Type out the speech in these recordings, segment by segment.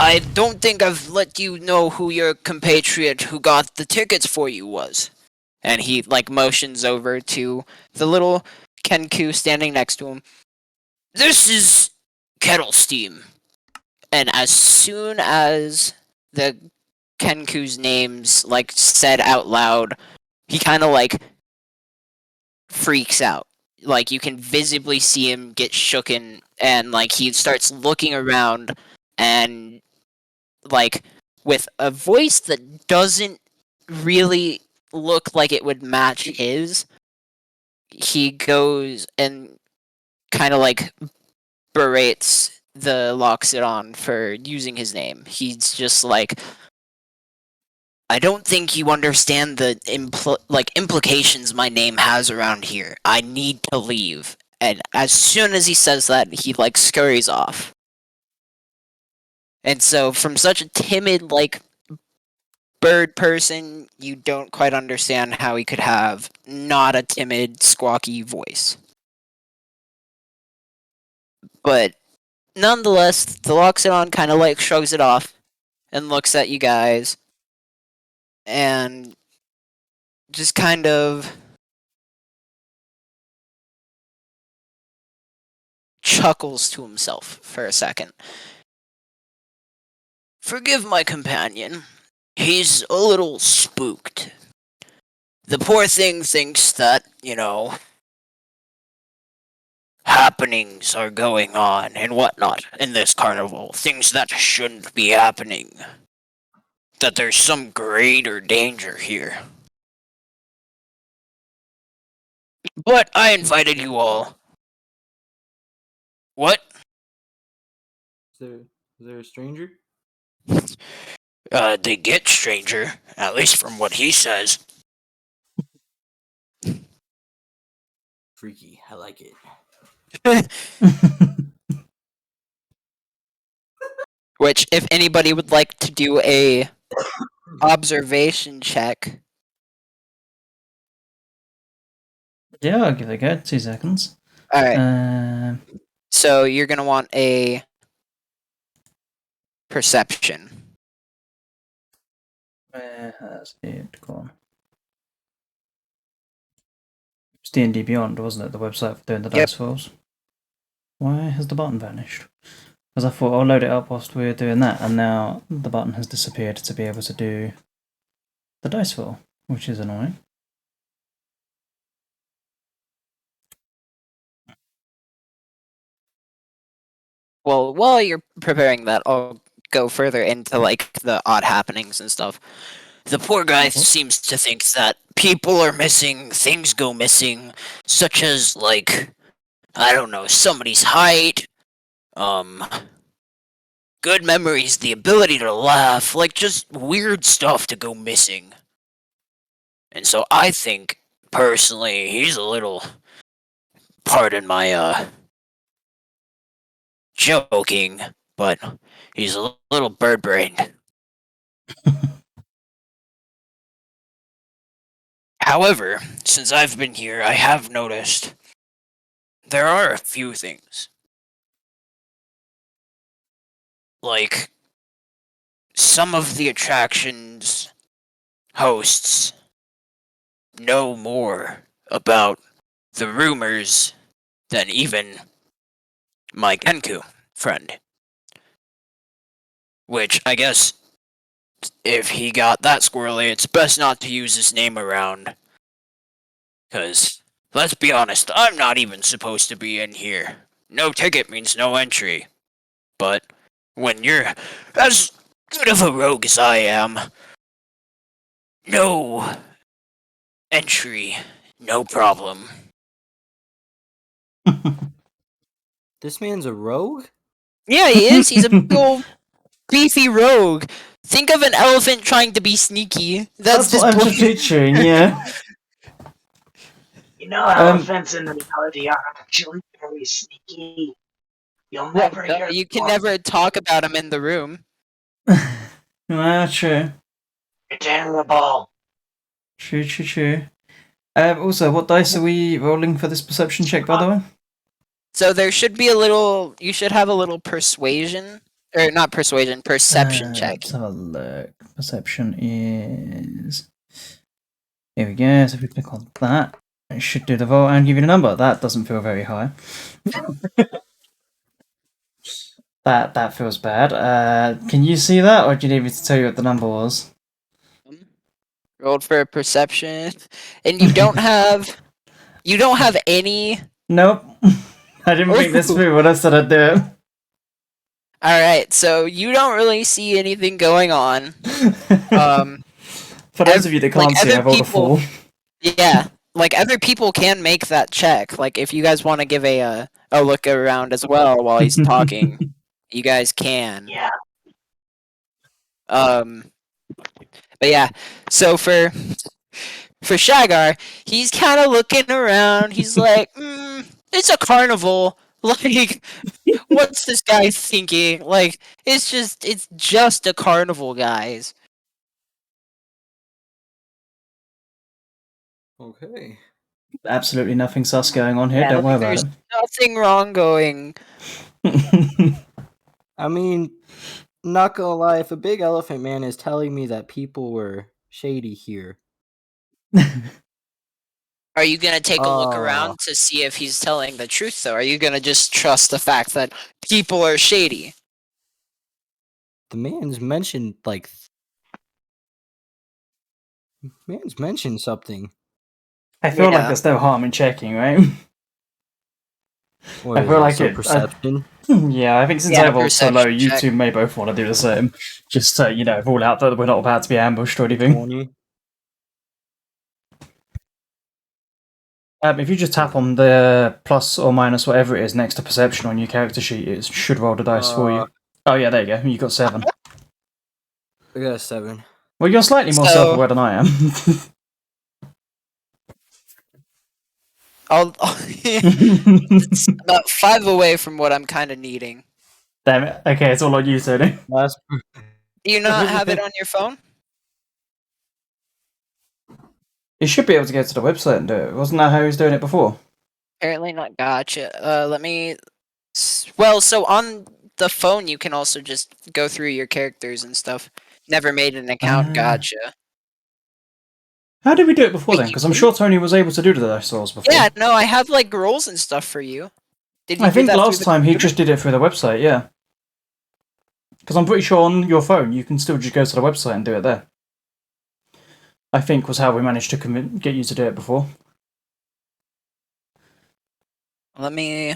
I don't think I've let you know who your compatriot who got the tickets for you was. And he, like, motions over to the little Kenku standing next to him. This is Kettle Steam. And as soon as the Kenku's name's, like, said out loud, he kind of, like, freaks out. Like, you can visibly see him get shooken, and, like, he starts looking around, and, like, with a voice that doesn't really look like it would match his, he goes and kind of, like, berates the Loxodon for using his name. He's just like, I don't think you understand the implications my name has around here. I need to leave. And as soon as he says that, he, like, scurries off. And so, from such a timid, like, bird person, you don't quite understand how he could have not a timid, squawky voice. But nonetheless, the Loxodon kind of, like, shrugs it off and looks at you guys and just kind of chuckles to himself for a second. Forgive my companion. He's a little spooked. The poor thing thinks that, happenings are going on and whatnot in this carnival. Things that shouldn't be happening. That there's some greater danger here. But I invited you all. What? Is there a stranger? They get stranger, at least from what he says. Freaky, I like it. Which, if anybody would like to do a observation check. Yeah, I'll give it a go. 2 seconds. Alright. So you're gonna want a perception. That's it. Go on. It's D&D Beyond, wasn't it? The website for doing the dice rolls. Why has the button vanished? Because I thought I'll load it up whilst we were doing that, and now the button has disappeared to be able to do the dice roll, which is annoying. Well, while you're preparing that, I'll go further into, like, the odd happenings and stuff. The poor guy seems to think that people are missing, things go missing, such as, like, I don't know, somebody's height, good memories, the ability to laugh, like, just weird stuff to go missing. And so I think, personally, he's a little, pardon my, joking, but he's a little bird-brained. However, since I've been here, I have noticed there are a few things. Like, some of the attractions hosts know more about the rumors than even my Kenku friend. Which, I guess, if he got that squirrely, it's best not to use his name around. Because, let's be honest, I'm not even supposed to be in here. No ticket means no entry. But, when you're as good of a rogue as I am, no entry, no problem. This man's a rogue? Yeah, he is. He's a big old beefy rogue. Think of an elephant trying to be sneaky. That's what I'm just picturing, yeah. Elephants in reality are actually very sneaky. You'll never hear. You can never talk about him in the room. True. You're terrible. True. Also, what dice are we rolling for this perception check, by the way? So there should be a little. You should have a little persuasion or not persuasion, perception check. Let's have a look. Perception is. Here we go. So if we click on that, it should do the roll and give you the number. That doesn't feel very high. That feels bad. Can you see that, or do you need me to tell you what the number was? Rolled for a perception, and you don't have any. Nope. I didn't think this through when I said I'd do it. All right, so you don't really see anything going on. For those of you that can't like, see, other I rolled a people- 4. Yeah, like other people can make that check. Like if you guys want to give a look around as well while he's talking, you guys can. Yeah. But yeah, so for Shaggar, he's kind of looking around. He's like, it's a carnival. Like, what's this guy thinking? Like, it's just a carnival, guys. Okay. Absolutely nothing sus going on here. Yeah, Don't worry about there's nothing wrong going. it. I mean, not gonna lie, if a big elephant man is telling me that people were shady here, Are you gonna take a look around to see if he's telling the truth, though? Are you gonna just trust the fact that people are shady? the man's mentioned something. I feel like Yeah. there's no harm in checking, right? What I is feel it, like some it- perception. Yeah, I think since Yeah, I rolled so low, perception you check. two may both want to do the same. Just to, rule out that we're not about to be ambushed or anything. 20. If you just tap on the plus or minus whatever it is next to perception on your character sheet, it should roll the dice for you. Oh yeah, there you go. You got 7. I got a 7. Well, you're slightly more So- self-aware than I am. It's about 5 away from what I'm kind of needing. Damn it. Okay, it's all on you, Tony. Last. Do you not have it on your phone? You should be able to go to the website and do it. Wasn't that how he was doing it before? Apparently not. Gotcha. Let me. Well, so on the phone, you can also just go through your characters and stuff. Never made an account. Ah. Gotcha. How did we do it before Wait, then? you Because I'm didn't? sure Tony was able to do the dice rolls before. Yeah, no, I have like rolls and stuff for you. Did you I do think that through last the time he computer? just did it through the website, yeah. Because I'm pretty sure on your phone you can still just go to the website and do it there. I think was how we managed to get you to do it before. Let me.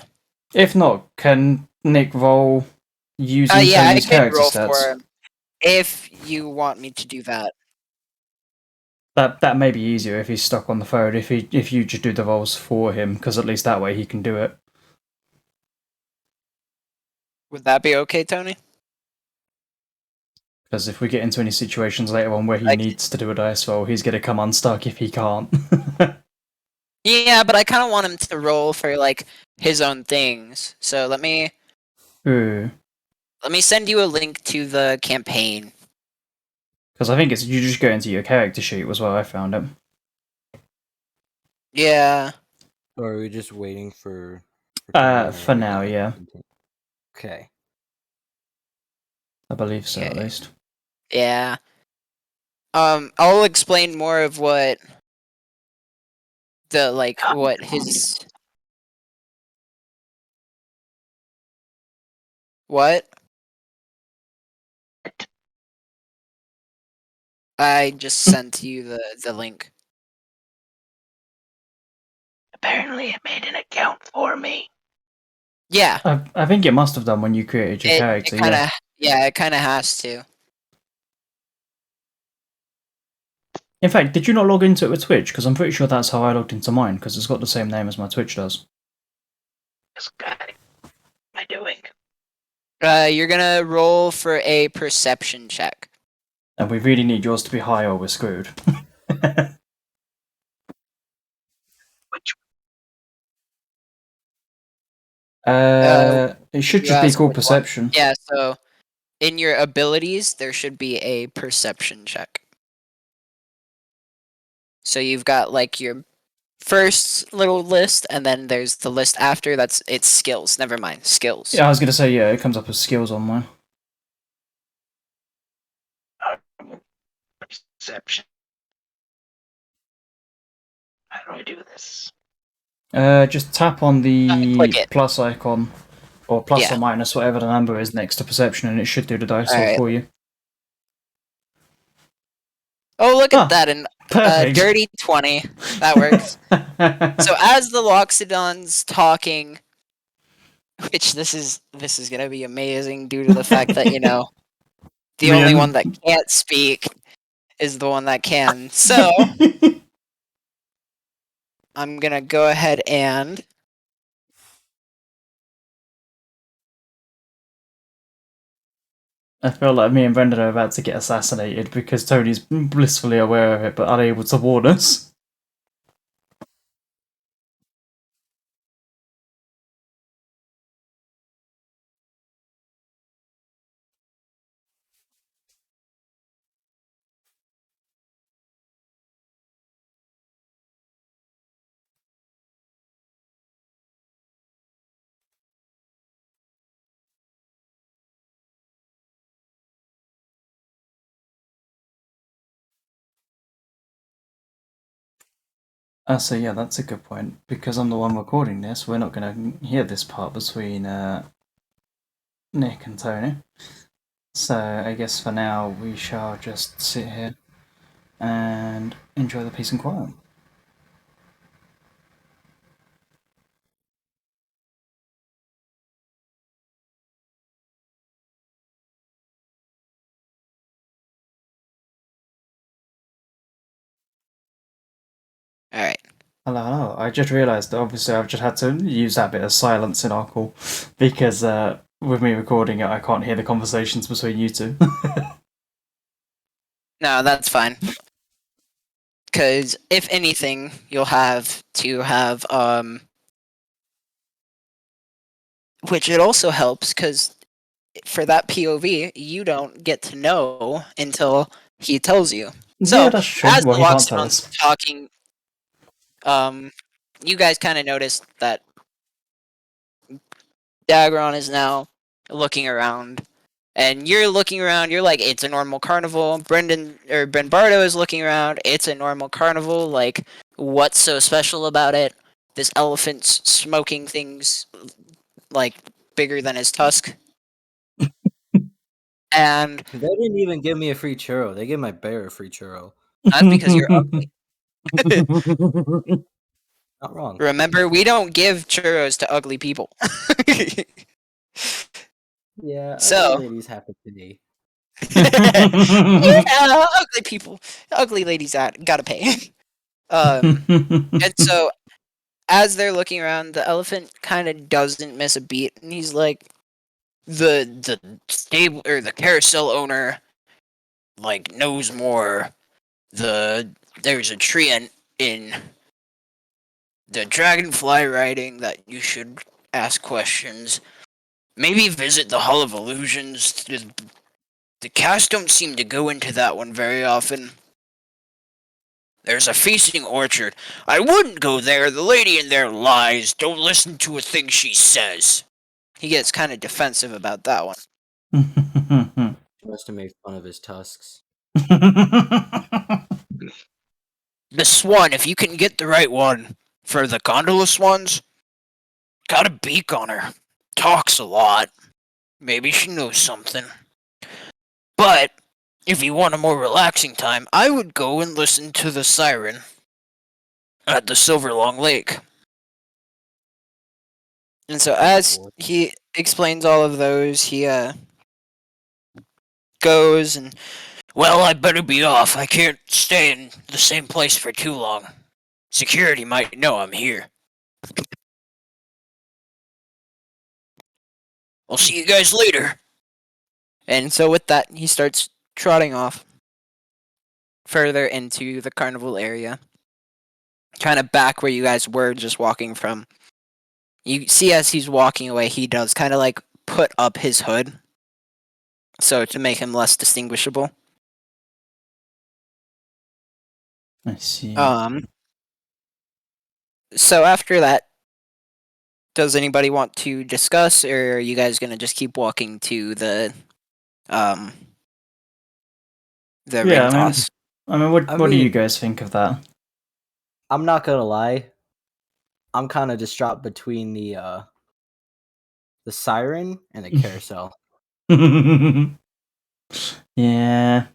If not, can Nick roll using Yeah, I Tony's can character roll stats? for him if you want me to do that. That may be easier if he's stuck on the phone. If you just do the rolls for him, because at least that way he can do it. Would that be okay, Tony? Because if we get into any situations later on where he Like- needs to do a dice roll, he's gonna come unstuck if he can't. Yeah, but I kind of want him to roll for like his own things. So let me Ooh. send you a link to the campaign. Because I think it's you just go into your character sheet was where I found it. Yeah. Or are we just waiting for? For now, yeah. Okay. I believe so, at Okay. least. Yeah. I'll explain more of what what his what? I just sent you the link. Apparently, it made an account for me. Yeah. I think it must have done when you created your character, it kinda, yeah. yeah, it kind of has to. In fact, did you not log into it with Twitch? Because I'm pretty sure that's how I logged into mine, because it's got the same name as my Twitch does. This guy. What am I doing? You're gonna roll for a perception check. And we really need yours to be high or we're screwed. Which It should you just be ask called which one. perception. Yeah, so in your abilities, there should be a perception check. So you've got like your first little list, and then there's the list after. It's skills. Never mind, skills. Yeah, I was gonna say, yeah, it comes up as skills on mine. Perception. How do I do this? Just tap on the Click it. plus icon, or plus Yeah. or minus, whatever the number is next to perception, and it should do the dice roll Alright. for you. Oh, look Ah, at that! An perfect. dirty 20. That works. So as the Loxodon's talking, which this is gonna be amazing due to the fact that, you know, the only one that can't speak is the one that can. So I'm gonna go ahead and I feel like me and Brendan are about to get assassinated because Tony's blissfully aware of it but unable to warn us. So yeah, that's a good point. Because I'm the one recording this, we're not going to hear this part between Nick and Tony. So I guess for now we shall just sit here and enjoy the peace and quiet. alright. Hello, hello. I just realised that obviously I've just had to use that bit of silence in our call because with me recording it, I can't hear the conversations between you two. No, that's fine. Because if anything, you'll have to have which it also helps because for that POV, you don't get to know until he tells you. So yeah, that's true. as Well, the he can't tell Loxodon's us. talking, you guys kind of noticed that Dagron is now looking around. And you're looking around, you're like, it's a normal carnival. Brebardo is looking around, it's a normal carnival. Like, what's so special about it? This elephant's smoking things, like, bigger than his tusk. And They didn't even give me a free churro. They gave my bear a free churro. that's because you're ugly. Not wrong. Remember, we don't give churros to ugly people. Yeah, So- ugly ladies happen to me. Yeah, ugly people. Ugly ladies gotta pay. And so as they're looking around, the elephant kind of doesn't miss a beat, and he's like, the stable or the carousel owner like knows more. There's a tree in the dragonfly riding that you should ask questions. Maybe visit the Hall of Illusions. The cast don't seem to go into that one very often. There's a feasting orchard. I wouldn't go there. The lady in there lies. Don't listen to a thing she says. He gets kind of defensive about that one. She must have made fun of his tusks. The swan, if you can get the right one. For the gondola swans, got a beak on her. Talks a lot. Maybe she knows something. But, if you want a more relaxing time, I would go and listen to the siren at the Silverlong Lake. And so as he explains all of those, he goes and, well, I better be off. I can't stay in the same place for too long. Security might know I'm here. I'll see you guys later. And so with that, he starts trotting off further into the carnival area. Kind of back where you guys were just walking from. You see as he's walking away, he does kind of like put up his hood. So to make him less distinguishable. I see. So after that, does anybody want to discuss, or are you guys gonna just keep walking to the ring toss? I mean, what I do you mean- guys think of that? I'm not gonna lie. I'm kind of distraught between the siren and the carousel. Yeah.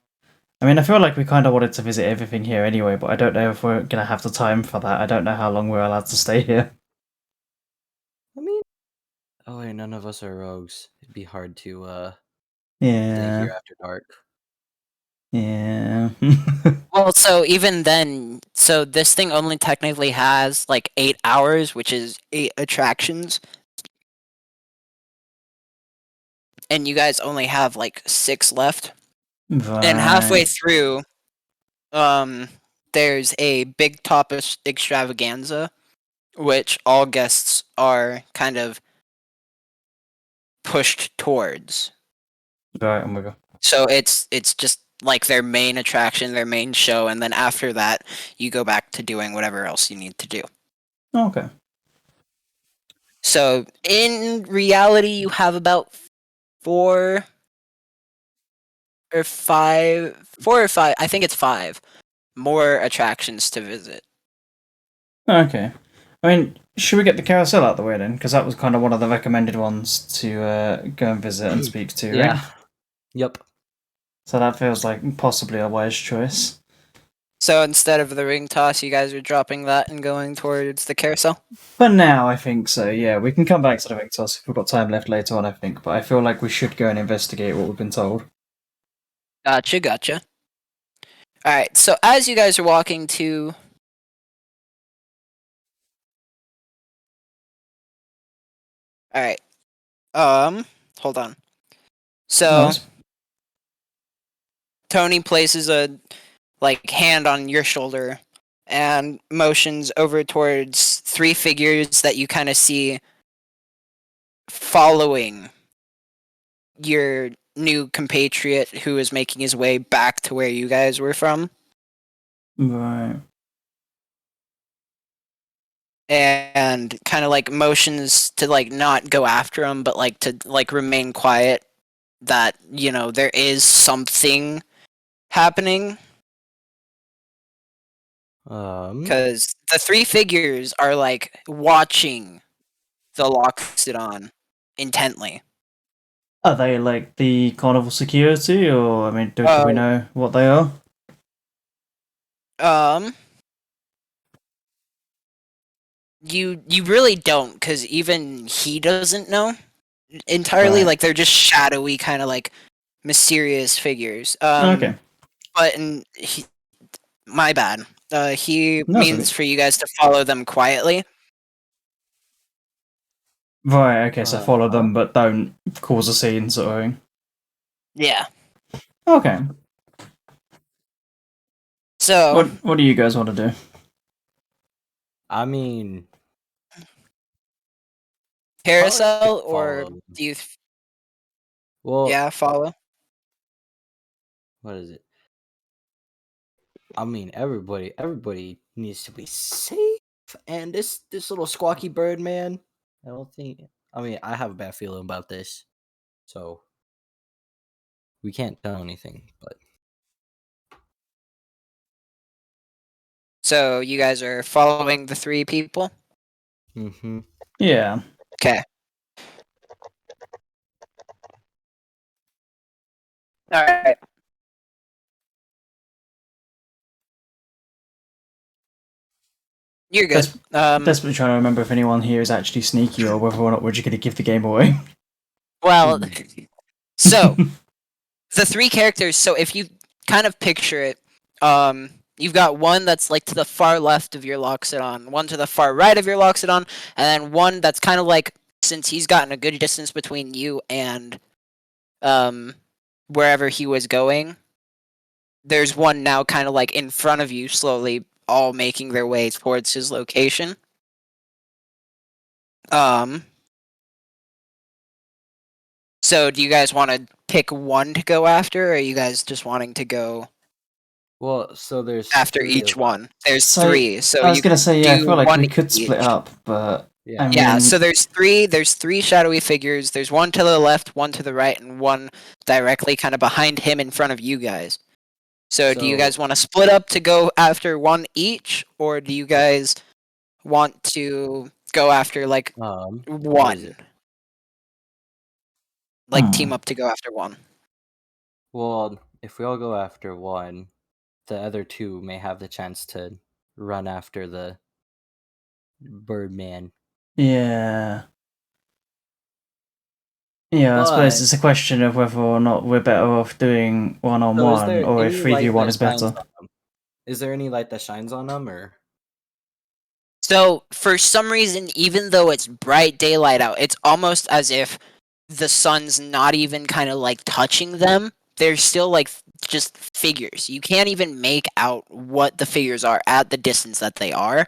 I mean, I feel like we kind of wanted to visit everything here anyway, but I don't know if we're gonna have the time for that. I don't know how long we're allowed to stay here. I mean, oh wait, none of us are rogues. It'd be hard to stay Yeah. here after dark. Yeah. Well, so even then, so this thing only technically has like 8 hours, which is 8 attractions. And you guys only have like 6 left. And halfway Right. through, there's a big top extravaganza, which all guests are kind of pushed towards. Right, oh my god. So it's just like their main attraction, their main show, and then after that, you go back to doing whatever else you need to do. Okay. So in reality, you have about 4 or 5, 4 or 5. I think it's 5 more attractions to visit. Okay. I mean, should we get the carousel out of the way then? Because that was kind of one of the recommended ones to go and visit and speak to, Yeah. right? Yep. So that feels like possibly a wise choice. So instead of the ring toss, you guys are dropping that and going towards the carousel? For now, I think so, yeah. We can come back to the ring toss if we've got time left later on, I think. But I feel like we should go and investigate what we've been told. Gotcha. Alright, so as you guys are walking to... Alright. Hold on. So... Nice. Tony places a hand on your shoulder and motions over towards 3 figures that you kind of see following your new compatriot who is making his way back to where you guys were from. Right. And kind of motions to not go after him, but to remain quiet, that there is something happening. Because the 3 figures are watching the Loxodon intently. Are they like the carnival security, or I mean, do we know what they are? You really don't, because even he doesn't know entirely. Right. They're just shadowy, kind of mysterious figures. Okay. But my bad. He No, it's means okay. for you guys to follow them quietly. Right, okay, so follow them, but don't cause a scene, sort of thing. Yeah. Okay. So What do you guys want to do? I mean, carousel, follow or them. do you? Well, Yeah, follow. What is it? I mean, everybody needs to be safe. And this little squawky bird man, I don't think. I mean, I have a bad feeling about this, so we can't tell anything. But So you guys are following the 3 people. Yeah. Okay. All right. You're good. Desperately trying to remember if anyone here is actually sneaky or whether or not we're just going to give the game away. Well, so the 3 characters. So if you kind of picture it, you've got one that's to the far left of your Loxodon, one to the far right of your Loxodon, and then one that's kind of since he's gotten a good distance between you and wherever he was going, there's one now kind of in front of you, slowly all making their way towards his location. So do you guys want to pick one to go after, or are you guys just wanting to go so there's after 3 each of one? There's So, 3. So I was you going to say, yeah, I do feel like one we could split each. up, but Yeah. I mean, Yeah, so there's 3 shadowy figures. There's one to the left, one to the right, and one directly kind of behind him in front of you guys. So do you So- guys want to split up to go after one each, or do you guys want to go after like what is one? it? Like team up to go after one. Well, if we all go after one, the other two may have the chance to run after the Birdman. Yeah. Yeah, I suppose But- it's a question of whether or not we're better off doing So is one-on-one, there or if any 3v1 light is that shines better. on them? Is there any light that shines on them, or? So for some reason, even though it's bright daylight out, it's almost as if the sun's not even kind of like touching them. They're still like just figures. You can't even make out what the figures are at the distance that they are,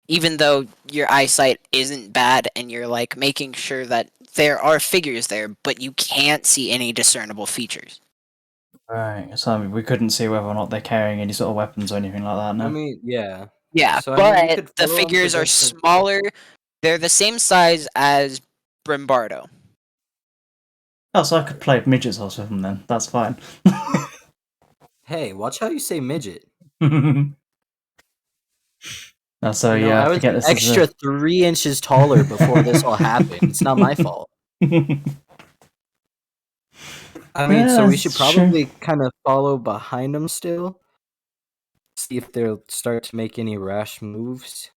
even though your eyesight isn't bad and you're like making sure that there are figures there, but you can't see any discernible features. Right, so I mean, we couldn't see whether or not they're carrying any sort of weapons or anything like that, no? I mean, yeah. Yeah, So, I mean, we but could the follow 'em for figures are just a- smaller. They're the same size as Brebardo. Oh, so I could play midget horse with them then. That's fine. Hey, watch how you say midget. Oh, so You know, yeah, I I was forget an this extra 3 inches taller before this all happened. It's not my fault. I mean, so Yeah, we should it's true. probably kind of follow behind them still. See if they'll start to make any rash moves.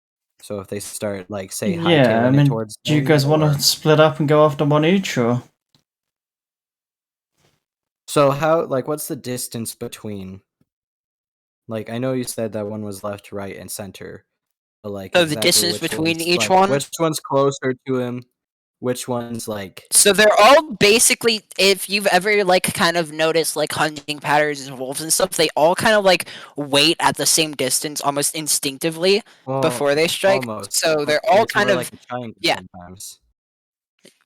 So if they start, like, say, Yeah, I hightailing it mean, towards do you them, guys want or- to split up and go after one each, or? So how, like, what's the distance between? Like, I know you said that one was left, right, and center, but like, So the exactly distance which between one's, each like, one? which one's closer to him? Which one's like? So they're all basically, if you've ever like kind of noticed like hunting patterns of wolves and stuff, they all kind of like wait at the same distance almost instinctively Well, before they strike. almost. So they're But all it's kind more of like a triangle yeah. sometimes.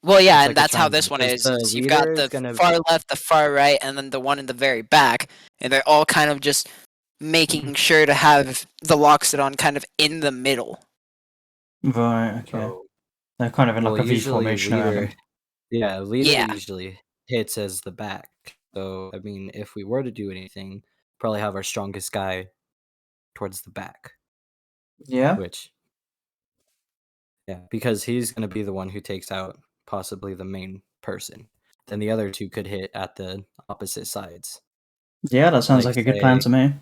Well, yeah, It's and like a that's how triangle, this one because is. the Is you've got leader the is gonna. far left, the far right, and then the one in the very back, and they're all kind of just making sure to have the Loxodon kind of in the middle. Right, okay. So, They're kind of in well, like a V usually formation around leader. him. Yeah, leader Yeah. usually hits as the back. So I mean, if we were to do anything, probably have our strongest guy towards the back. Yeah? Which, yeah, because he's gonna be the one who takes out possibly the main person. Then the other two could hit at the opposite sides. Yeah, that sounds Like, like a good plan say- to me.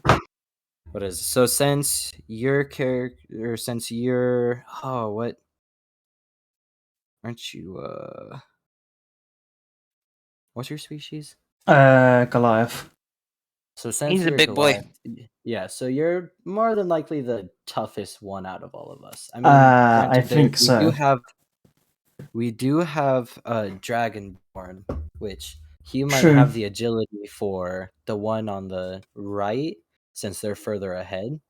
What is so since your character, since you're what? Aren't you what's your species? Goliath. So since He's a you're big boy. Goliath, yeah, so you're more than likely the toughest one out of all of us. I mean, I granted, think we so. do have a Dragonborn, which he might True. have the agility for the one on the right, since they're further ahead.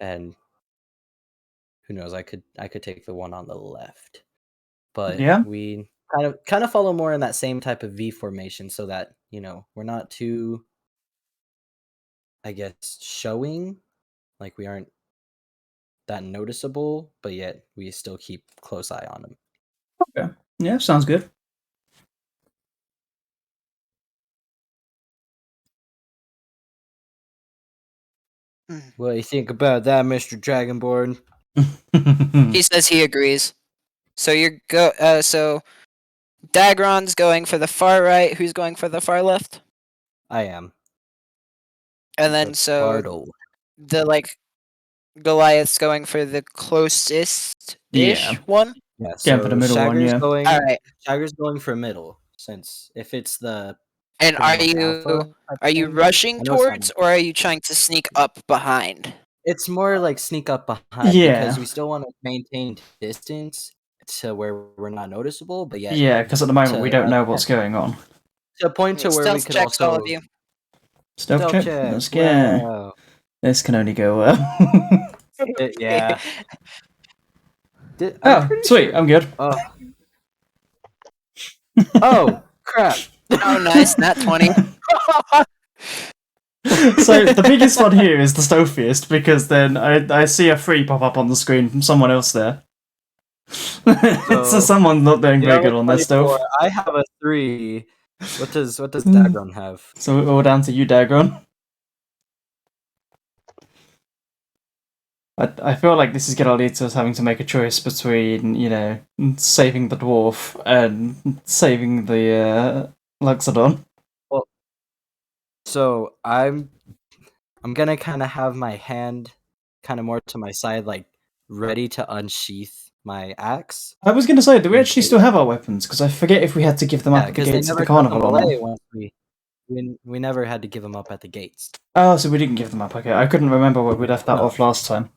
And who knows? I could take the one on the left, but Yeah. we kind of follow more in that same type of V formation, so that we're not too, I guess, showing, like we aren't that noticeable, but yet we still keep close eye on them. Okay. Yeah, sounds good. What do you think about that, Mr. Dragonborn? He says he agrees. So so Dagron's going for the far right. Who's going for the far left? I am. And then so Brebardo. the like Goliath's going for the closest ish Yeah. one. Yeah, Going for the middle one, yeah. Going. All right. Shaggar's going for middle, since if it's the And pretty much alpha type are you thing, rushing I know it's not towards, or are you trying to sneak up behind? it's more like sneak up behind, Yeah. because we still want to maintain distance to where we're not noticeable, but yet Yeah, because at the moment we to- don't know what's going on. to a point to where we Stealth could checks, also all of you. Stealth check? Let's go. Wow. This can only go well. Yeah. I'm Oh, pretty sweet, sure- I'm good. Oh. Oh crap! Oh, nice, nat 20. So the biggest one here is the stealthiest, because then I see a 3 pop up on the screen from someone else there. So So, someone's not doing very good on their 24, stealth. I have a 3. What does Dagron have? So we're all down to you, Dagron. I feel like this is going to lead to us having to make a choice between, saving the dwarf and saving the Luxodon. So I'm gonna kind of have my hand kind of more to my side, like ready to unsheath my axe. I was going to say, do we actually Okay. still have our weapons? Because I forget if we had to give them up at the Because they gates of never the took them carnival or away not. once we never had to give them up at the gates. Oh, so we didn't give them up. Okay, I couldn't remember where we left that No. off last time.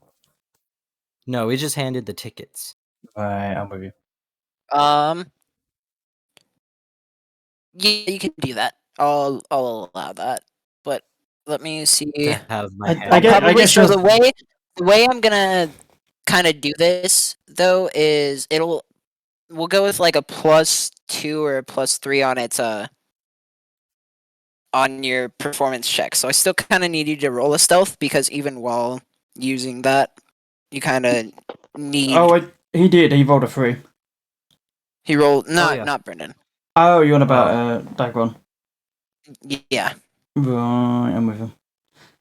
No, we just handed the tickets. Right, I'm with you. Yeah, you can do that. I'll allow that. But let me see. To have my I hand. guess So just- the way I'm gonna kind of do this though is we'll go with like a +2 or a +3 on its on your performance check. So I still kind of need you to roll a stealth because even while using that, you kind of need. Oh, he did. He rolled a 3. He rolled yeah. not Brendan. Oh, you're on about Dagron. Yeah. Right, I'm with him.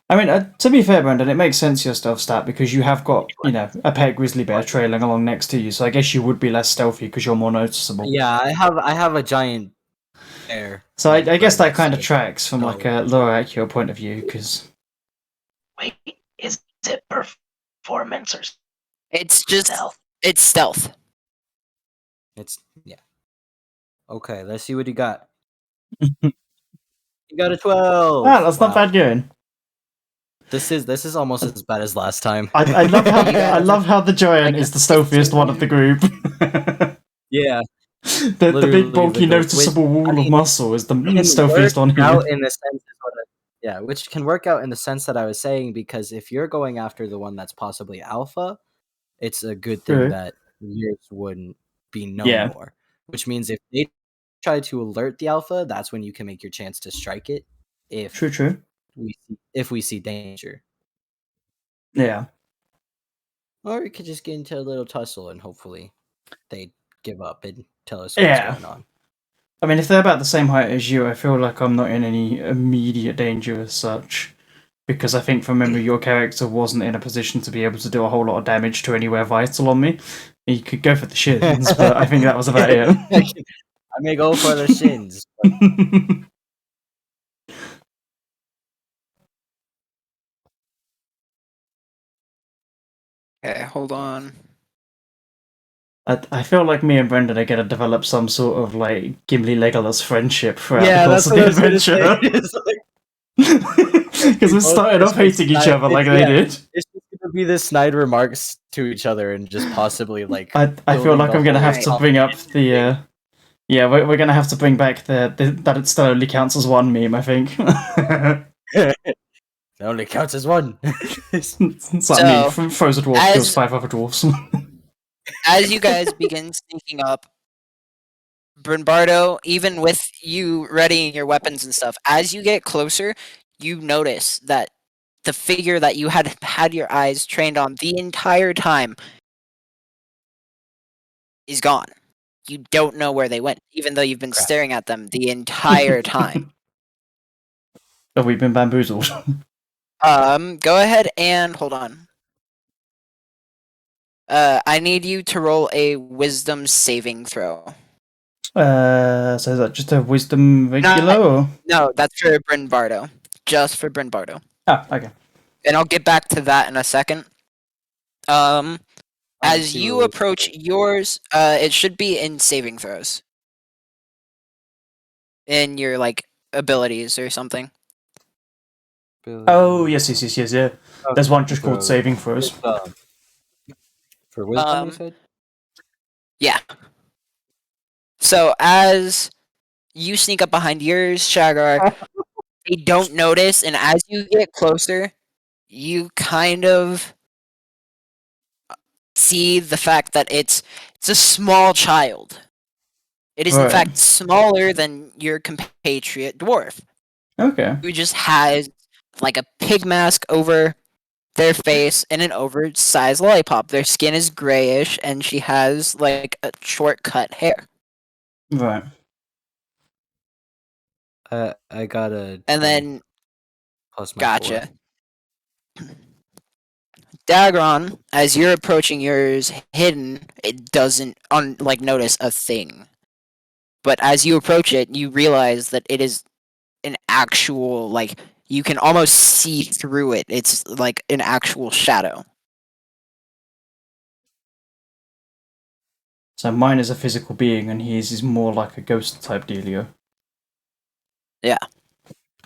I mean, to be fair, Brendan, it makes sense your stealth stat because you have got, a pet grizzly bear trailing along next to you, so I guess you would be less stealthy because you're more noticeable. Yeah, I have a giant bear. So I guess that kind of so- tracks from like a lore accurate point of view because Wait, is it performance or It's just stealth? it's stealth. It's Okay, let's see what you got. You got a 12. that's not Wow. bad going. This is almost as bad as last time. I love how You guys I love how the giant like is the stealthiest one of the group. Yeah. the Literally big bulky the- noticeable wall of mean, muscle is the can stealthiest work one here. out in the sense is what which can work out in the sense that I was saying, because if you're going after the one that's possibly alpha, it's a good thing True. that yours wouldn't be known Yeah. more. Which means if they try to alert the alpha, that's when you can make your chance to strike it. True. If we see danger, Yeah. or we could just get into a little tussle and hopefully they give up and tell us Yeah. what's going on. I mean, if they're about the same height as you, I feel like I'm not in any immediate danger as such. Because I think from memory, your character wasn't in a position to be able to do a whole lot of damage to anywhere vital on me. He could go for the shins, but I think that was about it. I may go for the shins. But Okay, hold on. I feel like me and Brendan are going to develop some sort of like Gimli Legolas friendship throughout yeah, the course that's of what the I was gonna say. adventure. It's like, Because we started off hating each other like they did. It's just gonna be the snide remarks to each other and just possibly like. I feel building like the I'm going to whole have to bring up the. Yeah, we're going to have to bring back the that it still only counts as one meme, I think. It only counts as one. It's like So, me, throws a dwarf, as- kills 5 other dwarfs. As you guys begin sneaking up, Brebardo, even with you readying your weapons and stuff, as you get closer, you notice that the figure that you had your eyes trained on the entire time is gone. You don't know where they went, even though you've been Crap. staring at them the entire time. Have we been bamboozled? Go ahead and hold on. I need you to roll a wisdom saving throw. So is that just a wisdom regular or? No, that's for Brebardo. Just for Brebardo. Ah, okay. And I'll get back to that in a second. As see you what we- approach yours, it should be in saving throws. In your like abilities or something. Oh, yes, yeah. There's one just called throws. saving throws. For wisdom, you said? Yeah. So as you sneak up behind yours, Shaggar, they don't notice, and as you get closer, you kind of see the fact that it's a small child. It is in Right. fact smaller than your compatriot dwarf, Okay. who just has like a pig mask over their face and an oversized lollipop. Their skin is grayish, and she has like a short cut hair. Right. I got a 10 And then, plus my 4. gotcha. Dagron, as you're approaching yours hidden, it doesn't notice a thing. But as you approach it, you realize that it is an actual, like, you can almost see through it. It's like an actual shadow. So mine is a physical being, and his is more like a ghost type dealio. Yeah.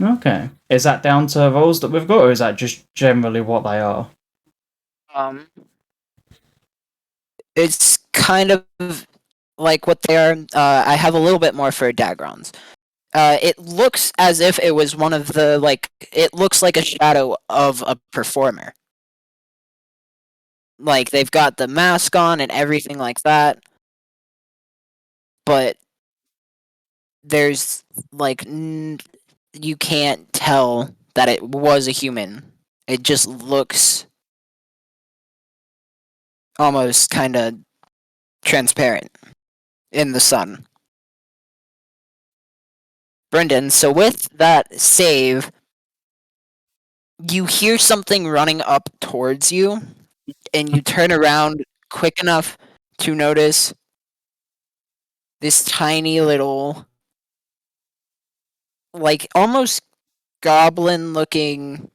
Okay. Is that down to roles that we've got, or is that just generally what they are? It's kind of like what they are. I have a little bit more for Dagrons. It looks as if it was one of the, like, it looks like a shadow of a performer. Like, they've got the mask on and everything like that. But there's, like, you can't tell that it was a human. It just looks almost kind of transparent in the sun. Brendan, so with that save, you hear something running up towards you, and you turn around quick enough to notice this tiny little, like, almost goblin-looking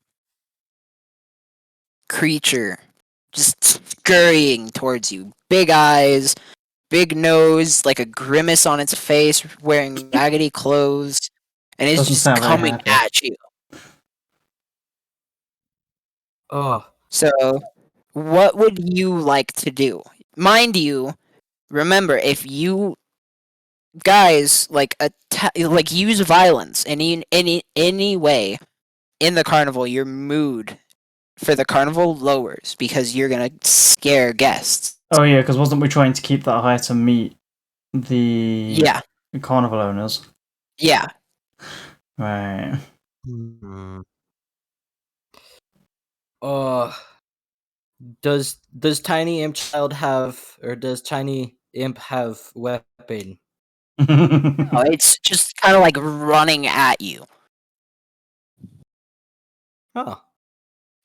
creature just scurrying towards you. Big eyes, big nose, like a grimace on its face, wearing raggedy clothes, and it's Doesn't just sound very coming happy. at you. Oh, So, what would you like to do? Mind you, remember, if you guys use violence in any way in the carnival, your mood for the carnival lowers because you're gonna scare guests. Oh yeah, because wasn't we trying to keep that high to meet the Yeah, carnival owners? yeah. Right. does Tiny Imp Child have, or does Tiny Imp have weapon? No, it's just kind of like running at you. Oh,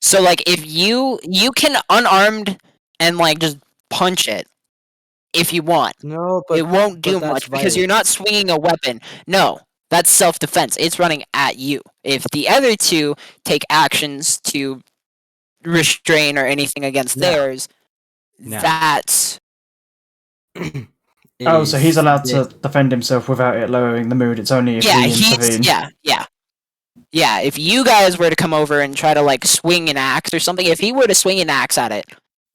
So like if you can unarmed and like just punch it if you want. no, It won't do that's much because you're violent. not swinging a weapon. No, that's self-defense. It's running at you. If the other two take actions to restrain or anything against No. theirs, No. that's Oh, so he's allowed this. to defend himself without it lowering the mood. It's only if yeah. we He's intervene. yeah. If you guys were to come over and try to like swing an axe or something, if he were to swing an axe at it,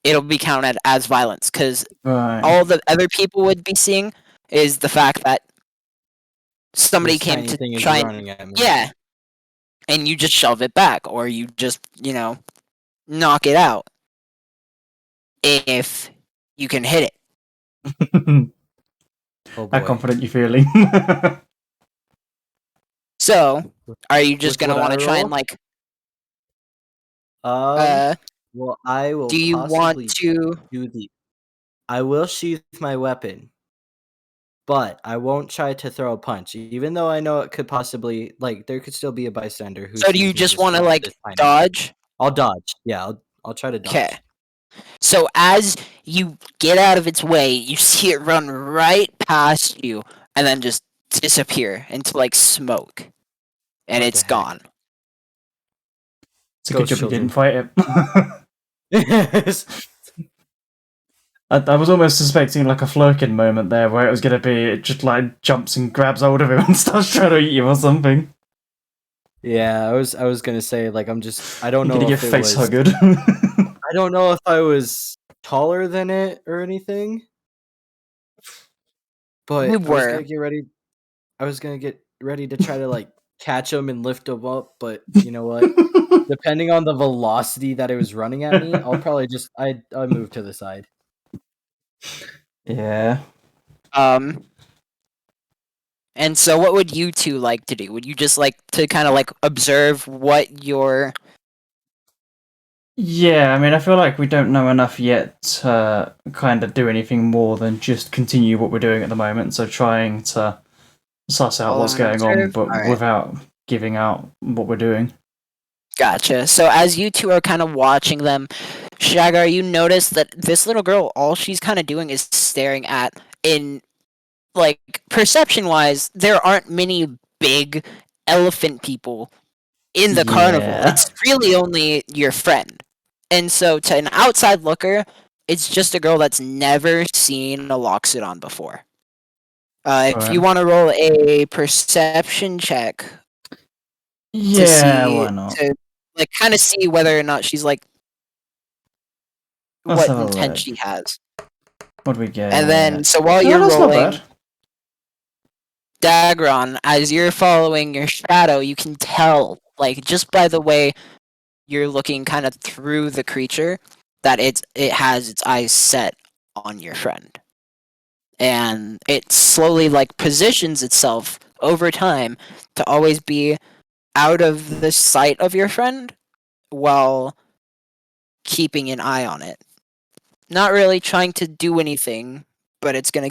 it'll be counted as violence because Right. all the other people would be seeing is the fact that somebody This came tiny to thing is try and running at me. yeah, and you just shove it back or you just knock it out if you can hit it. Oh How boy. confident you feeling? So, are you just With gonna what want I to try and roll? like Well, I will do you want possibly to do the. I will sheath my weapon, but I won't try to throw a punch, even though I know it could possibly, like, there could still be a bystander who so do sees you me just want to drop like this tiny. dodge? I'll dodge. Yeah, I'll try to dodge. Okay. So as you get out of its way, you see it run right past you and then just disappear into like smoke. And What it's the heck? gone. It's a good Ghost job you didn't children. fight it. I was almost suspecting like a flirking moment there where it was going to be it just like jumps and grabs hold of him and starts trying to eat you or something. Yeah, I was gonna say, like, I don't You're know going to if get it face was. hugged. I don't know if I was taller than it or anything, but You I was were. gonna get ready. I was gonna get ready to try to like catch him and lift him up, but you know what? Depending on the velocity that it was running at me, I'll probably just I move to the side. Yeah. And so what would you two like to do? Would you just like to kind of like observe what your Yeah, I mean, I feel like we don't know enough yet to kind of do anything more than just continue what we're doing at the moment. So trying to suss out All what's on going on, reserve? but Alright. without giving out what we're doing. Gotcha. So as you two are kind of watching them, Shaggar, you notice that this little girl, all she's kind of doing is staring at. In like perception wise, there aren't many big elephant people in the carnival. Yeah. It's really only your friend. And so to an outside looker, it's just a girl that's never seen a Loxodon before. If you Alright. want to roll a perception check to Yeah, why see not? to like kind of see whether or not she's like Let's what have a intent look. she has. What do we get? And then so while Oh, you're that's not rolling bad. Dagron, as you're following your shadow, you can tell, like just by the way you're looking kind of through the creature, that it has its eyes set on your friend. And it slowly like positions itself over time to always be out of the sight of your friend while keeping an eye on it. Not really trying to do anything, but it's gonna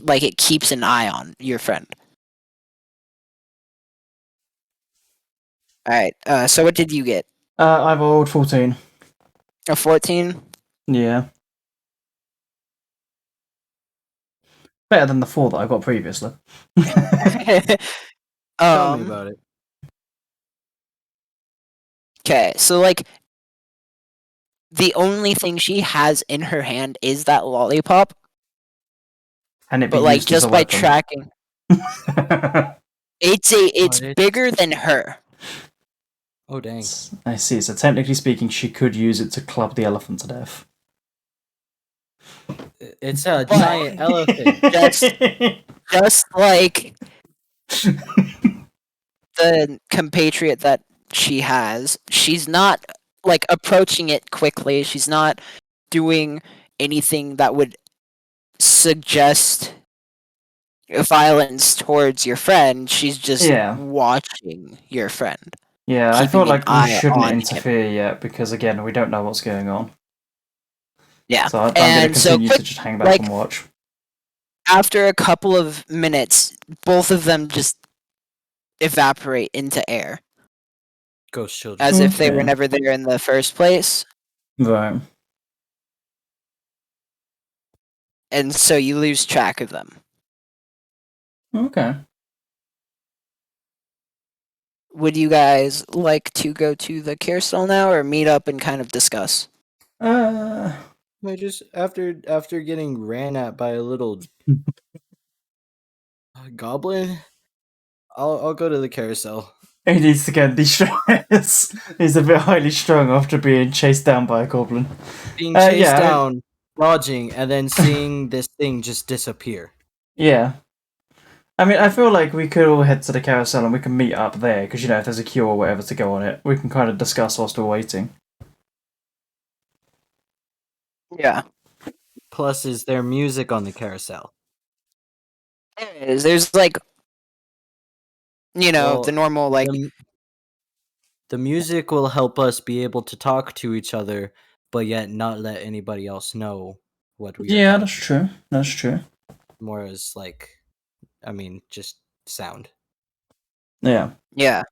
like it keeps an eye on your friend. All right. So what did you get? I rolled 14. A 14. Yeah. Better than the 4 that I got previously. Tell me about it. Okay, so like the only thing she has in her hand is that lollipop, And it be but like used as a just by weapon. tracking, it's it's- bigger than her. Oh dang! I see. So technically speaking, she could use it to club the elephant to death. It's a giant elephant. Just like the compatriot that she has, she's not like approaching it quickly. She's not doing anything that would suggest violence towards your friend. She's just Yeah. watching your friend. Yeah, I Keeping feel an like we eye shouldn't on him. interfere yet because again, we don't know what's going on. Yeah. So I'm going to And so continue quick, to just hang back like- and watch. After a couple of minutes, both of them just evaporate into air, Ghost children. as if they were Okay. never there in the first place. Right. And so you lose track of them. Okay. Would you guys like to go to the carousel now, or meet up and kind of discuss? Uh, I just after getting ran at by a little goblin, I'll go to the carousel. he needs to get de-stress. He's a bit highly strung after being chased down by a goblin. Being chased yeah, I mean- down, dodging, and then seeing this thing just disappear. Yeah. I mean, I feel like we could all head to the carousel and we can meet up there, because, you know, if there's a queue or whatever to go on it, we can kind of discuss whilst we're waiting. Yeah. Plus, is there music on the carousel? There it is. There's like, you know, Well, the normal like. The music will help us be able to talk to each other, but yet not let anybody else know what we are. Yeah, that's true. That's true. More as like, I mean, just sound. Yeah. Yeah.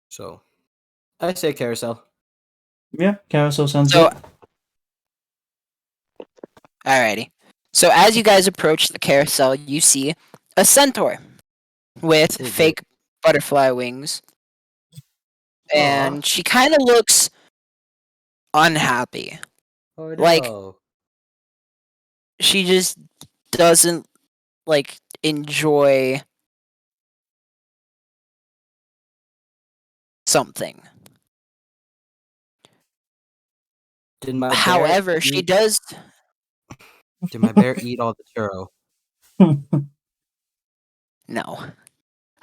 So, I say carousel. Yeah, carousel sounds So, good. alrighty. So as you guys approach the carousel, you see a centaur with Oh, fake butterfly wings, and Aw. she kind of looks unhappy. Oh Like- no. She just doesn't like enjoy something. Did my bear However, she eat- does. Did my bear eat all the churro? No.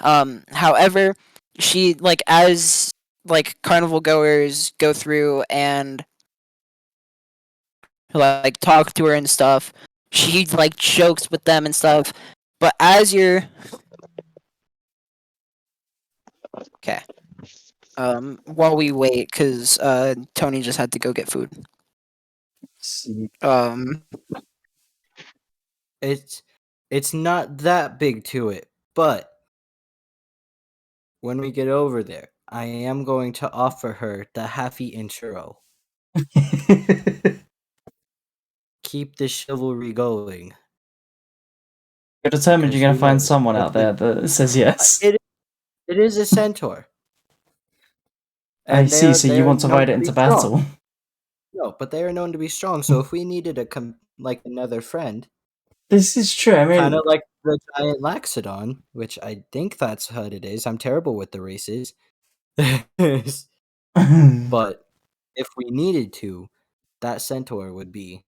However, she like as like carnival goers go through and like talk to her and stuff, she like jokes with them and stuff. But as you're okay, while we wait, because Tony just had to go get food. See. Um, it's not that big to it, but when we get over there, I am going to offer her the happy intro. Keep the chivalry going. You're determined you're going to Because who find knows? someone out there that says yes. It is a centaur. I see, so you they're want to known ride it be into strong. battle. No, but they are known to be strong. So if we needed another friend, This is true. I kind mean, of like the giant Laxodon, which I think that's what it is. I'm terrible with the races. But if we needed to, that centaur would be.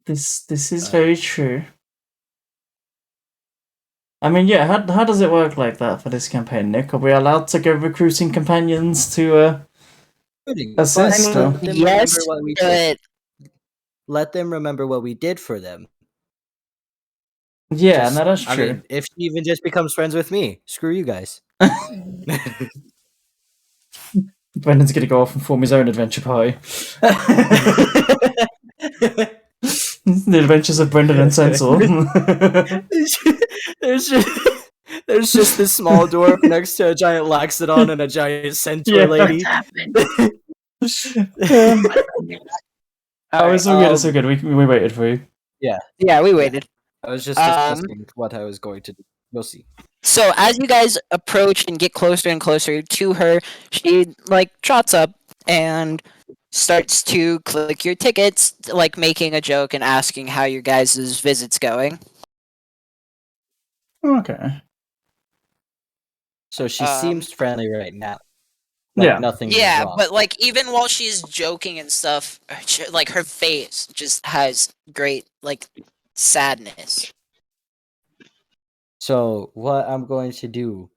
this is very true. I mean, yeah. How does it work like that for this campaign, Nick? Are we allowed to go recruiting companions to assist? I mean, Or? Let them yes, remember what we did. but Let them remember what we did for them. Yeah, Just- no, that's I true. mean, if she even just becomes friends with me, screw you guys. Brendan's gonna go off and form his own adventure party. The Adventures of Brendan and Centaur. there's just this small dwarf next to a giant Laxodon and a giant centaur Yeah. lady. Oh, it's all good. It's all good. We waited for you. yeah, we waited. I was just discussing what I was going to do. We'll see. So as you guys approach and get closer and closer to her, she trots up and starts to click your tickets, like making a joke and asking how your guys' visit's going. Okay. So she seems friendly right now. Yeah. Nothing. Yeah, is wrong. but even while she's joking and stuff, her face just has great sadness. So what I'm going to do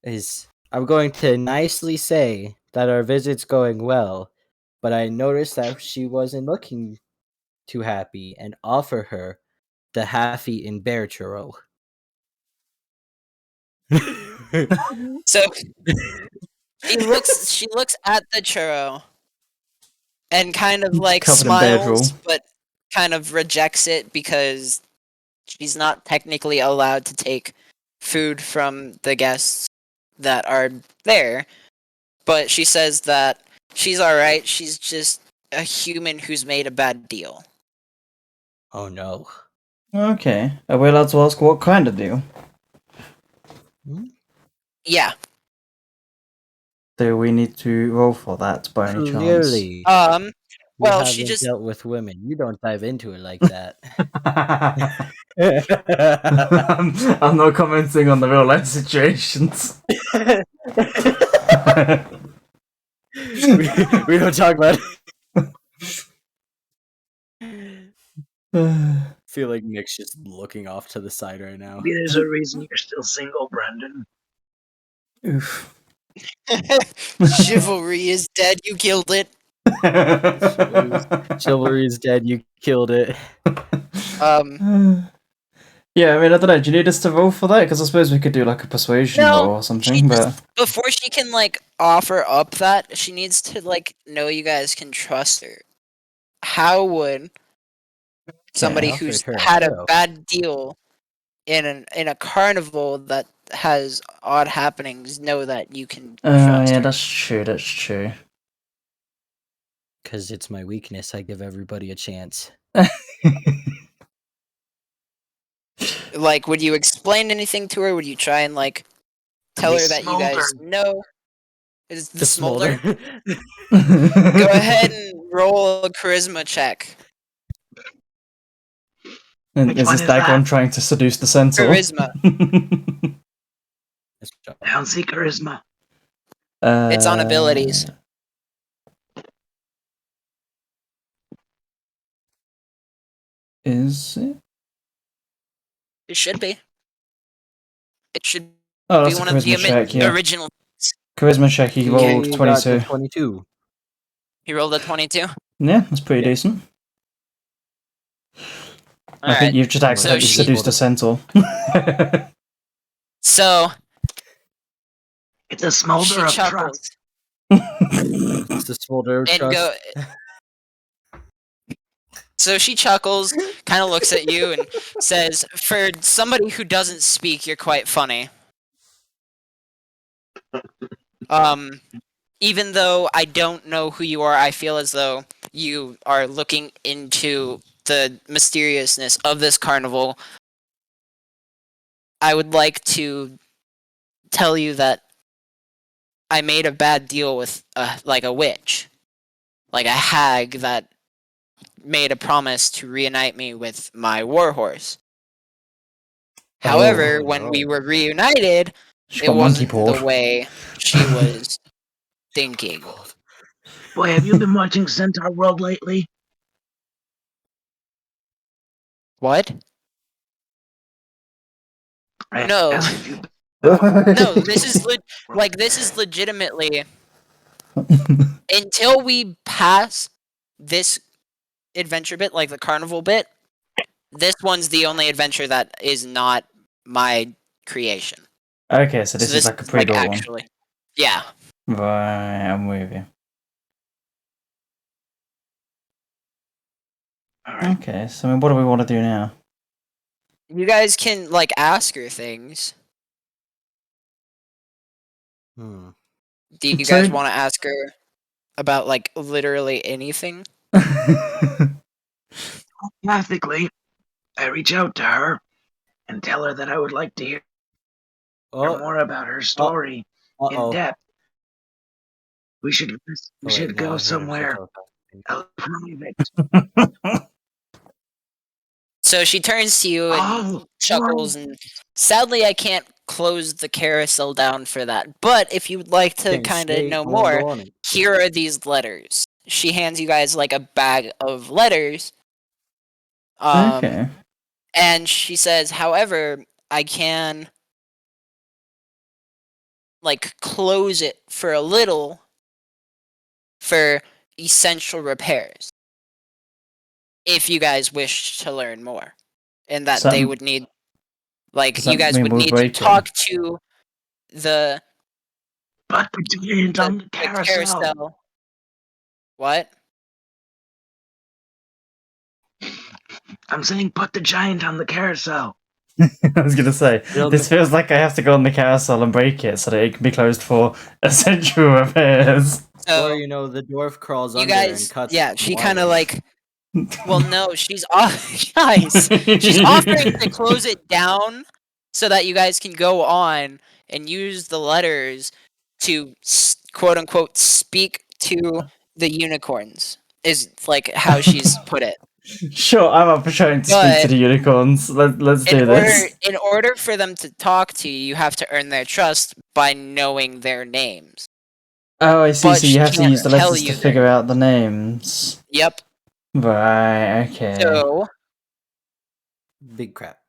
is I'm going to nicely say that our visit's going well, but I noticed that she wasn't looking too happy and offer her the happy in bear churro. So she looks at the churro and kind of Covered in bear smiles, drool. but kind of rejects it because she's not technically allowed to take food from the guests that are there. But she says that she's alright, she's just a human who's made a bad deal. Oh no. Okay. Are we allowed to ask what kind of deal? Yeah. Do we need to roll for that by any chance? Clearly. Well, you she haven't just dealt with women. You don't dive into it like that. I'm not commenting on the real life situations. we don't talk about it. Feel like Nick's just looking off to the side right now. Maybe there's a reason you're still single, Brendan. Oof. chivalry is dead, you killed it. Chivalry is dead. You killed it. Yeah, I mean, I don't know. Do you need us to roll for that? Because I suppose we could do like a persuasion No, roll or something. But before she can offer up that, she needs to know you guys can trust her. How would somebody offered who's her a had a churro. bad deal in a carnival that has odd happenings know that you can trust yeah, her? that's true. That's true. Because it's my weakness. I give everybody a chance. Would you explain anything to her? Would you try and tell her that you guys Smolder. know? Is the smolder? smolder. Go ahead and roll a charisma check. And Which is one this is Dagron that? trying to seduce the centaur? Charisma. I don't see charisma. It's on abilities. Is it? It should be. It should Oh, be that's a one of the charisma check. Yeah, original. charisma check. He rolled You got the 22. 22. He rolled a 22. Yeah, that's pretty Yeah. decent. I think Alright. you've just accidentally she- seduced a centaur. So It's a she smolder of chuckles trust. It's the smolder of and trust. go. So she chuckles, kind of looks at you, and says, "For somebody who doesn't speak, you're quite funny. Even though I don't know who you are, I feel as though you are looking into the mysteriousness of this carnival. I would like to tell you that I made a bad deal with like a witch, like a hag that made a promise to reunite me with my warhorse. However, Oh, when we no. were reunited, She it got monkey wasn't the pawed. way she was thinking. Boy, have you been watching Centaur World lately? What? I No. asked if you've been No, this is this is legitimately until we pass this adventure bit, like the carnival bit. This one's the only adventure that is not my creation. Okay, so this So is this like a is like pre-built one. actually, yeah. Right, I'm with you. All right. Okay, so I mean, what do we want to do now? You guys can like ask her things. Hmm. Do you So- guys want to ask her about like literally anything? Ethically, I reach out to her and tell her that I would like to hear Oh, more about her story in uh-oh. depth. We should Oh, wait, no, go I heard him say somewhere telepathy. private. So she turns to you and Oh, chuckles, and sadly, I can't close the carousel down for that. But if you would like to Can't kind of stay know on more, on it. here are these letters. She hands you guys like a bag of letters. Okay. And she says, however, I can like close it for a little for essential repairs. If you guys wish to learn more. And that So they would need like does you that guys mean would we'll need to break it? talk to the but the giant on the carousel. carousel. What? I'm saying put the giant on the carousel. I was gonna say, It'll this feels like I have to go on the carousel and break it so that it can be closed for essential repairs. So Or, the dwarf crawls you under and guys, cuts yeah, some she kind of wires. like, well, no, she's off, guys. She's offering to close it down so that you guys can go on and use the letters to quote unquote speak to the unicorns. Is like how she's put it. Sure, I'm up for trying to speak to But the unicorns. Let's do this. in order for them to talk to you, you have to earn their trust by knowing their names. Oh, I see. But So you she have to can't use the tell letters to you figure their out the names. Yep. Right, okay. So Big crap.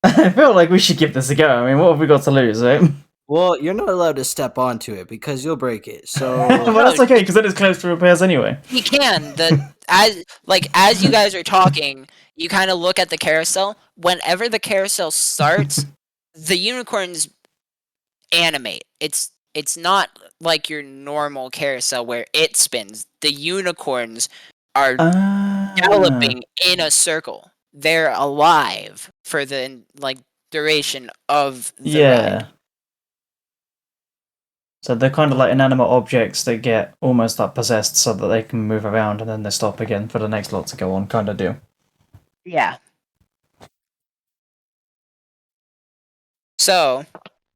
I feel like we should give this a go. I mean, what have we got to lose, right? Well, you're not allowed to step onto it because you'll break it. So Well, that's okay, because then it's closed for repairs anyway. you can. As you guys are talking, you kind of look at the carousel. Whenever the carousel starts, the unicorns animate. It's not like your normal carousel where it spins. The unicorns are galloping in a circle. They're alive for the like duration of the ride. So they're kind of like inanimate objects that get almost like possessed so that they can move around and then they stop again for the next lot to go on, kind of deal. Yeah. So,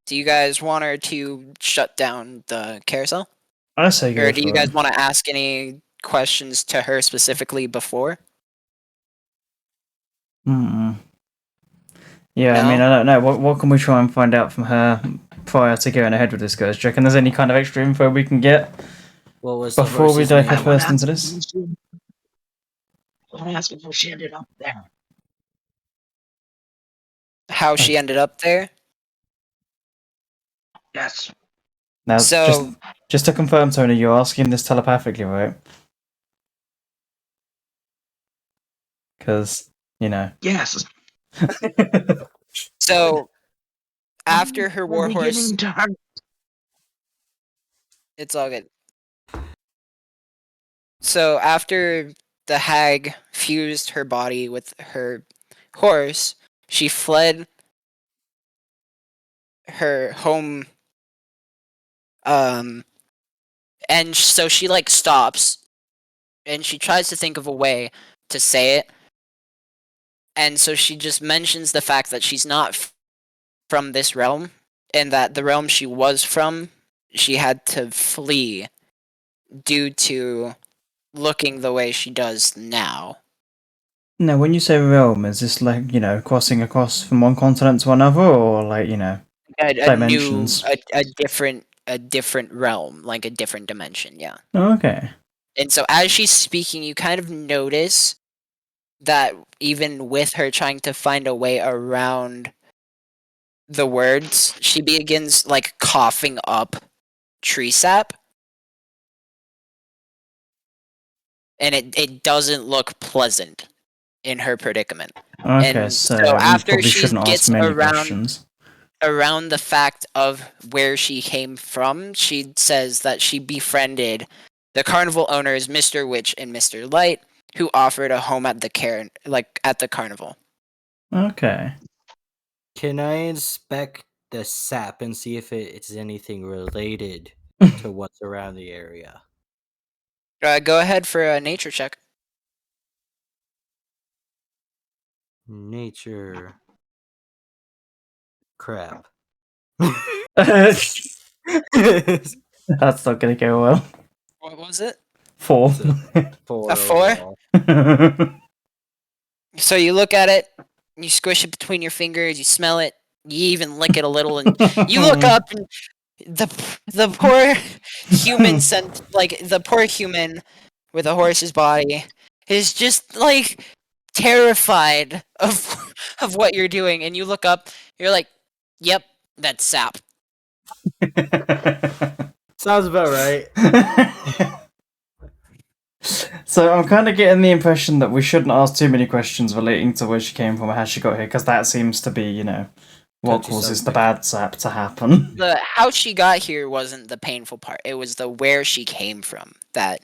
do you guys want her to shut down the carousel? I say go Or do you for guys it. want to ask any questions to her specifically before? Yeah, I mean, No? I don't know. What can we try and find out from her prior to going ahead with this, guys? Do you reckon there's any kind of extra info we can get what was the before we horse's dive name? headfirst into this? I want to ask how she ended up there. How she ended up there? Yes. Now, So, just to confirm, Tony, you're asking this telepathically, right? Because, Yes. so after her We're warhorse, beginning to hurt. it's all good. So after the hag fused her body with her horse, she fled her home. And so she like stops, and she tries to think of a way to say it. And so she just mentions the fact that she's not from this realm, and that the realm she was from, she had to flee due to looking the way she does now. Now, when you say realm, is this like, crossing across from one continent to another, or like, A dimensions? a different realm, like a different dimension, yeah. Okay. And so as she's speaking, you kind of notice that even with her trying to find a way around the words, she begins like coughing up tree sap. And it doesn't look pleasant in her predicament. Okay, And so so we after probably she shouldn't ask gets many questions. around the fact of where she came from, she says that she befriended the carnival owners, Mr. Witch and Mr. Light, who offered a home at the carnival. Okay. Can I inspect the sap and see if it's anything related to what's around the area? Go ahead for a nature check. Nature. Crap. That's not gonna go well. What was it? 4. Four A 4? overall. So you look at it, you squish it between your fingers, you smell it, you even lick it a little, and you look up, and the poor human the poor human with a horse's body is just like terrified of what you're doing, and you look up, you're like, yep, that's sap. Sounds about right. So I'm kind of getting the impression that we shouldn't ask too many questions relating to where she came from or how she got here, because that seems to be, what Touchy causes the subject. bad sap to happen. The how she got here wasn't the painful part, it was the where she came from that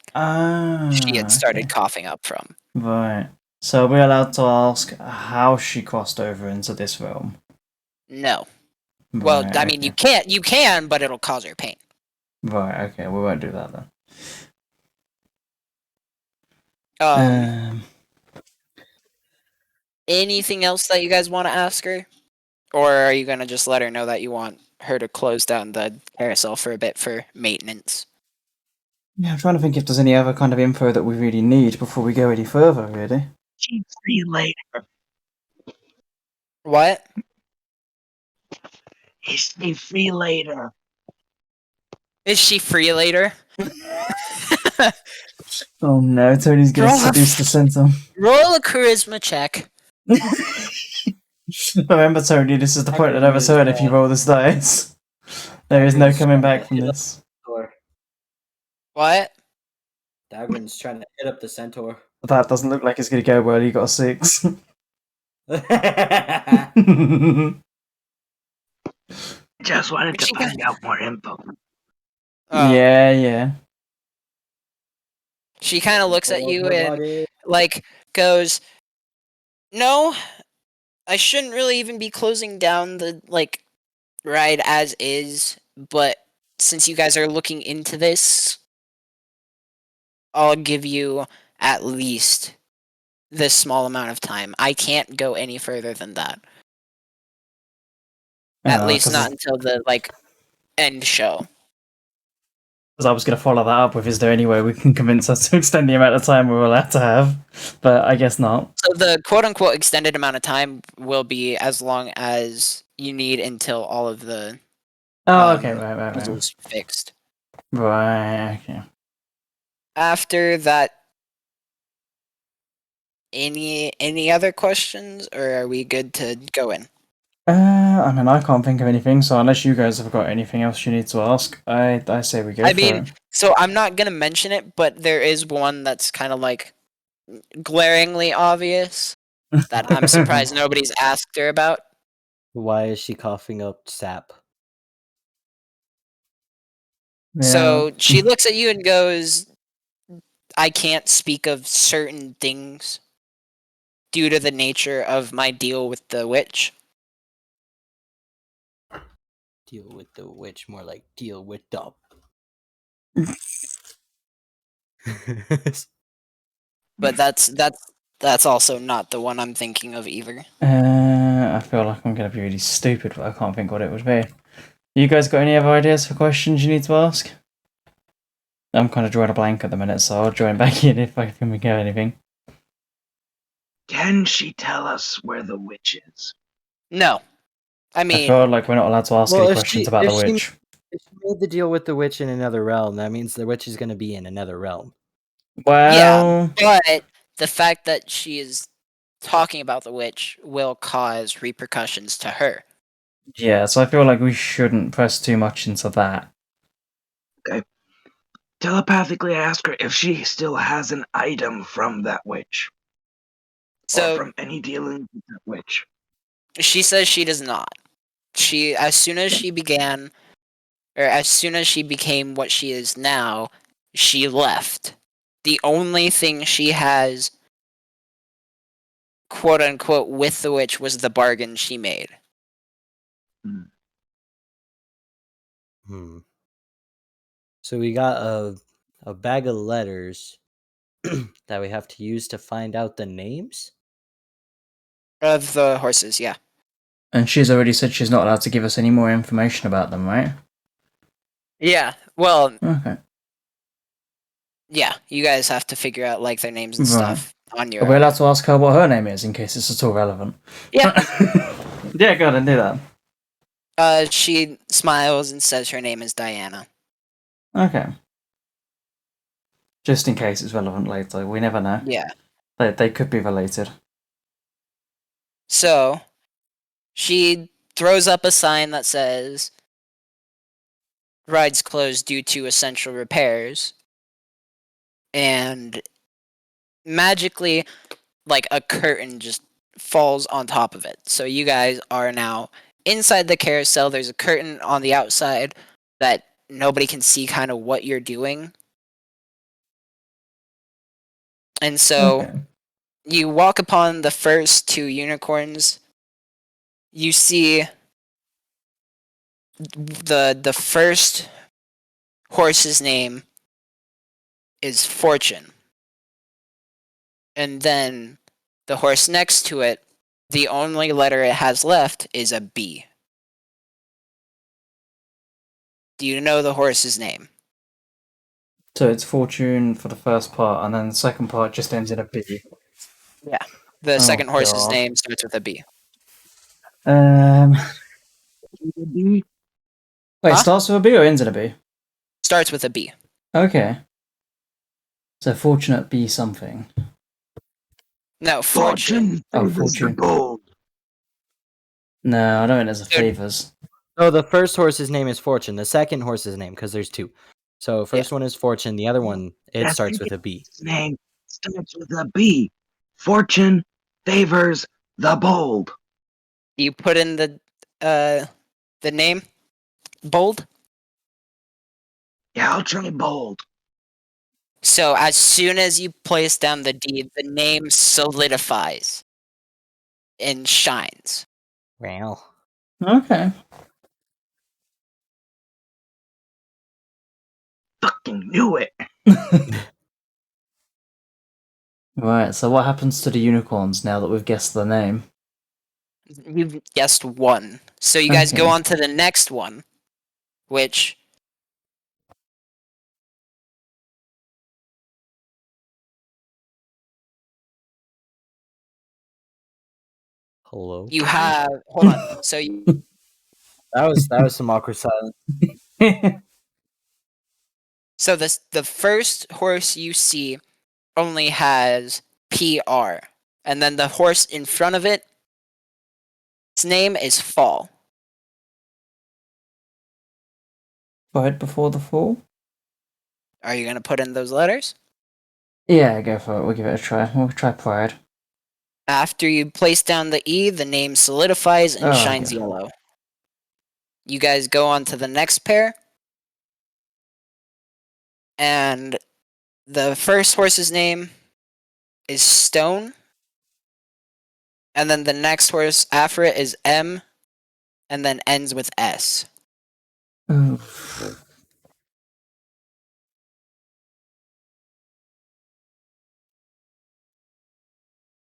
she had started Okay. coughing up from. Right. So are we allowed to ask how she crossed over into this realm? No. Well, Right, I mean, okay. you can, but it'll cause her pain. Right, okay, we won't do that then. Anything else that you guys want to ask her? Or are you going to just let her know that you want her to close down the carousel for a bit for maintenance? Yeah, I'm trying to think if there's any other kind of info that we really need before we go any further, really. She's free later. What? Is she free later? Is she free later? Oh no, Tony's gonna Roll a seduce the Centaur. Roll a charisma check. Remember, Tony, this is the point that never turn if you roll this dice. There is no coming back from this. What? Dagron's trying to hit up the Centaur. That doesn't look like it's gonna go well, he got a 6. Just wanted to She find out more info. Yeah. She kind of looks at you and like goes, "No, I shouldn't really even be closing down the ride as is, but since you guys are looking into this, I'll give you at least this small amount of time. I can't go any further than that. At least not until the end show." Because I was going to follow that up with, is there any way we can convince us to extend the amount of time we're allowed to have? But I guess not. So the quote-unquote extended amount of time will be as long as you need until all of the Okay, right. puzzles fixed. Right, okay. After that, any other questions, or are we good to go in? I mean, I can't think of anything, so unless you guys have got anything else you need to ask, I say we go for it. So I'm not gonna mention it, but there is one that's kind of glaringly obvious that I'm surprised nobody's asked her about. Why is she coughing up sap? So she looks at you and goes, I can't speak of certain things due to the nature of my deal with the witch. Deal with the witch, more like deal with the. But that's also not the one I'm thinking of either. I feel like I'm going to be really stupid, but I can't think what it would be. You guys got any other ideas for questions you need to ask? I'm kind of drawing a blank at the minute, so I'll join back in if I can think of anything. Can she tell us where the witch is? No. I I mean, feel like we're not allowed to ask Well, any if questions she- about the if she- witch. If she made the deal with the witch in another realm, that means the witch is going to be in another realm. Well, but the fact that she is talking about the witch will cause repercussions to her. yeah, so I feel like we shouldn't press too much into that. Telepathically ask her if she still has an item from that witch. Or So from any dealings with that witch. she says she does not. As soon as she became what she is now, she left. The only thing she has, quote unquote, with the witch was the bargain she made. So we got a bag of letters that we have to use to find out the names. Of the horses, yeah. And she's already said she's not allowed to give us any more information about them, right? Yeah, well, Okay. yeah, you guys have to figure out, like, their names and Right. stuff on your Are we own. allowed to ask her what her name is in case it's at all relevant? Yeah. Yeah, go ahead and do that. She smiles and says her name is Diana. Okay. Just in case it's relevant later. We never know. Yeah. They could be related. So, she throws up a sign that says, rides closed due to essential repairs. And magically, like, a curtain just falls on top of it. So you guys are now inside the carousel. There's a curtain on the outside that nobody can see kind of what you're doing. And so Okay. you walk upon the first two unicorns. You see the first horse's name is Fortune. And then the horse next to it, the only letter it has left is a B. Do you know the horse's name? So it's Fortune for the first part, and then the second part just ends in a B. Yeah. The Oh, second horse's God. name starts with a B. Wait, Huh? starts with a B or ends in a B? Starts with a B. Okay. So fortunate B something. No, Fortune. Oh, favors the Fortune. bold. No, I don't think there's a Dude. favors. No, the first horse's name is Fortune. The second horse's name, because there's two. So first one is Fortune. The other one, it That starts with a B. His name starts with a B. Fortune favors the bold. You put in the name bold. Yeah, I'll try bold. So as soon as you place down the deed, the name solidifies and shines. Well, Okay. Fucking knew it. Right, so what happens to the unicorns now that we've guessed the name? You've guessed one. So you guys go Okay. on to the next one, which hello. you have. Hold on. So That was some awkward silence. so the first horse you see only has PR, and then the horse in front of it, its name is Fall. Pride before the fall? Are you gonna put in those letters? Yeah, go for it. We'll give it a try. We'll try Pride. After you place down the E, the name solidifies and Oh, shines okay. yellow. You guys go on to the next pair, and The first horse's name is Stone, and then the next horse after it is M, and then ends with S. Oof.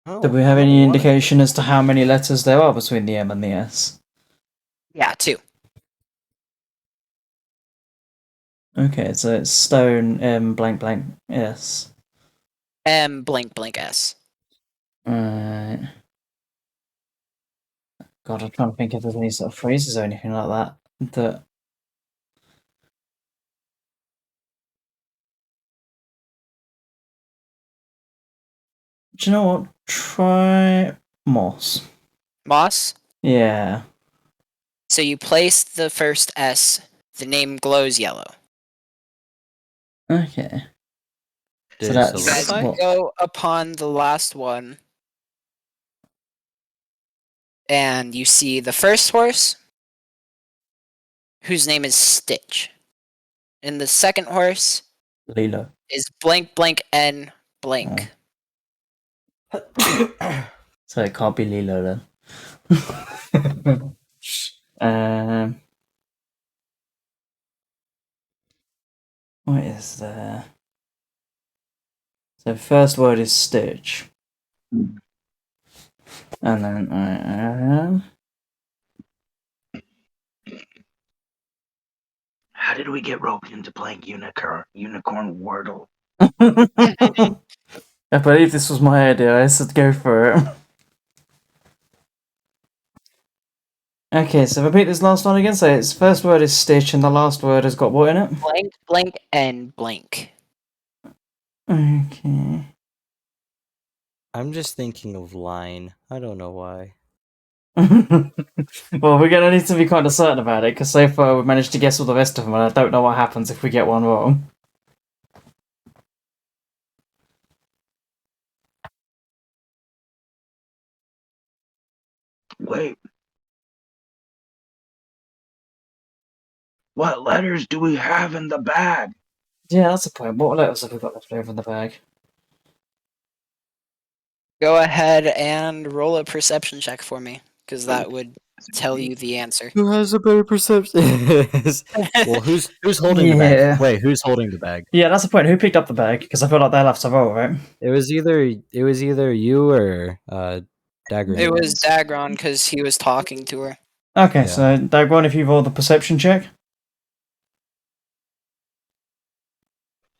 Oh, Do we have I any wanna- indication as to how many letters there are between the M and the S? Yeah, 2. Okay, so it's Stone M blank blank S. M blank blank S. Right. God, I'm trying to think if there's any sort of phrases or anything like that. Do you know what? Try Moss. Moss. Yeah. So you place the first S, the name glows yellow. Okay. Did So it that's You guys solidify? what? go upon the last one, and you see the first horse, whose name is Stitch. And the second horse Lilo. is blank blank N blank. So it can't be Lilo then. What is there? So first word is Stitch. And then How did we get roped into playing unicorn Wordle? I believe this was my idea. I said go for it. Okay, so repeat this last one again. So its first word is Stitch, and the last word has got what in it? Blank blank N blank. Okay. I'm just thinking of line. I don't know why. Well, we're gonna need to be kind of certain about it, because so far we've managed to guess all the rest of them, and I don't know what happens if we get one wrong. Wait. What letters do we have in the bag? Yeah, that's the point. What letters have we got left over in the bag? Go ahead and roll a perception check for me, because that would tell you the answer. Who has a better perception? Well, who's holding the Yeah. bag? Wait, who's holding the bag? Yeah, that's the point. Who picked up the bag? Because I feel like they'll have to roll, right? It was either you or Dagger. It was Dagron, because he was talking to her. Okay, Yeah. so Dagron, if you roll the perception check.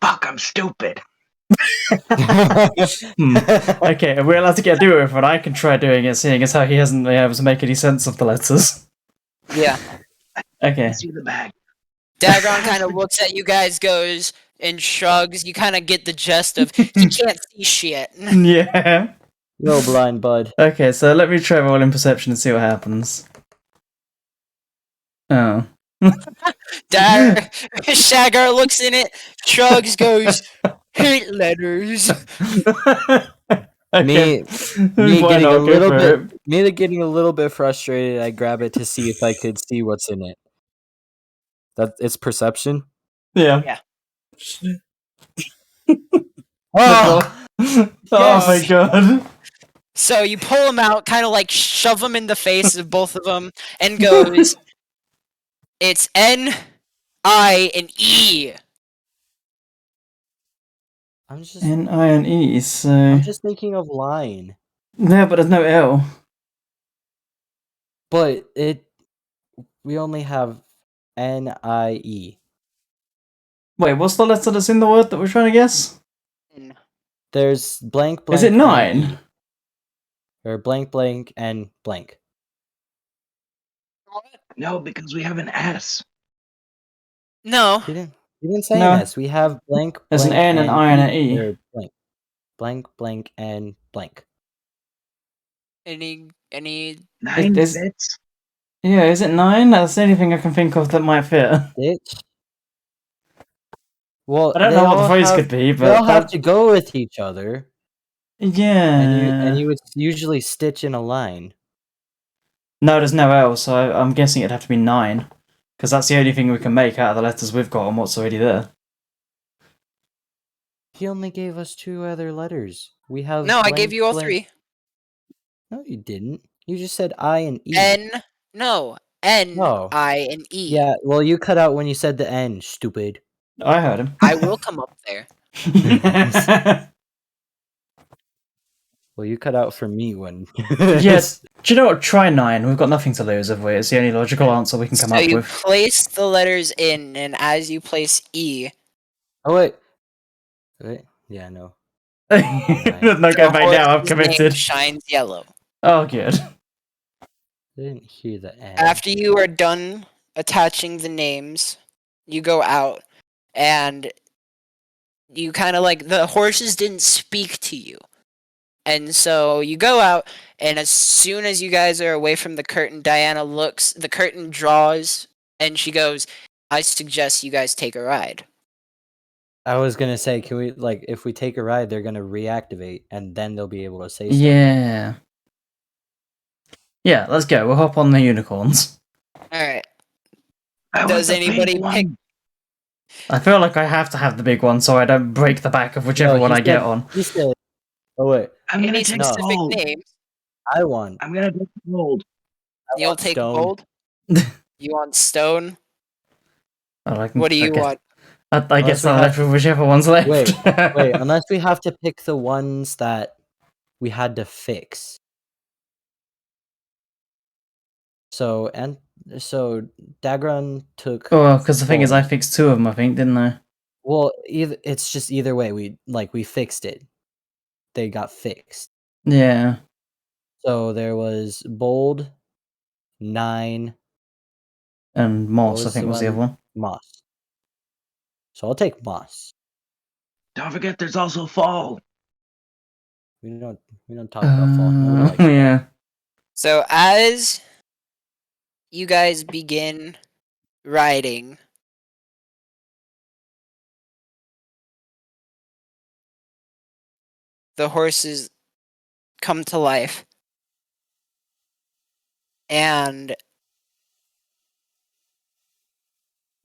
Fuck, I'm stupid. Okay, are we allowed to get do it with it? I can try doing it, seeing as how he hasn't been able to make any sense of the letters. Yeah. Okay. I see the bag. Dagron kind of looks at you guys, goes, and shrugs. You kind of get the gist of, he can't see shit. Yeah. No blind bud. Okay, so let me try rolling perception and see what happens. Oh. Shaggar looks in it, shrugs, goes, hate letters. Okay. Me Why getting not? a Go little for bit, it. me getting a little bit frustrated. I grab it to see if I could see what's in it. That it's perception. Yeah. Yeah. Oh, Oh Yes. my god. So you pull him out, kind of like shove him in the face of both of them, and goes, it's N, I, and E. I'm just, N-I and E, so... I'm just thinking of line, Yeah, but there's no L. but we only have NIE. Wait, what's the letter that's in the word that we're trying to guess? There's blank blank. Is it 9? NE. Or blank blank and blank. No, because we have an S. No. He didn't say No. an S. We have blank There's an blank N, an I, and an E. Or blank. Blank blank and blank. Any 9 Is- fits. Yeah, is it 9? That's the only thing I can think of that might fit. Bitch. Well, I don't they know what the all phrase have- could be, They all but have to go with each other, yeah. and you would usually stitch in a line. No, there's no L, so I'm guessing it'd have to be 9. Because that's the only thing we can make out of the letters we've got and what's already there. He only gave us 2 other letters. We have No, I gave blank, you all blank. 3. No, you didn't. You just said I and E. N. No. N, Oh. I, and E. Yeah, well, you cut out when you said the N, stupid. I heard him. I will come up there. Well, you cut out for me when. Yes. Do you know what? Try 9. We've got nothing to lose, have we? It's the only logical answer we can come So up you with. place the letters in, and as you place E, Oh, wait. Wait. Yeah, no. There's no the going back now. I've horse's name committed. shines yellow. Oh, good. I didn't hear the N. After you are done attaching the names, you go out, and you kind of like the horses didn't speak to you. And so you go out, and as soon as you guys are away from the curtain, Diana looks, the curtain draws, and she goes, I suggest you guys take a ride. I was gonna say, can we, like, if we take a ride, they're gonna reactivate, and then they'll be able to say something. Yeah. Yeah, let's go. We'll hop on the unicorns. Alright. I want Does the anybody pink pick? one. I feel like I have to have the big one so I don't break the back of whichever No, one he I get said- on. He said, oh, wait. I'm gonna Any take specific gold. name? I want. I'm gonna take gold. You'll want take stone. gold? You want stone? What do you want? I guess Unless we I'm have- left with whichever one's left. Wait, unless we have to pick the ones that we had to fix. So Dagron took. Oh, because the thing is, I gold. fixed 2 of them, I think, didn't I? Well, it's just either way. We fixed it. They got fixed. Yeah. So there was bold, 9. And Moss, I was think, the was the other one. Moss. So I'll take Moss. Don't forget, there's also fall. We don't talk about fall. Nobody likes fall. Yeah. So as you guys begin riding, the horses come to life. And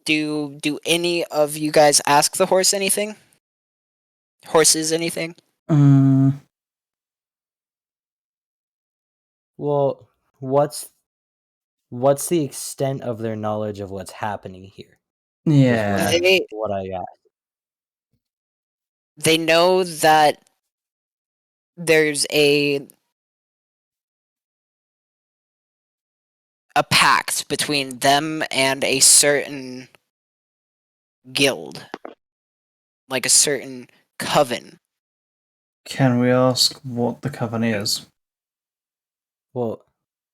do any of you guys ask the horse anything? Horses anything? Well, what's the extent of their knowledge of what's happening here? Is Yeah. what I asked. They know that there's a pact between them and a certain guild, like a certain coven. Can we ask what the coven is? Well,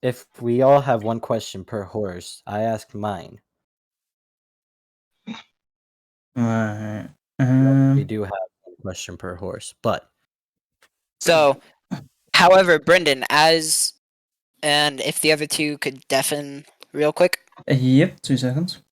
if we all have one question per horse, I asked mine. Right. We do have one question per horse, but So, however, Brendan, and if the other two could deafen real quick. Yep, 2 seconds.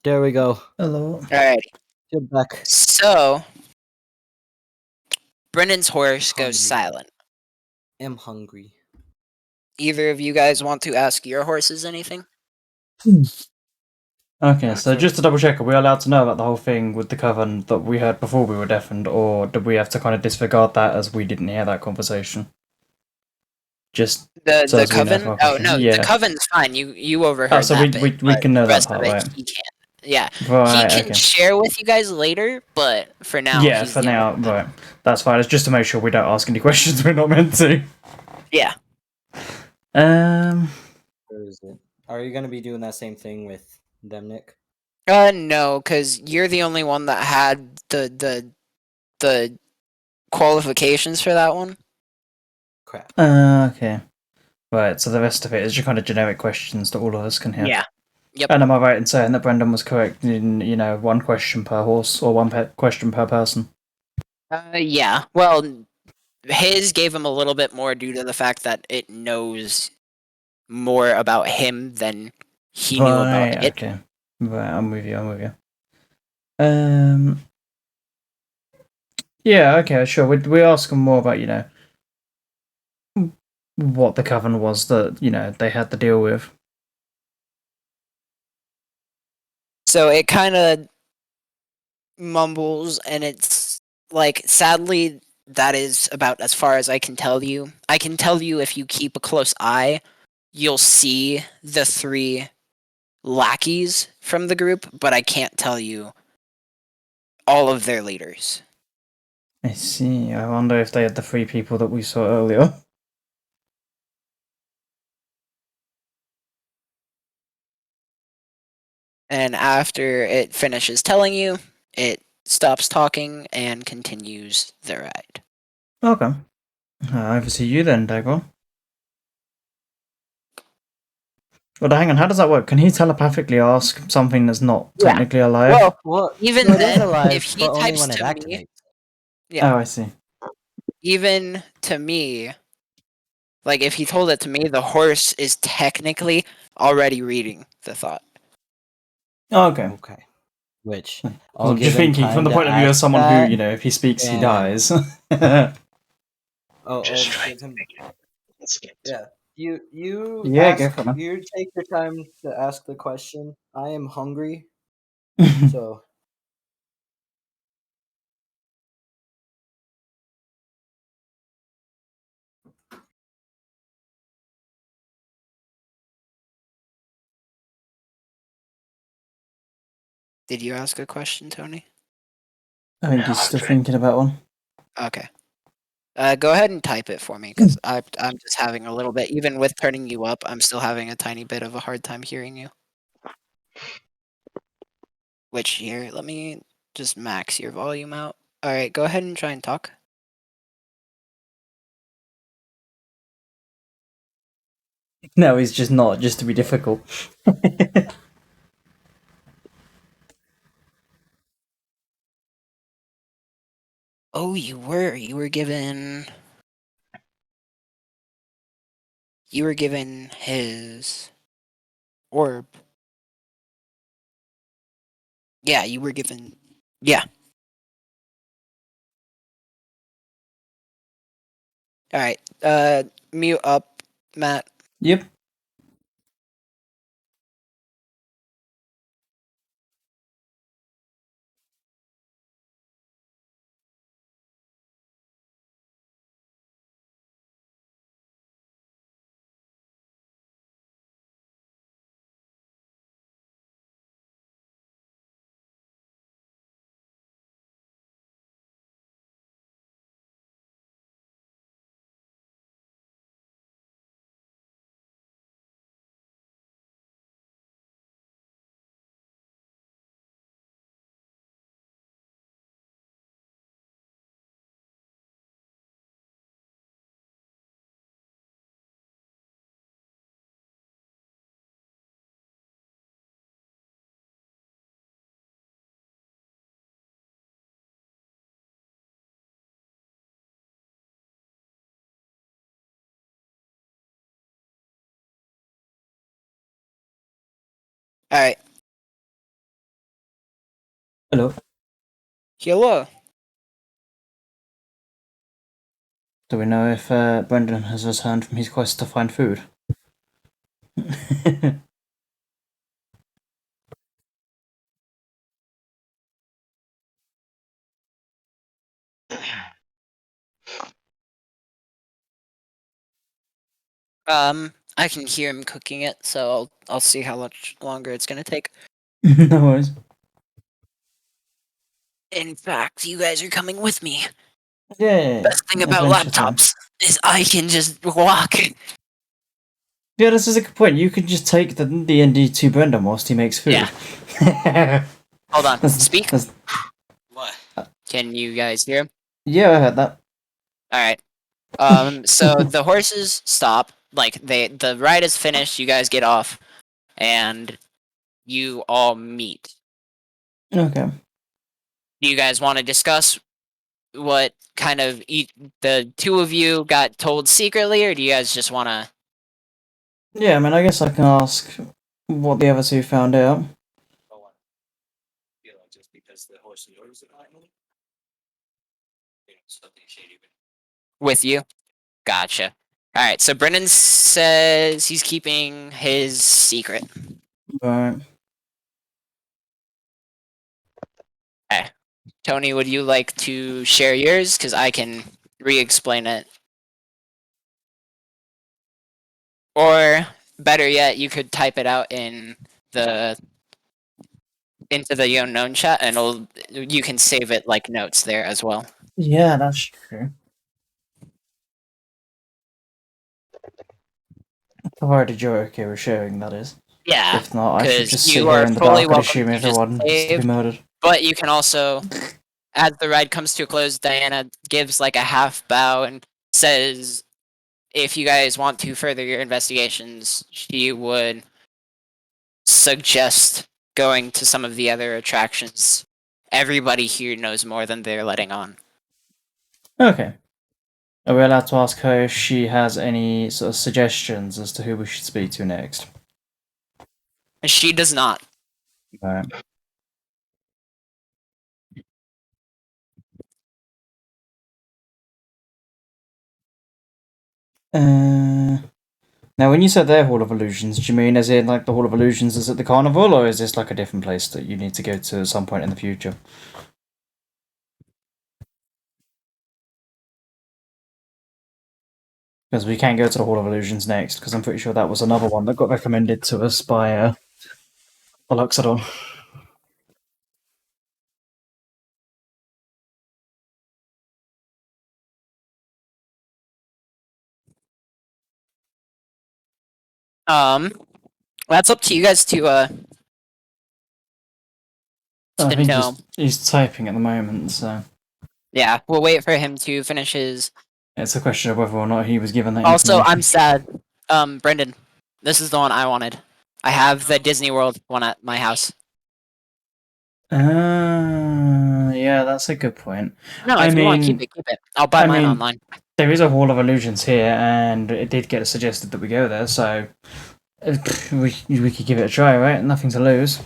There we go. Hello. Alrighty. Get back. So, Brennan's horse goes Hungry. silent. I'm hungry. Either of you guys want to ask your horses anything? Okay, so Sure. just to double check, are we allowed to know about the whole thing with the coven that we heard before we were deafened, or did we have to kind of disregard that as we didn't hear that conversation? Just The so as we know coven? for our Oh question. no, the Yeah. coven's fine. You overheard So that we bit. we but can know the that rest part, of it, right? he can't. Yeah, Right. he can Okay. share with you guys later, but for now, Yeah. he's For the now, only one. right. That's fine. It's just to make sure we don't ask any questions we're not meant to. Yeah. Where is it? Are you gonna be doing that same thing with them, Nick? No, because you're the only one that had the qualifications for that one. Crap. Okay. Right. So the rest of it is just kind of generic questions that all of us can hear. Yeah. Yep. And am I right in saying that Brendan was correct in one question per horse or one question per person? Yeah. Well, his gave him a little bit more due to the fact that it knows more about him than he knew about it. Okay. Right, I'm with you. Um. Yeah. Okay. Sure. We ask them more about what the coven was that they had to deal with. So it kind of mumbles, and it's like, sadly, that is about as far as I can tell you. I can tell you if you keep a close eye, you'll see the 3 lackeys from the group, but I can't tell you all of their leaders. I see. I wonder if they had the 3 people that we saw earlier. And after it finishes telling you, it stops talking and continues the ride. Okay. Over to you then, Dagron. Well, hang on. How does that work? Can he telepathically ask something that's not Yeah. technically alive? Well, Well, even no, it is then, alive, if he but only types when it to me, activates. yeah. Oh, I see. Even to me, like if he told it to me, the horse is technically already reading the thought. Oh, okay. Okay. Which I'm I'll just give him thinking from time the to point of view of ask someone that, who, if he speaks, he and- dies. I'll Just give try him. Let's get Yeah. You Yeah, ask. go for it, man. You take your time to ask the question. I am hungry, so Did you ask a question, Tony? I think he's still thinking about one. Okay. Go ahead and type it for me, because I'm just having a little bit, even with turning you up, I'm still having a tiny bit of a hard time hearing you. Which, here, let me just max your volume out. Alright, go ahead and try and talk. No, he's just not, just to be difficult. Oh, you were given... You were given his orb. Yeah, you were given... Yeah. Alright, mute up, Matt. Yep. Alright. Hello. Hello. Do we know if Brendan has returned from his quest to find food? I can hear him cooking it, so I'll see how much longer it's gonna take. No worries. In fact, you guys are coming with me. Yeah. Best thing about adventure time. laptops is I can just walk. Yeah, this is a good point. You could just take the D&D to Brendan whilst he makes food. Yeah. Hold on. Speak. That's- What? Can you guys hear him? yeah, I heard that. Alright. So the horses stop. Like the ride is finished, you guys get off, and you all meet. Okay. Do you guys want to discuss what kind of the two of you got told secretly, or do you guys just want to? Yeah, I mean, I guess I can ask what the other two found out. With you? Gotcha. Alright, so Brendan says he's keeping his secret. Right. Tony, would you like to share yours? Because I can re-explain it. Or, better yet, you could type it out in the into the unknown chat, and you can save it like notes there as well. Yeah, that's true. Provided you're okay with sharing, that is. Yeah, If not, I should 'cause just you sit are here in the fully dark and welcome assume to just everyone is to be save. murdered. But you can also, as the ride comes to a close, Diana gives like a half bow and says, if you guys want to further your investigations, she would suggest going to some of the other attractions. Everybody here knows more than they're letting on. Okay. Are we allowed to ask her if she has any sort of suggestions as to who we should speak to next? She does not. Right. Now, when you said their Hall of Illusions, do you mean as in like the Hall of Illusions is at the carnival, or is this like a different place that you need to go to at some point in the future? Because we can go to the Hall of Illusions next, because I'm pretty sure that was another one that got recommended to us by Luxador. That's up to you guys I think know. he's typing at the moment, so Yeah, we'll wait for him to finish his. it's a question of whether or not he was given that Also, information. I'm sad. Brendan, this is the one I wanted. I have the Disney World one at my house. Yeah, that's a good point. No, I if you want to mean- keep it. I'll buy I mine mean- online. There is a Hall of Illusions here, and it did get suggested that we go there, so we could give it a try, right? Nothing to lose.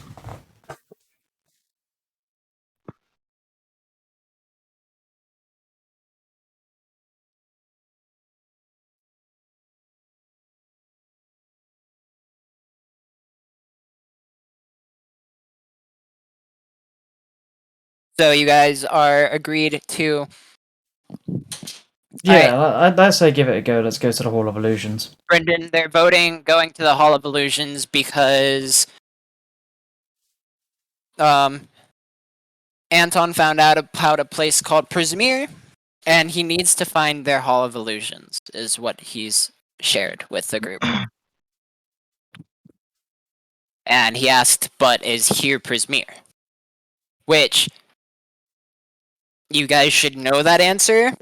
So you guys are agreed to. Yeah, I'd say give it a go. Let's go to the Hall of Illusions. Brendan, they're voting going to the Hall of Illusions because Anton found out about a place called Prismir, and he needs to find their Hall of Illusions, is what he's shared with the group. And he asked, but is here Prismir? Which, you guys should know that answer.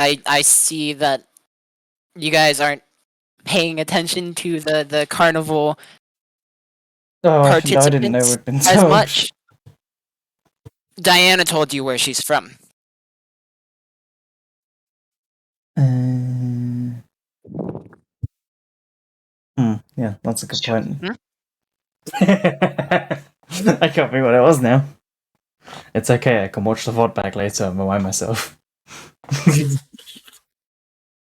I see that you guys aren't paying attention to the carnival Oh, I didn't know participants we'd been as told. much. Diana told you where she's from. Yeah, that's a good point. Hmm? I can't think what it was now. It's okay. I can watch the VOD back later and remind myself.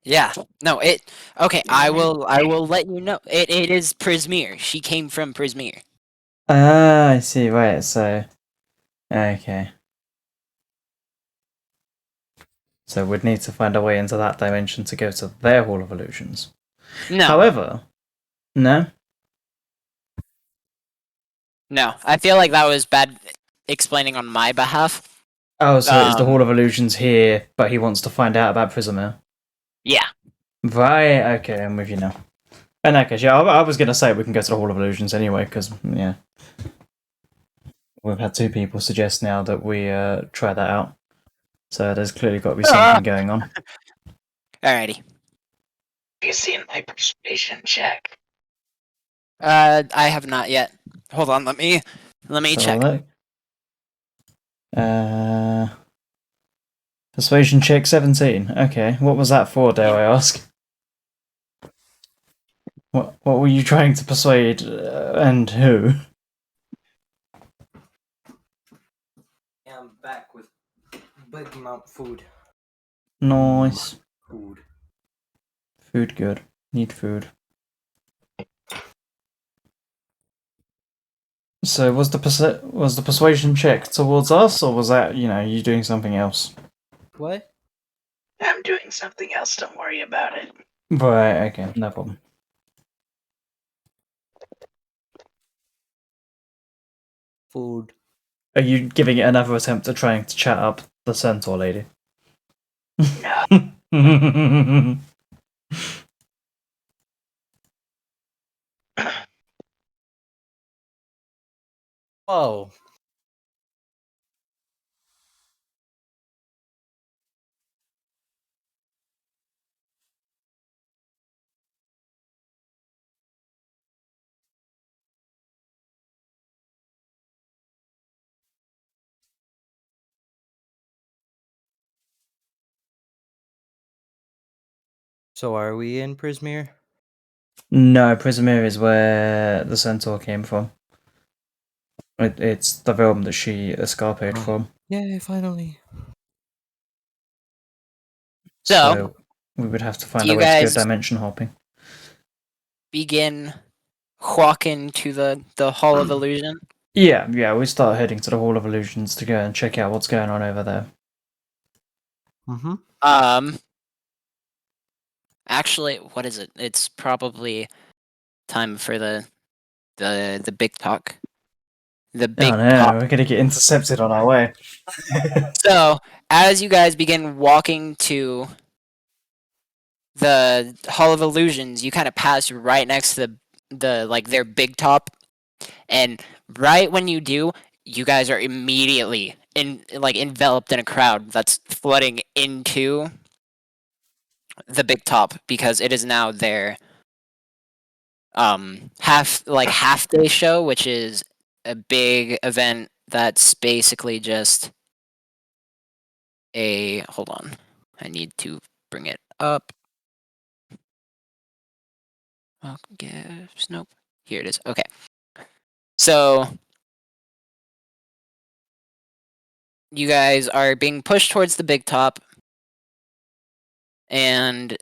Yeah. No, it okay, I will let you know. It is Prismere. She came from Prismere. Ah, I see. Right. So, okay. So we'd need to find a way into that dimension to go to their Hall of Illusions. No. However, no. No. I feel like that was bad explaining on my behalf. Oh, so is the Um, Hall of Illusions here, but he wants to find out about Prismere? Yeah. Right. Okay, I'm with you now. In that case, yeah, I was gonna say we can go to the Hall of Illusions anyway, because yeah, we've had 2 people suggest now that we try that out. So there's clearly got to be something going on. Alrighty. You seen my persuasion check? I have not yet. Hold on, let me So check. look. Persuasion check 17. Okay, what was that for, dare I ask? What were you trying to persuade, and who? Yeah, I'm back with big amount of food. Nice. Food. Food good. Need food. So was the persuasion check towards us, or was that, you doing something else? What? I'm doing something else, don't worry about it. Right, okay, no problem. Food. Are you giving it another attempt at trying to chat up the Centaur lady? No. Whoa. So are we in Prismere? No, Prismere is where the Centaur came from. It's the realm that she escaped from. Yay, finally. So, we would have to do find a you way to go guys dimension hopping. begin walking to the Hall of Illusion? Yeah, we start heading to the Hall of Illusions to go and check out what's going on over there. Mm-hmm. Actually, what is it? It's probably time for the big talk. The big Oh no, pop. we're gonna get intercepted on our way. So, as you guys begin walking to the Hall of Illusions, you kind of pass right next to the like their big top, and right when you do, you guys are immediately enveloped in a crowd that's flooding into the big top because it is now their half day show, which is a big event that's basically just a hold on. I need to bring it up. Welcome gifts. Nope. Here it is. Okay. So you guys are being pushed towards the big top, and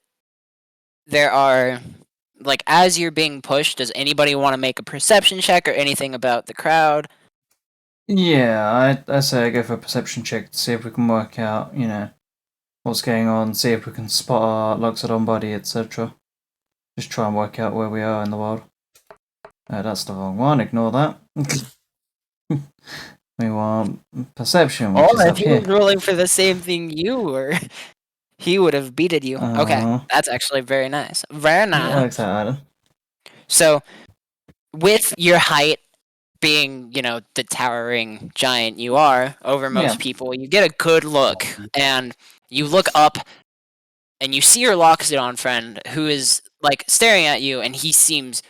there are as you're being pushed, does anybody want to make a perception check or anything about the crowd? Yeah, I say I go for a perception check to see if we can work out, what's going on, see if we can spot our Loxodon body, etc. Just try and work out where we are in the world. That's the wrong one, ignore that. We want perception, which is Or if up he was here. rolling for the same thing you were, he would have beaten you. Okay, that's actually very nice. Very It nice. works out, Adam. So, with your height being, the towering giant you are over most people, you get a good look, and you look up, and you see your Loxodon friend who is staring at you, and he seems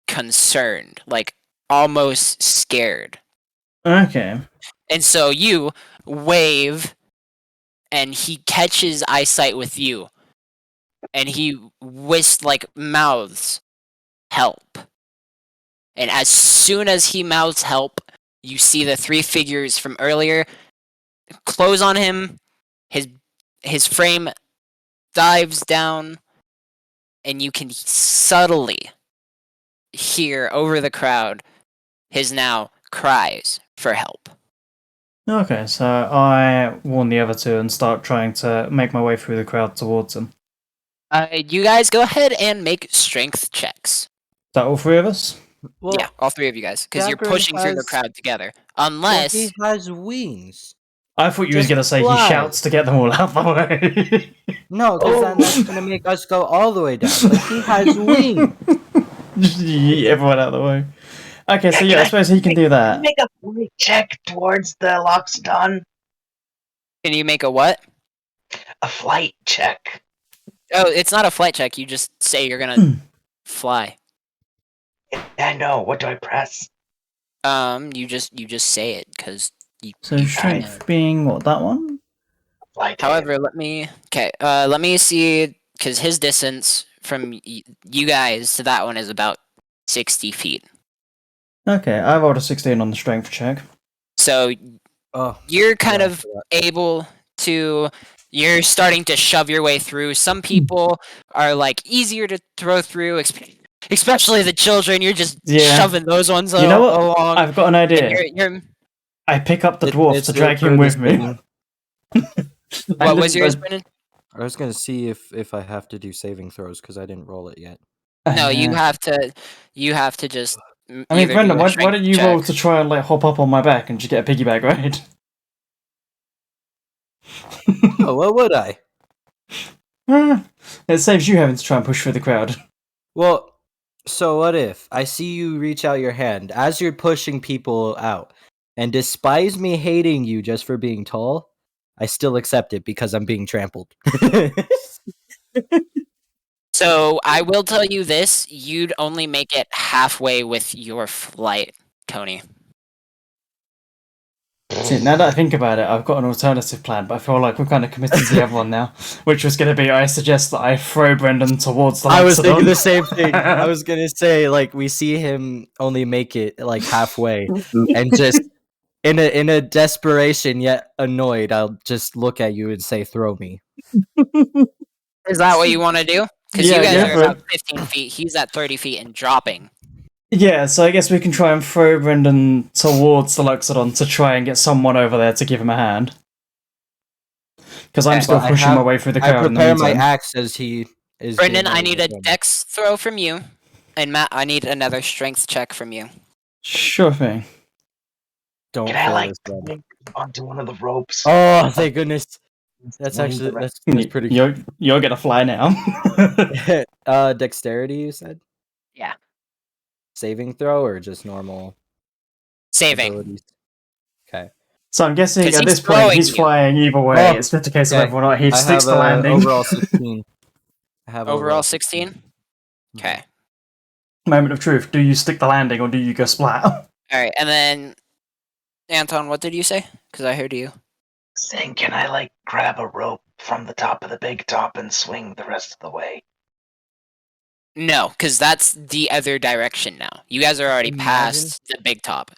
concerned, almost scared. Okay. And so you wave, and he catches eyesight with you, and he mouths help. And as soon as he mouths help, you see the 3 figures from earlier close on him. His frame dives down, and you can subtly hear over the crowd his now cries for help. Okay, so I warn the other two and start trying to make my way through the crowd towards him. You guys go ahead and make strength checks. Is that all three of us? Well, Yeah, all three of you guys, because you're Dagron pushing through the has- crowd together. well, Unless he has wings. I thought you was Just gonna say fly. he shouts to get them all out the way. No, because then that's gonna make us go all the way down. But he has wings. Just yeet everyone out of the way. Okay, so Can yeah, I I suppose he can do that. Make a flight check towards the Loxodon. can you make a what? A flight check. Oh, it's not a flight check. You just say you're gonna fly. I know. What do I press? You just say it because you. So you strength kinda- being what, that one? Flight. However, let me see, because his distance from you guys to that one is about 60 feet. Okay, I rolled a 16 on the strength check. So Oh, you're kind yeah, of able to. You're starting to shove your way through. Some people are like easier to throw through, especially the children. You're just Yeah. shoving those ones You know what? along. I've got an and idea. you're, I pick up the It- dwarf it's to your drag him with me. turn. what was yours, Brennan? I was gonna see if I have to do saving throws because I didn't roll it yet. No, you Yeah. have to. You have to just. I mean, either do Brendan, a why strength don't you check- roll to try and like hop up on my back and just get a piggyback ride? Oh, what would I? It saves you having to try and push through the crowd. Well, so what if I see you reach out your hand as you're pushing people out, and despite me hating you just for being tall, I still accept it because I'm being trampled. So I will tell you this: you'd only make it halfway with your flight, Tony. See, now that I think about it, I've got an alternative plan, but I feel like we're kind of committed to the other one now, which was going to be I suggest that I throw Brendan towards the I was thinking Loxodon. the same thing. I was gonna say, like, we see him only make it like halfway, and just in a desperation yet annoyed, I'll just look at you and say, "Throw me." Is that what you want to do? Because Yeah, you guys go are for about 15 feet. He's at 30 feet and dropping. Yeah, so I guess we can try and throw Brendan towards the Loxodon to try and get someone over there to give him a hand. Because I'm Okay. still Well, I pushing have- my way through the I crowd in the prepare my meantime. axe as he is. Brendan, getting I ready need to a throw me. dex throw from you. And Matt, I need another strength check from you. Sure thing. Don't Can I fail like this, brother. climb onto one of the ropes? Oh, thank goodness. That's Swing actually the rest- that's pretty good. You're gonna fly now. Dexterity, you said? Yeah. Saving throw or just normal Saving. abilities? Okay. So I'm guessing 'Cause at he's this point throwing he's you. flying either way. Oh, It's just a case of okay. whether or not he I sticks have the landing. overall 16. I have Overall 16? Okay. Moment of truth. Do you stick the landing or do you go splat? Alright, and then... Anton, what did you say? Because I heard you. Saying, can I like grab a rope from the top of the big top and swing the rest of the way? No, because that's the other direction now. You guys are already Imagine. past the big top.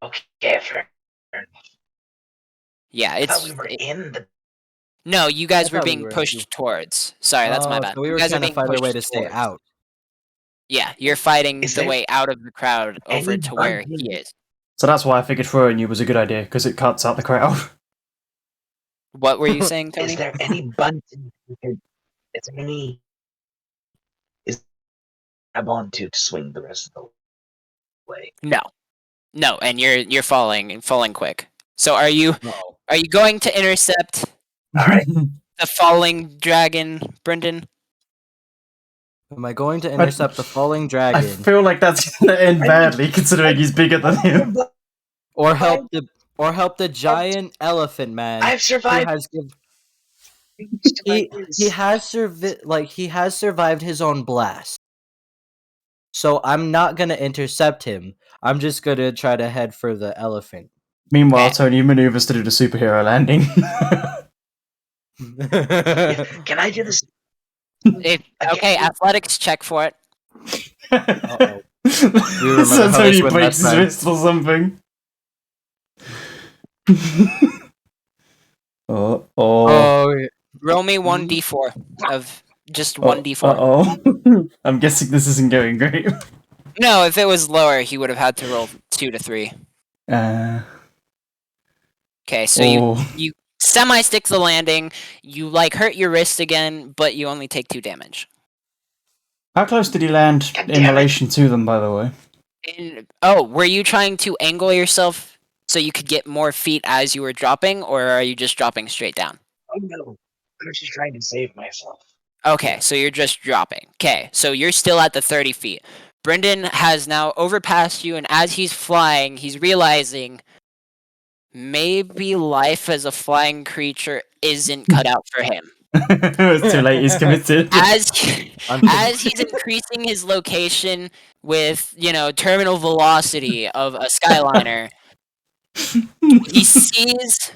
Okay, fair enough. Yeah, I it's... thought we were in the. No, you guys I were thought we being were- pushed towards. Sorry, that's my bad. So we You were guys are trying to being find a way pushed to stay towards. out. Yeah, you're fighting Is the there way out of the crowd over any to where button? he is. So that's why I figured throwing you was a good idea, because it cuts out the crowd. What were you saying, Tony? Is there any button we could? Is there any? Is grab onto to swing the rest of the way? No. No, and you're falling quick. So are you Uh-oh. going to intercept Alright. the falling dragon, Brendan? Am I going to intercept the falling I dragon feel like that's going to end badly, considering he's bigger than him. or help the giant elephant man I've who survived. has he has survived his own blast. So I'm not gonna intercept him. I'm just gonna try to head for the elephant. Meanwhile, Okay. Tony maneuvers to do the superhero landing. Can I do this? Okay, athletics check for it. Uh-oh. You remember so how Tony this went breaks last his time. wrist or something. Oh. Oh, Roll me 1d4 of just 1d4. Uh-oh. I'm guessing this isn't going great. No, if it was lower, he would have had to roll 2 to 3. Okay, so you semi-stick the landing, you like hurt your wrist again, but you only take 2 damage. How close did he land in relation to them, by the way? Were you trying to angle yourself so you could get more feet as you were dropping, or are you just dropping straight down? Oh no, I'm just trying to save myself. Okay, so you're just dropping. Okay, so you're still at the 30 feet. Brendan has now overpassed you, and as he's flying, he's realizing maybe life as a flying creature isn't cut out for him. It's too late, he's committed. As he's increasing his location with, terminal velocity of a Skyliner, he sees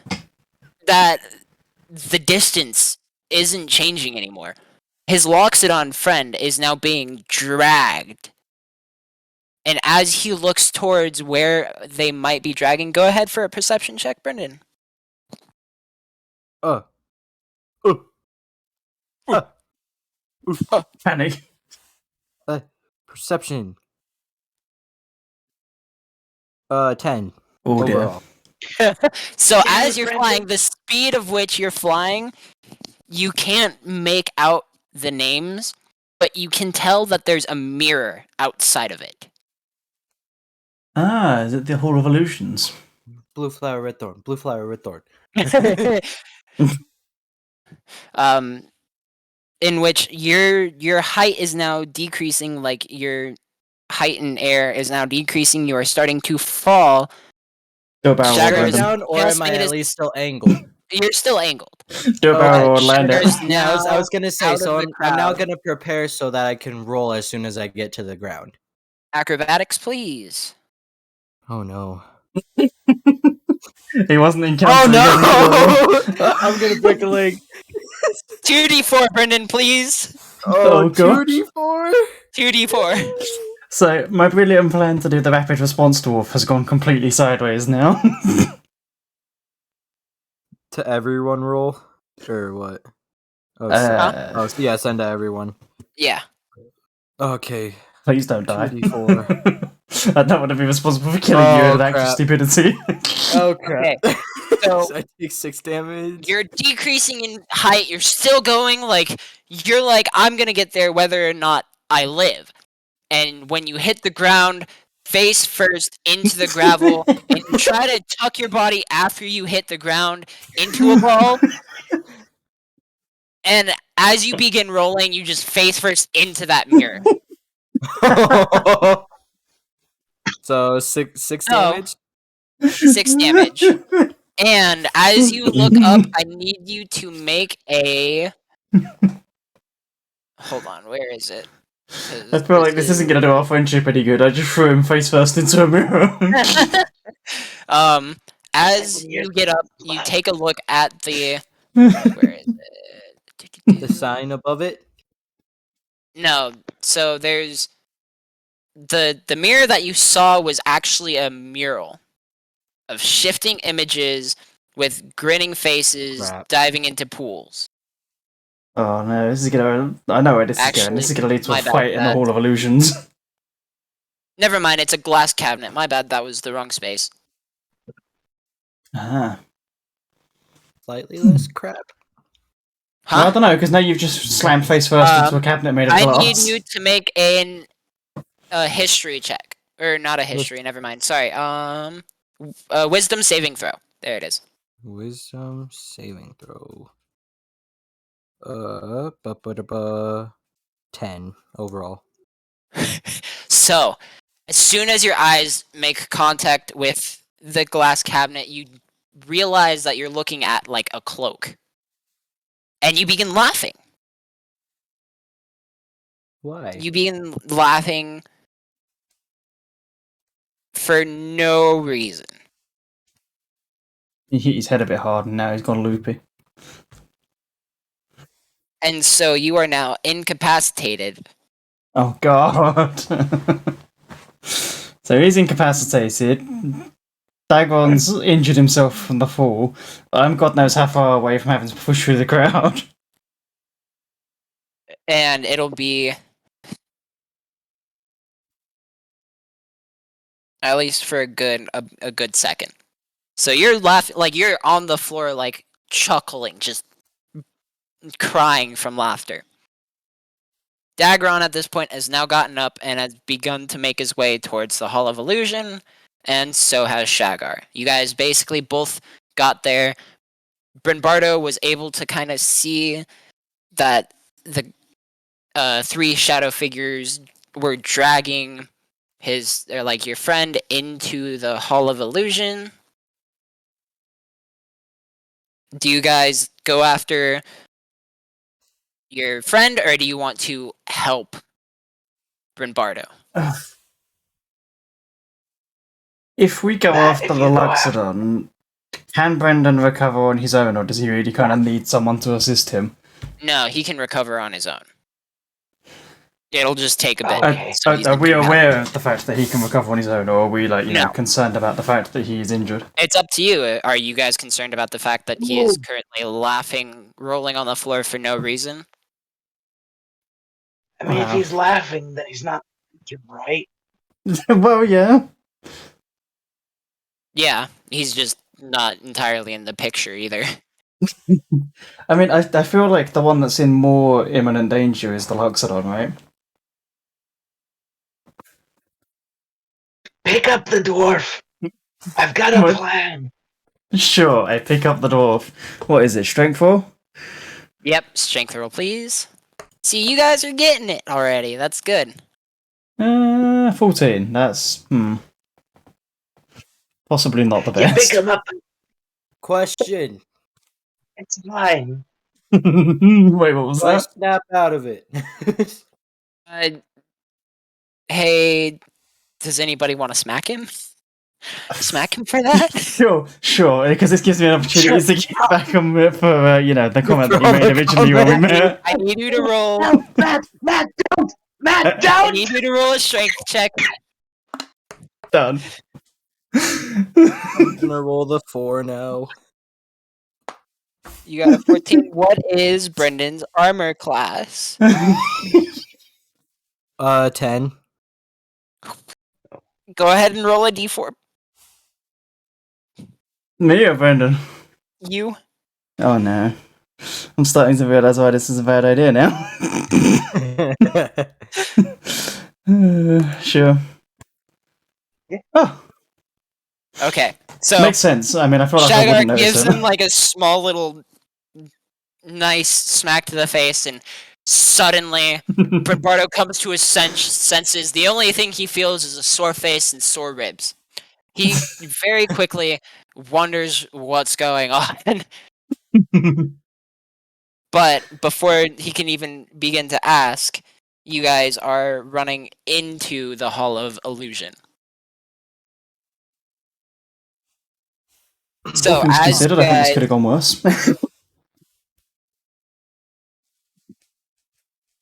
that the distance isn't changing anymore. His Loxodon friend is now being dragged. And as he looks towards where they might be dragging, go ahead for a perception check, Brendan. Panic. Perception. 10. Oh dear. Overall. So Damn as it, you're Brendan. flying, the speed of which you're flying, you can't make out the names, but you can tell that there's a mirror outside of it. Ah, is it the Hall of Illusions? Blue flower, red thorn. Blue flower, red thorn. In which your height is now decreasing, like your height in air is now decreasing. You are starting to fall. Do a barrel Shaggar roll, is- Brendan. Down, or Yes, am I it at is- least still angled? You're still angled. Do a barrel roll, land it. Shaggar's Yeah, I now was gonna say. out So of the I'm now crowd. gonna prepare so that I can roll as soon as I get to the ground. Acrobatics, please. Oh no! He wasn't Oh encountering no! I'm gonna break a leg. 2d4, Brendan, please. Oh, God. 2d4. 2d4. So, my brilliant plan to do the rapid response dwarf has gone completely sideways now. To everyone roll? Or what? Oh, yeah, send to everyone. Yeah. Okay. Please don't die. 2d4. I don't want to be responsible for killing you Oh, in an act of crap. stupidity. Oh crap. So- I take 6 damage. You're decreasing in height. You're still going, you're like, I'm gonna get there whether or not I live. And when you hit the ground, face first into the gravel, and you try to tuck your body after you hit the ground into a ball. And as you begin rolling, you just face first into that mirror. So 6 No. damage? 6 damage. And as you look up, I need you to make a... Hold on, where is it? 'Cause I feel like this isn't going to do our friendship any good. I just threw him face first into a mirror. As you get up, you take a look at the... Where is it? The sign above it? No, so there's... The mirror that you saw was actually a mural of shifting images with grinning faces Crap. diving into pools. Oh no, this is going to... I know where this is going. Actually, This is going to lead to my a bad, fight in the bad. Hall of Illusions. Never mind, it's a glass cabinet. My bad, that was the wrong space. Ah. Slightly less crap. Well, I Huh? don't know, because now you've just slammed face first into a cabinet made of I glass. need you to make a history check. Or not a history, never mind. Sorry. Wisdom saving throw. There it is. Wisdom saving throw. 10 overall. So, as soon as your eyes make contact with the glass cabinet, you realize that you're looking at, like, a cloak. And you begin laughing. Why? You begin laughing for no reason. He hit his head a bit hard and now he's gone loopy. And so you are now incapacitated. Oh god. So he's incapacitated. Dagron's injured himself from the fall. I'm God knows how far away from having to push through the crowd. And it'll be at least for a good second. So you're laughing, like you're on the floor, like chuckling, just crying from laughter. Dagron at this point has now gotten up and has begun to make his way towards the Hall of Illusion, and so has Shaggar. You guys basically both got there. Brebardo was able to kind of see that the three shadow figures were dragging your friend into the Hall of Illusion. Do you guys go after your friend, or do you want to help Brebardo? If we go Matt, after if the you go after- Luxodon, can Brendan recover on his own, or does he really kind of need someone to assist him? No, he can recover on his own. It'll just take a bit. Okay. So he's Are we incapacitated. aware of the fact that he can recover on his own, or are we No. concerned about the fact that he is injured? It's up to you. Are you guys concerned about the fact that he is currently laughing, rolling on the floor for no reason? I mean, if Wow. he's laughing, then he's not thinking right. Well, yeah. Yeah, he's just not entirely in the picture either. I mean, I feel like the one that's in more imminent danger is the Luxodon, right? Pick up the dwarf. I've got a What? plan. Sure, I pick up the dwarf. What is it, strength 4? Yep, strength roll, please. See, you guys are getting it already. That's good. 14. That's, possibly not the You pick best. him up. Question. It's fine. Wait, what was Do I that? snap out of it? Hey, does anybody want to smack him? Smack him for that? Sure, because this gives me an opportunity to get back on it for, the comment that you made originally when we met. I need you to roll. No, Matt, don't! Matt, I don't! need you to roll a strength check. Done. I'm gonna roll the 4 now. You got a 14. What is Brendan's armor class? 10. Go ahead and roll a d4. Me or Brendan? You. Oh no. I'm starting to realise why this is a bad idea now. Sure. Yeah. Oh, Okay. So makes sense. I mean, I feel like I Shaggar wouldn't gives notice it. him like a small little nice smack to the face, and suddenly Brebardo comes to his senses. The only thing he feels is a sore face and sore ribs. He very quickly wonders what's going on. But before he can even begin to ask, you guys are running into the Hall of Illusion. So All things as considered, you I think this guys could have gone worse.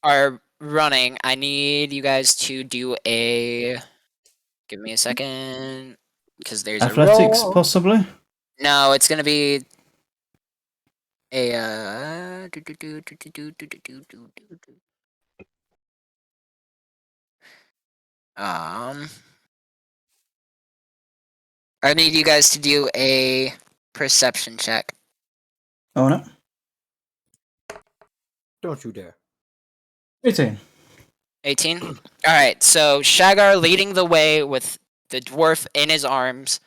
are running, I need you guys to do a... Give me a second, because there's Athletics, a roll. possibly? No, it's gonna be a I need you guys to do a perception check. Oh no. Don't you dare. 18. 18. All right, so Shaggar leading the way with the dwarf in his arms,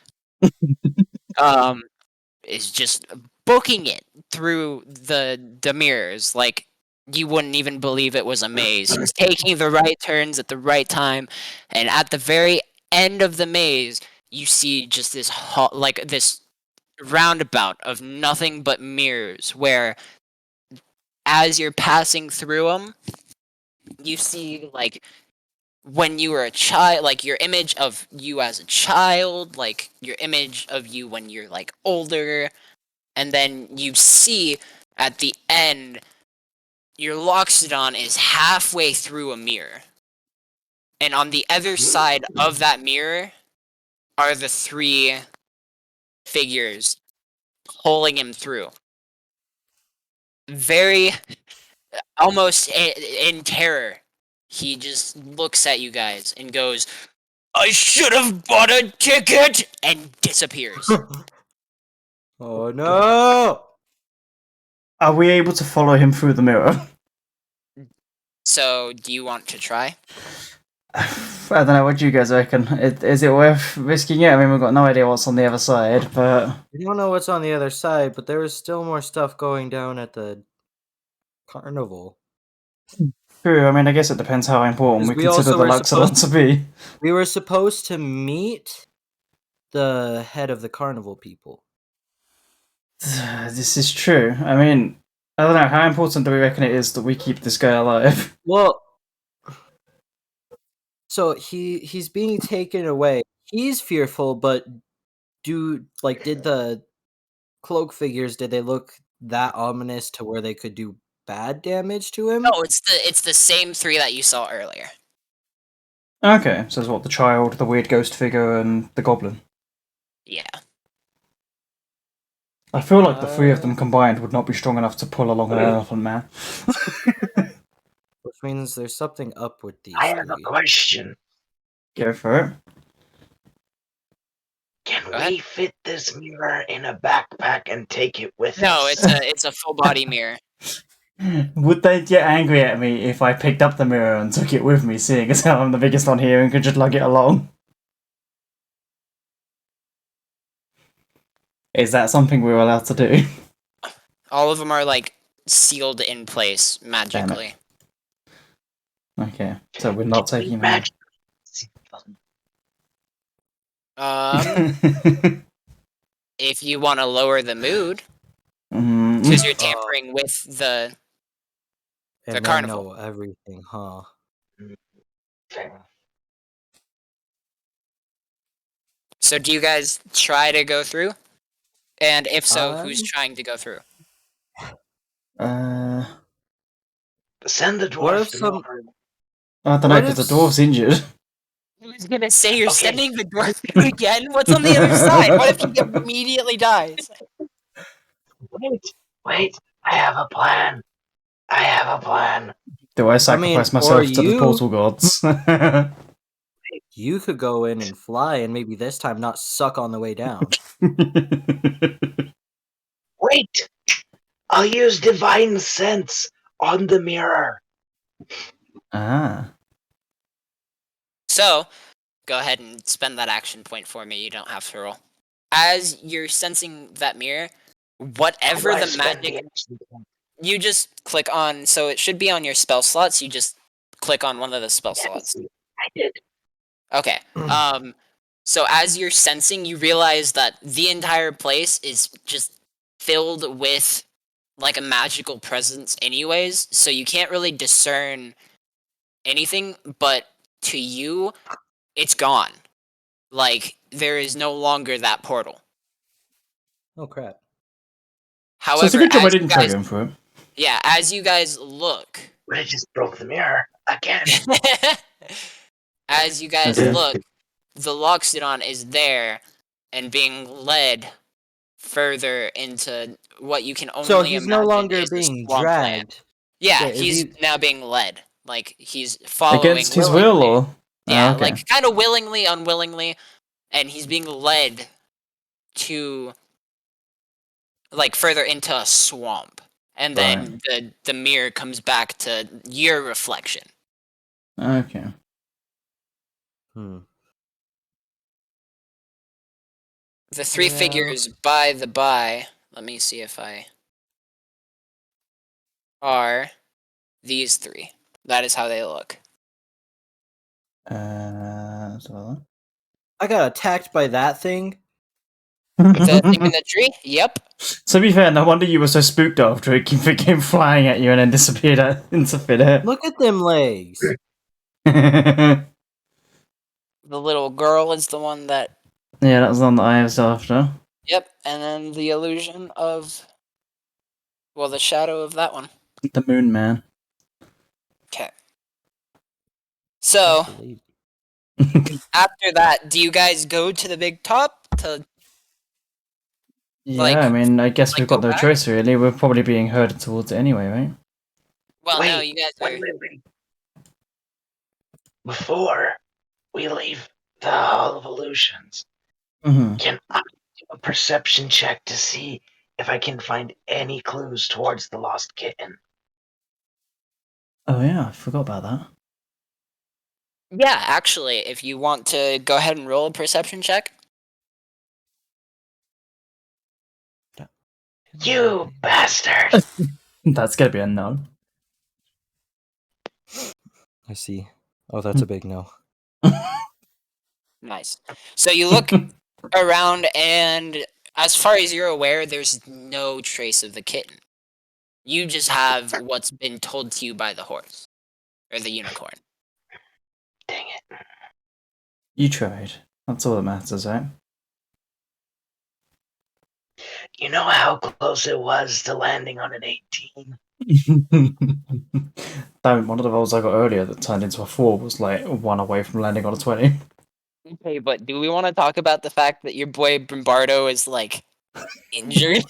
is just booking it through the mirrors like you wouldn't even believe it was a maze. He's taking the right turns at the right time, and at the very end of the maze, you see just this this roundabout of nothing but mirrors. Where, as you're passing through them, you see like when you were a child, like your image of you as a child, like your image of you when you're like older. And then you see at the end, your Loxodon is halfway through a mirror. And on the other side of that mirror are the three figures pulling him through. Very, almost in terror, he just looks at you guys and goes, "I should have bought a ticket!" and disappears. Oh no! Are we able to follow him through the mirror? So, do you want to try? I don't know. What do you guys reckon? Is it worth risking it? I mean, we've got no idea what's on the other side, but We don't know what's on the other side, but there is still more stuff going down at the carnival. true. I mean, I guess it depends how important we We consider also the were Luxodon to be. We were supposed to meet the head of the carnival people. This is true. I mean, I don't know. How important do we reckon it is that we keep this guy alive? Well, so he's being taken away. He's fearful, but did the cloak figures, did they look that ominous to where they could do bad damage to him? No, it's the same 3 that you saw earlier. Okay, so it's what, the child, the weird ghost figure, and the goblin. Yeah. I feel like the 3 of them combined would not be strong enough to pull along an elephant man. Which means there's something up with these I have a three. question. Go for it. Can Go we ahead. fit this mirror in a backpack and take it with No, us? it's a full body mirror. Would they get angry at me if I picked up the mirror and took it with me, seeing as how I'm the biggest one here and could just lug it along? Is that something we're allowed to do? All of them are like sealed in place magically. Okay, so we're not Can we taking them. magic- If you want to lower the mood, Mm. because you're tampering with the And then carnival. know everything, huh? So do you guys try to go through? And if so, who's Um, trying to go through? Send the What dwarf if to some- Nogard. I don't know, What because if the dwarf's injured. I was gonna say you're Okay. sending the dwarf through again. What's on the other side? What if he immediately dies? Wait, I have a plan. Do I sacrifice or myself to the you- portal gods? You could go in and fly, and maybe this time not suck on the way down. Wait! I'll use divine sense on the mirror. Ah. So, go ahead and spend that action point for me. You don't have to roll. As you're sensing that mirror, whatever How do I the spend magic, the action point? you just click on. So it should be on your spell slots. You just click on one of the spell slots. Yes, I did. Okay. So as you're sensing, you realize that the entire place is just filled with like a magical presence anyways, so you can't really discern anything, but to you, it's gone. Like, there is no longer that portal. Oh crap! So it's a However, good job I as you didn't guys, trigger him for it. yeah, as you guys look, But I just broke the mirror again. as you guys Okay. look, the Loxodon is there and being led further into what you can only So he's no imagine longer is the being swampland. dragged. Yeah, Wait, is he's he- now being led. Like, he's following Against his will, willingly. or? Yeah, Ah, okay. like, kind of willingly, unwillingly, and he's being led to, like, further into a swamp. And then the mirror comes back to your reflection. Okay. The 3 Yeah. figures, by the by, let me see if I... are these 3. That is how they look. So... I got attacked by that thing. The thing in the tree? Yep. To be fair, no wonder you were so spooked after it came flying at you and then disappeared into thin air. Look at them legs. The little girl is the one that... Yeah, that was the one that I was after. Yep, and then the illusion of... well, the shadow of that one. The Moon Man. Okay. So, after that, do you guys go to the big top to Yeah, Like, I mean, I guess like, we've got go no back? choice really. We're probably being herded towards it anyway, right? well, no, Wait, you guys wait, are. wait, wait. Before we leave the Hall of Illusions, Mm-hmm. can I do a perception check to see if I can find any clues towards the lost kitten? Oh yeah, I forgot about that. Yeah, actually, if you want to go ahead and roll a perception check. You bastard! That's gonna be a no. I see. Oh, that's a big no. Nice. So you look around, and as far as you're aware, there's no trace of the kitten. You just have what's been told to you by the horse or the unicorn. Dang it. You tried. That's all that matters, right? You know how close it was to landing on an 18? Damn, one of the rolls I got earlier that turned into a 4 was like 1 away from landing on a 20. Okay, but do we want to talk about the fact that your boy Brebardo is like injured?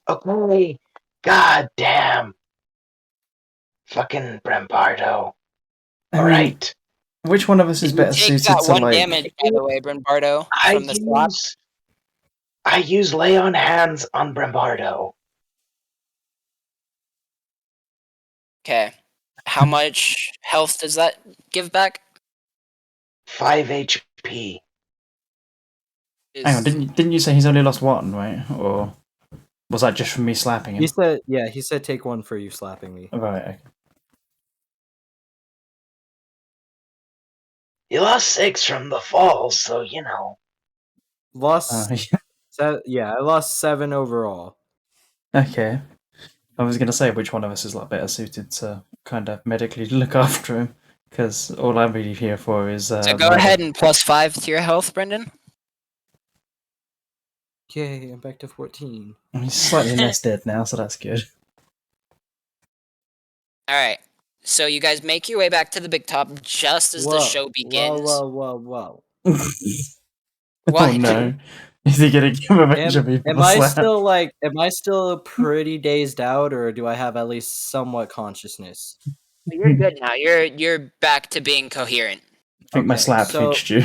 Okay. God damn. Fucking Brebardo. I mean, Alright. which one of us is You better take suited that to one like? damage, by the way, Brebardo, I from the slap. use lay on hands on Brebardo. Okay. How much health does that give back? 5 HP. Hang on, Is didn't you say he's only lost 1, right? Or was that just from me slapping He him? said, yeah, he said take 1 for you slapping me. Right. Okay. You lost 6 from the fall, so you know. Lost, Yeah. yeah, I lost 7 overall. Okay. I was gonna say which one of us is like better suited to kind of medically look after him, because all I'm really here for is so go murder. ahead and +5 to your health, Brendan. Yay, I'm back to 14. He's slightly less dead now, so that's good. All right. So you guys make your way back to the big top just as the show begins. Whoa. What? Oh no. Is he gonna give a bunch of people Am a I slap? still am I still pretty dazed out, or do I have at least somewhat consciousness? You're good now. You're back to being coherent. I think my Okay, slap so- reached you.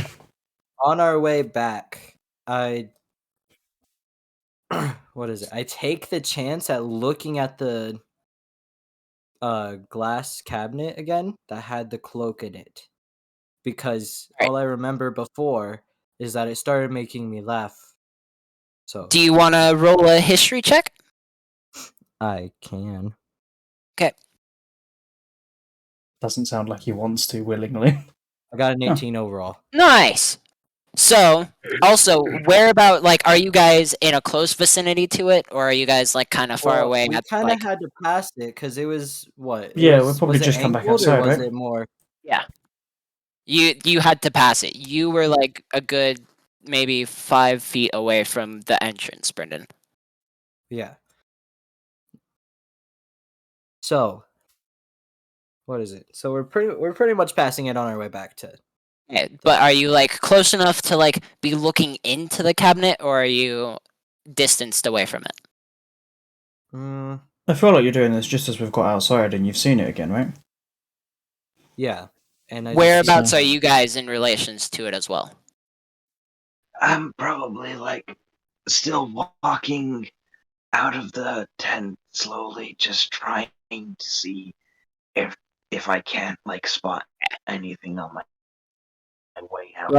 On our way back, I what is it? I take the chance at looking at the glass cabinet again that had the cloak in it, because Right. all I remember before is that it started making me laugh. So Do you want to roll a history check? I can. Doesn't sound like he wants to willingly. I got an Huh. 18 overall. Nice. So, also, where about, like, are you guys in a close vicinity to it, or are you guys, like, kind of far away? We At, kind of like, had to pass it because it was what? It Yeah, we'll was, probably was it just come back angled or outside, was right? it more? yeah, you had to pass it. You were like a good maybe 5 feet away from the entrance, Brendan. Yeah. So, what is it? So we're pretty much passing it on our way back to. Okay, but are you like close enough to like be looking into the cabinet, or are you distanced away from it? Mm, I feel like you're doing this just as we've got outside and you've seen it again, right? yeah. And I Whereabouts So- are you guys in relations to it as well? I'm probably like still walking out of the tent slowly, just trying to see if I can't like spot anything on my way out.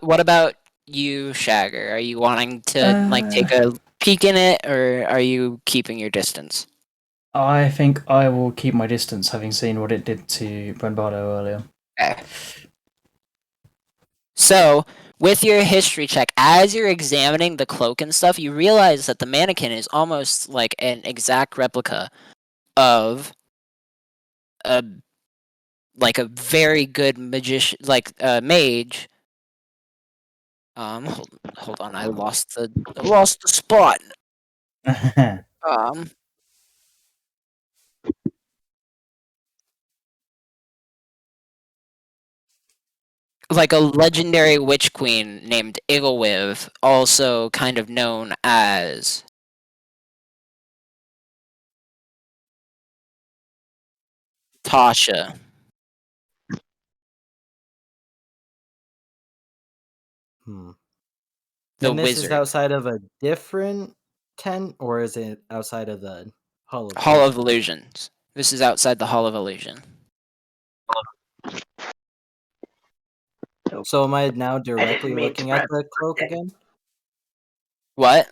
What about you, Shaggar? Are you wanting to like take a peek in it, or are you keeping your distance? I think I will keep my distance, having seen what it did to Brebardo earlier. Okay. So, with your history check, as you're examining the cloak and stuff, you realize that the mannequin is almost like an exact replica of a like a very good magician, like a mage. Hold on, I lost the spot. Um, like a legendary witch queen named Igglewiv, also kind of known as Tasha. Hmm. The And this is wizard. outside of a different tent, or is it outside of the Hall of Hall of Illusions? Illusions. This is outside the Hall of Illusion. So am I now I didn't directly mean to looking at press the cloak forget. again? What?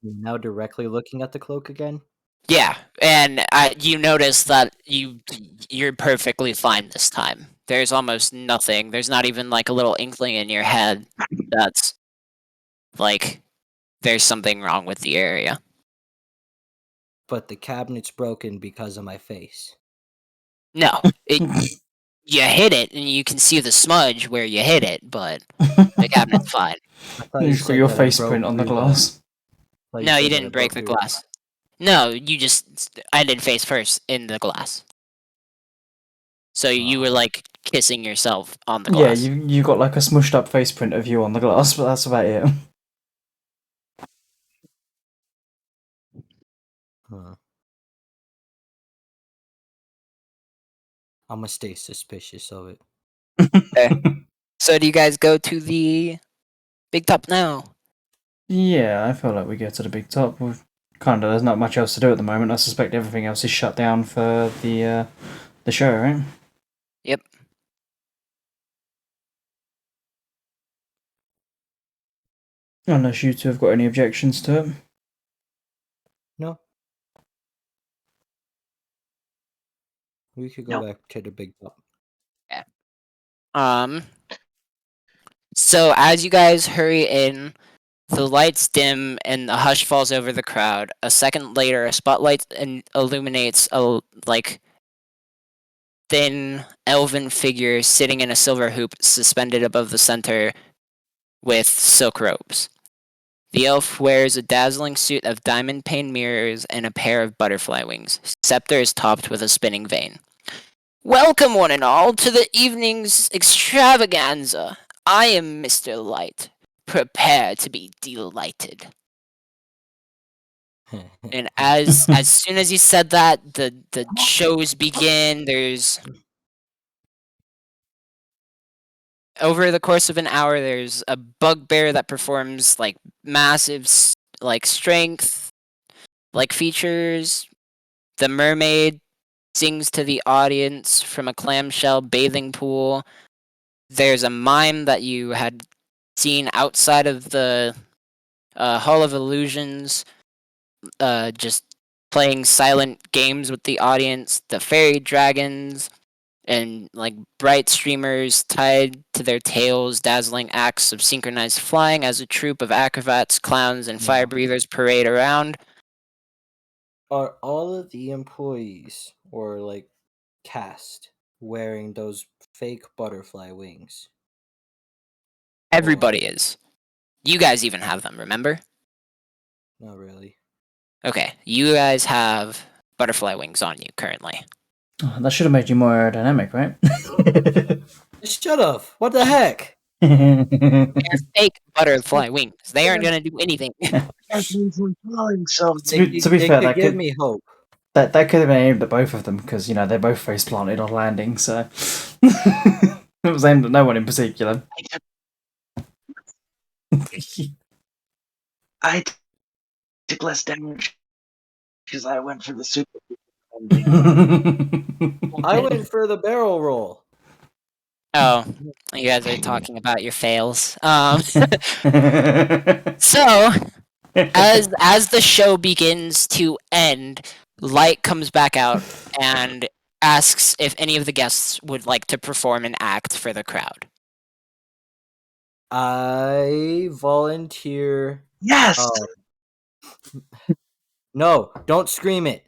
Now directly looking at the cloak again? Yeah, and you notice that you're perfectly fine this time. There's almost nothing. There's not even like a little inkling in your head that's like there's something wrong with the area. But the cabinet's broken because of my face. No, you hit it and you can see the smudge where you hit it, but the cabinet's fine. I thought you You've got said your that I face broke print on the through glass. I thought No, you said that I didn't break broke the through glass. No, you just ended face first in the glass. So you were Oh. like kissing yourself on the Yeah, glass. you got like a smushed up face print of you on the glass, but that's about it. Huh. I'm gonna stay suspicious of it. So do you guys go to the big top now? Yeah, I feel like we get to the big top. We've kind of there's not much else to do at the moment. I suspect everything else is shut down for the show, right? Yep. Unless you two have got any objections to it. No. We could go Nope. back to the big top. So as you guys hurry in, the lights dim and a hush falls over the crowd. A second later, a spotlight illuminates a like thin elven figure sitting in a silver hoop suspended above the center with silk robes. The elf wears a dazzling suit of diamond pane mirrors and a pair of butterfly wings. Scepter is topped with a spinning vane. Welcome, one and all, to the evening's extravaganza. I am Mr. Light. Prepare to be delighted. And as soon as he said that, the shows begin. There's over the course of an hour, there's a bugbear that performs like massive like strength, like features. The mermaid sings to the audience from a clamshell bathing pool. There's a mime that you had seen outside of the Hall of Illusions, just playing silent games with the audience. The fairy dragons and like bright streamers tied to their tails, dazzling acts of synchronized flying as a troupe of acrobats, clowns, and fire breathers parade around. Are all of the employees or like cast wearing those fake butterfly wings? Everybody Or is. You guys even have them, remember? not really? Okay, you guys have butterfly wings on you currently. Oh, that should have made you more aerodynamic, right? Shut up! What the heck? They're fake butterfly wings. They aren't gonna do anything. That means I'm falling something. To be fair, could that give could me hope. that could have been aimed at both of them because they're both face planted on landing, so it was aimed at no one in particular. I took less damage because I went for the super. I went for the barrel roll. Oh, you guys are talking about your fails. So as the show begins to end, Light comes back out and asks if any of the guests would like to perform an act for the crowd. I volunteer. Yes. No, don't scream it.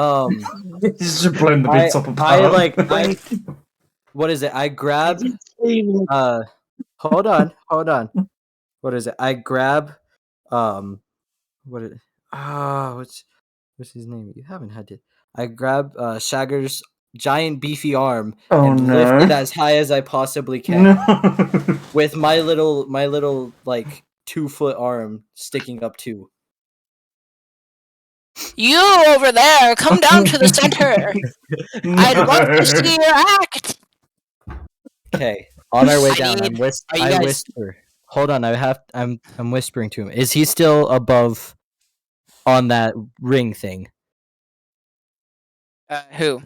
This just blown the big top apart. What is it? I grab. Hold on. What is it? I grab. What is? What's his name? You haven't had it. I grab Shaggar's giant beefy arm Oh and no. lift it as high as I possibly can No. with my little like 2-foot arm sticking up too. You over there, come down to the center. I'd love to see your act. Okay, on our way I down, need- are you I guys- whisper. Hold on, I'm whispering to him. Is he still above on that ring thing? Who?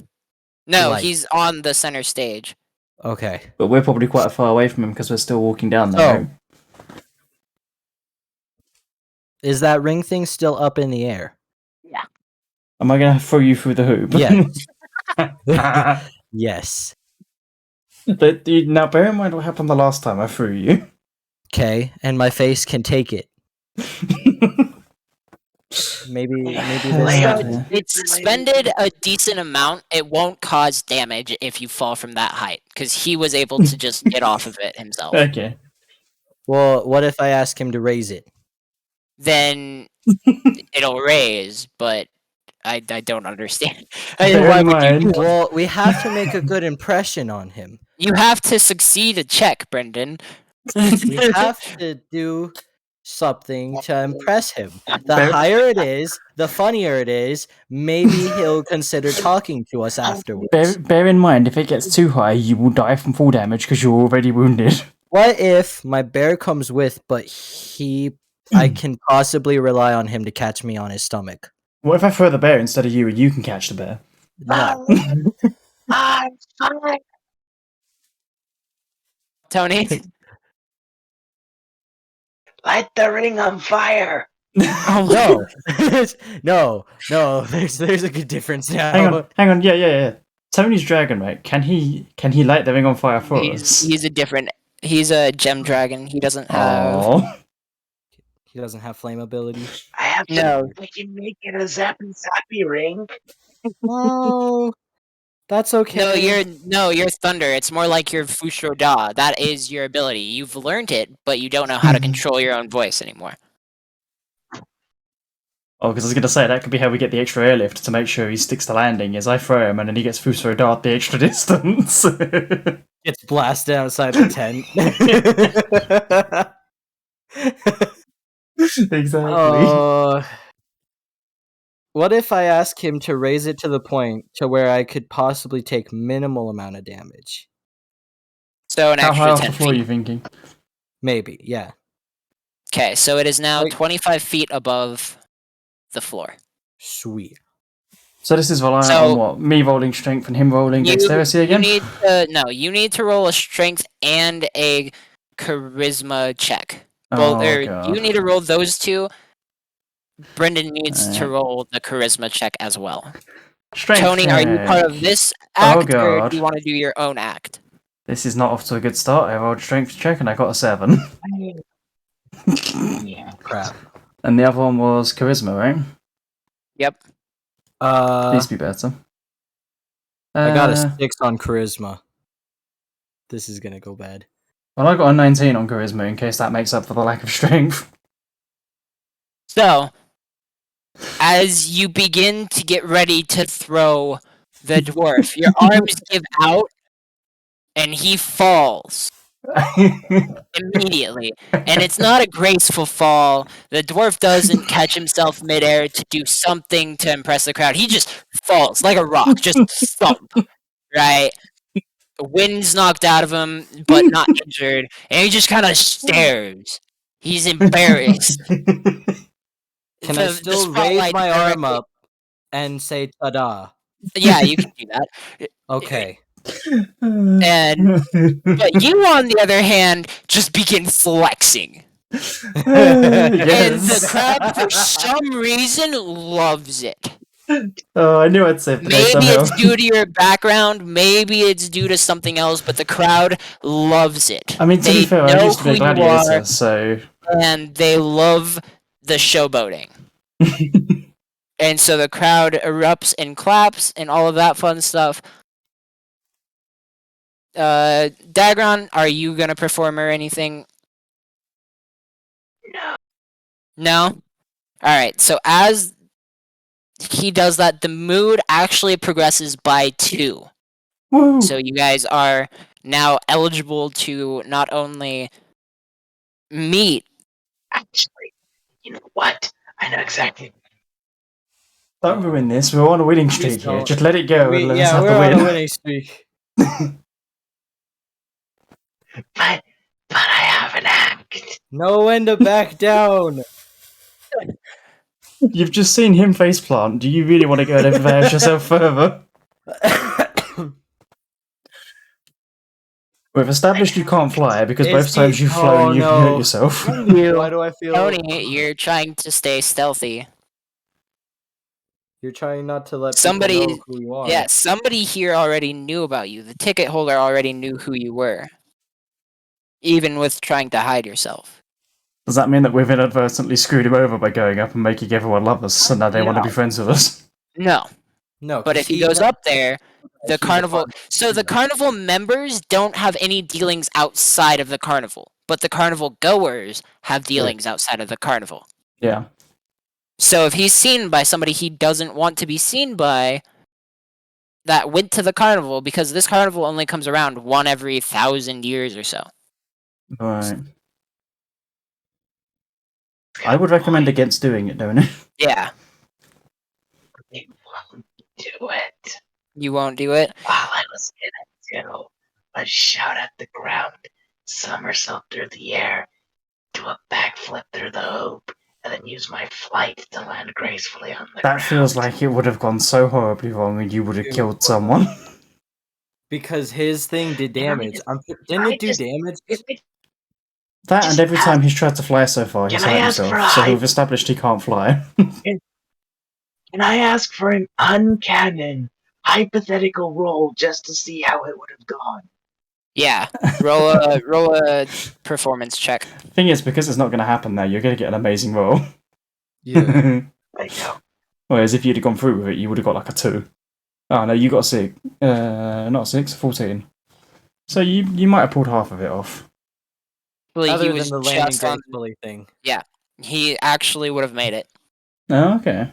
No, Like- he's on the center stage. Okay. But we're probably quite far away from him because we're still walking down there. So- Right? Is that ring thing still up in the air? Am I gonna throw you through the hoop? Yes. Yes. But now bear in mind what happened the last time I threw you. Okay, and my face can take it. Maybe this Yeah. It's suspended a decent amount. It won't cause damage if you fall from that height, because he was able to just get off of it himself. Okay. Well, what if I ask him to raise it? Then it'll raise, but I don't understand. Bear Why in would you mind- do it? Well, we have to make a good impression on him. You have to succeed a check, Brendan. We have to do something to impress him. The Bear- higher it is, the funnier it is. Maybe he'll consider talking to us afterwards. Bear in mind, if it gets too high, you will die from fall damage because you're already wounded. What if my bear comes with, but I can possibly rely on him to catch me on his stomach? What if I throw the bear instead of you and you can catch the bear? No. I'm fine. Tony? Light the ring on fire. No. No. There's a good difference now. Hang on, yeah. Tony's dragon, right? Can he light the ring on fire for us? He's a gem dragon. He doesn't have. Oh. He doesn't have flame ability. I have to. No. I can make it a zappy zappy ring. Oh, that's okay. No, you're thunder. It's more like your Fusho Da. That is your ability. You've learned it, but you don't know how to control your own voice anymore. Oh, because I was going to say, that could be how we get the extra airlift to make sure he sticks to landing, is I throw him and then he gets Fusro Dart the extra distance. Gets blasted outside the tent. Exactly. What if I ask him to raise it to the point to where I could possibly take minimal amount of damage? So an How high extra off 10 the floor are feet. you thinking? Maybe, yeah. Okay, so it is now Like- 25 feet above the floor. Sweet. So this is reliant So- on what? Me rolling strength and him rolling dexterity again? You need to roll a strength and a charisma check. Oh, You God. need to roll those two. Brendan needs to Alright. roll the charisma check as well. Strength Tony, are you check. part of this Oh, act, or God. do you want to do your own act? This is not off to a good start. I rolled strength check and I got a 7. Yeah. Crap. And the other one was charisma, right? Yep. Needs to be better. I got a Uh, 6 on charisma. This is gonna go bad. Well, I got a 19 on charisma in case that makes up for the lack of strength. So, as you begin to get ready to throw the dwarf, your arms give out, and he falls immediately. And it's not a graceful fall. The dwarf doesn't catch himself midair to do something to impress the crowd. He just falls like a rock, just thump, right? The wind's knocked out of him, but not injured, and he just kind of stares. He's embarrassed. Can I The still raise spotlight my arm directly- up and say ta-da? Yeah, you can do that. Okay. And but you, on the other hand, just begin flexing. And the crowd, for some reason, loves it. Oh, I knew I'd save the day Maybe somehow. it's due to your background, maybe it's due to something else, but the crowd loves it. I mean, to They be fair, I know used to be a who you gladiator, are, so... and they love the showboating. And so the crowd erupts and claps and all of that fun stuff. Dagron, are you gonna perform or anything? No. No? Alright, so as he does that, the mood actually progresses by 2. Woo! So you guys are now eligible to not only meet. Actually, you know what? I know exactly. Don't ruin this. We're on a winning streak here. don't. Just let it go and let us have we're the on win. a winning streak. But I have an act. Know when to back down. You've just seen him faceplant. Do you really want to go and embarrass yourself further? We've established you can't fly because both times you've flown, you've hurt yourself. Why do I feel? Tony, you're trying to stay stealthy. You're trying not to let Somebody- people know who you are. Yeah, somebody here already knew about you. The ticket holder already knew who you were. Even with trying to hide yourself. Does that mean that we've inadvertently screwed him over by going up and making everyone love us, so now they want to be friends with us? No. No, But 'cause if he goes up there, the he's a carnival. fun- So the carnival members don't have any dealings outside of the carnival, but the carnival goers have dealings outside of the carnival. Yeah. So if he's seen by somebody he doesn't want to be seen by, that went to the carnival, because this carnival only comes around one every 1,000 years or so. Right. I would recommend against doing it, don't I? Yeah, They won't do it. you won't do it. All I was gonna do was shout at the ground, somersault through the air, do a backflip through the hoop, and then use my flight to land gracefully on the That ground. feels like it would have gone so horribly wrong and you would have killed someone. Because his thing did damage. Didn't it do damage? That and every time he's tried to fly so far, he's Can I hurt ask himself. for a So high- we've established he can't fly. Can I ask for an uncanon hypothetical roll just to see how it would have gone? Yeah, roll a performance check. Thing is, because it's not going to happen now, you're going to get an amazing roll. Yeah. I know. Whereas if you'd have gone through with it, you would have got like a 2. Oh no, you got a 6. Not a 6, 14. So you might have pulled half of it off. Actually, Other he than was the landing just on. gracefully thing. He actually would have made it. Oh, okay.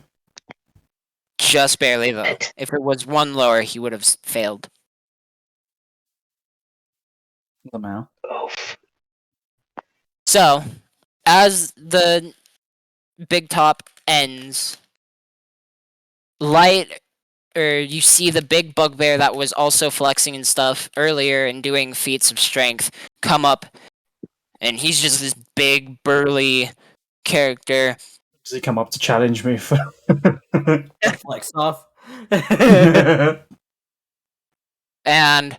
Just barely, though. If it was one lower, he would have failed. Somehow. Oof. So, as the big top ends, you see the big bugbear that was also flexing and stuff earlier and doing feats of strength come up, and he's just this big, burly character. Does he come up to challenge me for... Flex off. And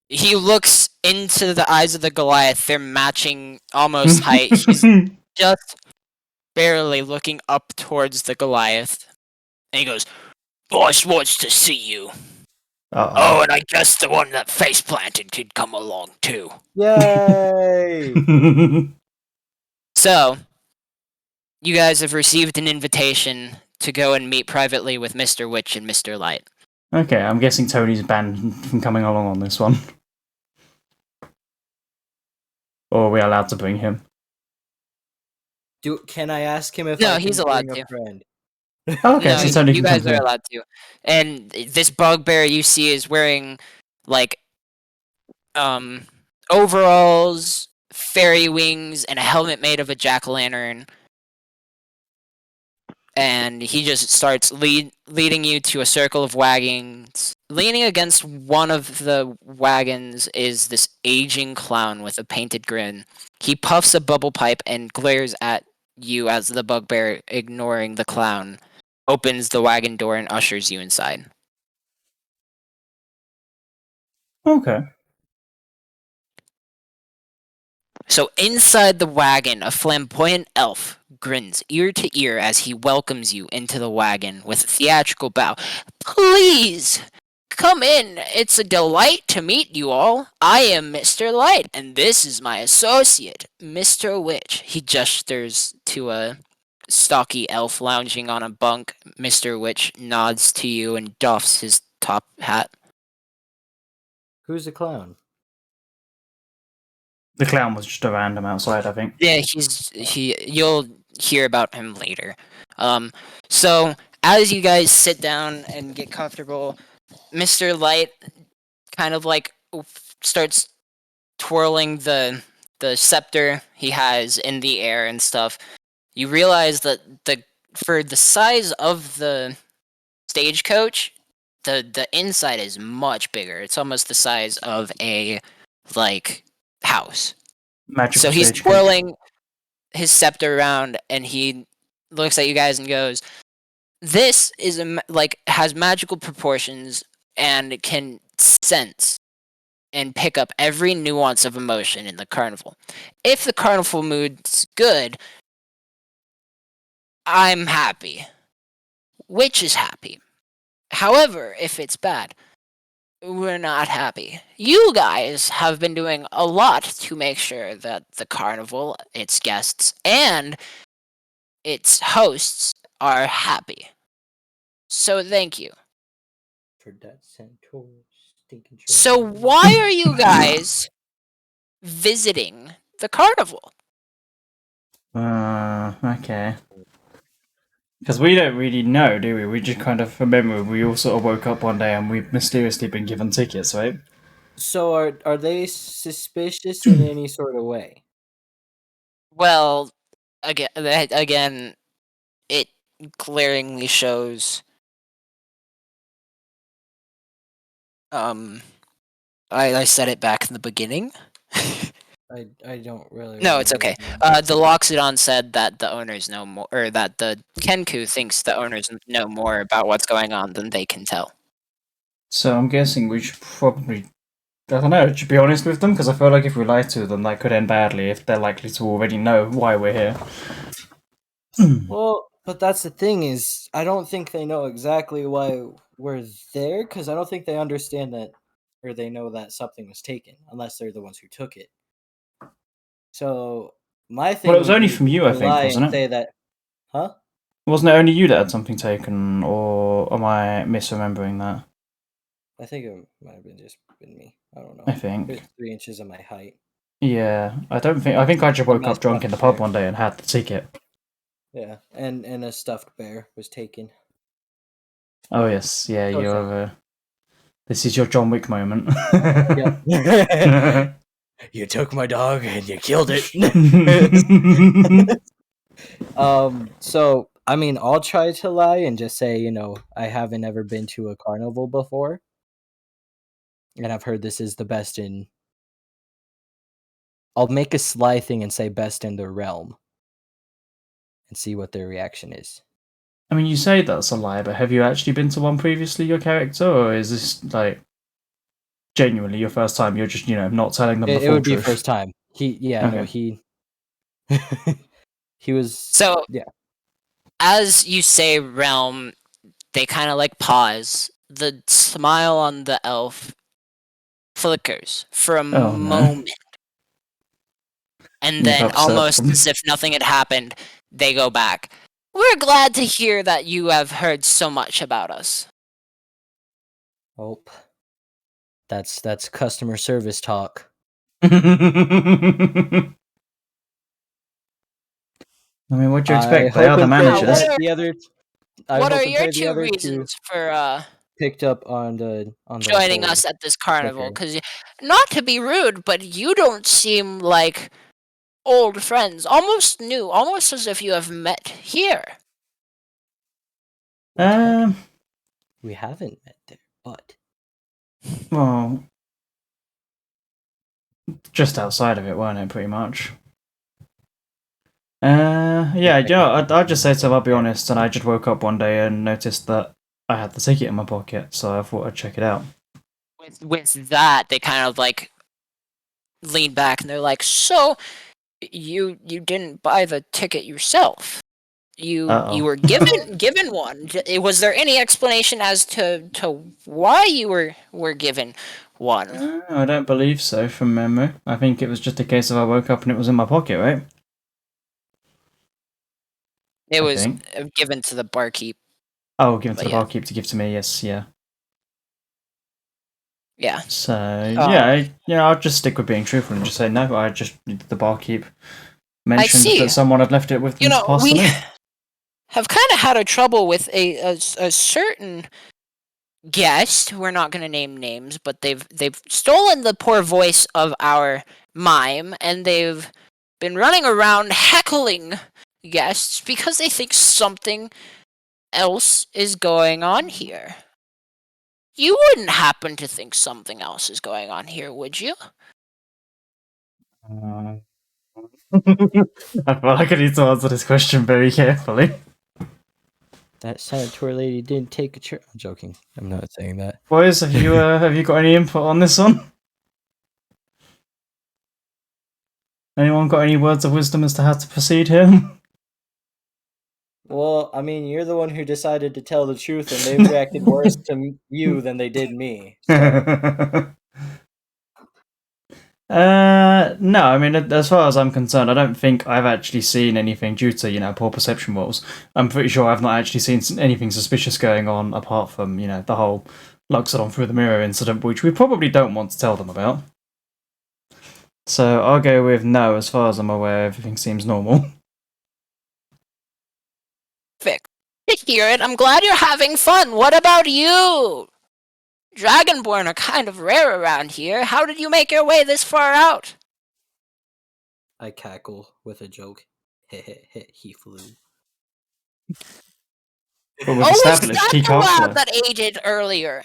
he looks into the eyes of the Goliath. They're matching almost height. He's just barely looking up towards the Goliath. And he goes, "Boss wants to see you. Uh-oh. Oh, and I guess the one that face planted could come along too." Yay! So, you guys have received an invitation to go and meet privately with Mr. Witch and Mr. Light. Okay, I'm guessing Tony's banned from coming along on this one. Or are we allowed to bring him? Can I ask him if No, I can he's allowed bring a to. friend? Okay, No, so Tony you can come guys are through. allowed to. And this bugbear you see is wearing, like, overalls, fairy wings, and a helmet made of a jack-o'-lantern. And he just starts leading you to a circle of wagons. Leaning against one of the wagons is this aging clown with a painted grin. He puffs a bubble pipe and glares at you as the bugbear, ignoring the clown, opens the wagon door and ushers you inside. Okay. So inside the wagon, a flamboyant elf grins ear to ear as he welcomes you into the wagon with a theatrical bow. "Please, come in. It's a delight to meet you all. I am Mr. Light, and this is my associate, Mr. Witch." He gestures to a stocky elf lounging on a bunk. Mr. Witch nods to you and doffs his top hat. Who's the clown? The clown was just a random outside, I think. Yeah, you'll hear about him later. So as you guys sit down and get comfortable, Mr. Light kind of like starts twirling the scepter he has in the air and stuff. You realize that for the size of the stagecoach, the inside is much bigger. It's almost the size of a house. Magical So he's stagecoach. twirling his scepter around, and he looks at you guys and goes, "This is has magical proportions and can sense and pick up every nuance of emotion in the carnival. If the carnival mood's good, I'm happy. Witch is happy. However, if it's bad, we're not happy. You guys have been doing a lot to make sure that the carnival, its guests, and its hosts are happy. So thank you. For that Centaur stinking. So why are you guys visiting the carnival? Okay. Because we don't really know, do we? We just kind of remember we all sort of woke up one day and we've mysteriously been given tickets, right? So are they suspicious in any sort of way? Well, again, it glaringly shows. I said it back in the beginning. I don't really. No, it's okay. remember. The Loxodon said that the owners know more, or that the Kenku thinks the owners know more about what's going on than they can tell. So I'm guessing we should probably, I don't know, should be honest with them, because I feel like if we lie to them, that could end badly if they're likely to already know why we're here. Well, but that's the thing is, I don't think they know exactly why we're there, because I don't think they understand that, or they know that something was taken, unless they're the ones who took it. So my thing. Well, it was would only be from you, to I think, lie wasn't and it? Say that, huh? Wasn't it only you that had something taken, or am I misremembering that? I think it might have just been me. I don't know. I think. It's 3 inches of my height. Yeah, I think I just woke up drunk in the pub one day and had the ticket. Yeah, and a stuffed bear was taken. Oh yes, yeah, Okay. you're. This is your John Wick moment. Yep. You took my dog and you killed it. So I mean, I'll try to lie and just say, I haven't ever been to a carnival before, and I've heard this is the best in. I'll make a sly thing and say best in the realm, and see what their reaction is. I mean, you say that's a lie, but have you actually been to one previously, your character, or is this genuinely your first time? You're just not telling them the full It would be truth? first time. He was. So, yeah. As you say realm, they kind of pause. The smile on the elf flickers for a moment. And then, almost as if nothing had happened, they go back. We're glad to hear that you have heard so much about us. Oh, that's customer service talk. I mean, what do you expect? They are the managers. What are your two reasons for picked up on the joining us at this carnival? Because, not to be rude, but you don't seem like old friends, almost new, almost as if you have met here. We haven't met there, but well, just outside of it, weren't it? Pretty much. I'd just say to them, I'll be honest, and I just woke up one day and noticed that I had the ticket in my pocket, so I thought I'd check it out. With that, they kind of lean back and they're like, "So, you didn't buy the ticket yourself? You were given one. Was there any explanation as to why you were given one?" I don't believe so, from memory. I think it was just a case of I woke up and it was in my pocket, right? It was given to the barkeep. Oh, given to the barkeep to give to me, yes, yeah. Yeah. So, I'll just stick with being truthful and just say no, the barkeep mentioned that someone had left it with them to pass to me. Have kind of had a trouble with a certain guest. We're not going to name names, but they've stolen the poor voice of our mime, and they've been running around heckling guests because they think something else is going on here. You wouldn't happen to think something else is going on here, would you? I feel like I need to answer this question very carefully. That Centaur lady didn't take a chair. I'm joking. I'm not saying that. Boys, have you got any input on this one? Anyone got any words of wisdom as to how to proceed here? Well, I mean, you're the one who decided to tell the truth, and they've reacted worse to you than they did me. So. No, I mean, as far as I'm concerned, I don't think I've actually seen anything due to, poor perception rolls. I'm pretty sure I've not actually seen anything suspicious going on apart from, the whole Luxodon through the mirror incident, which we probably don't want to tell them about. So I'll go with no, as far as I'm aware, everything seems normal. Vic, I hear it. I'm glad you're having fun. What about you? Dragonborn are kind of rare around here. How did you make your way this far out? I cackle with a joke. He flew. Well, we've Oh, is established that he the can't lad fly. that aided earlier?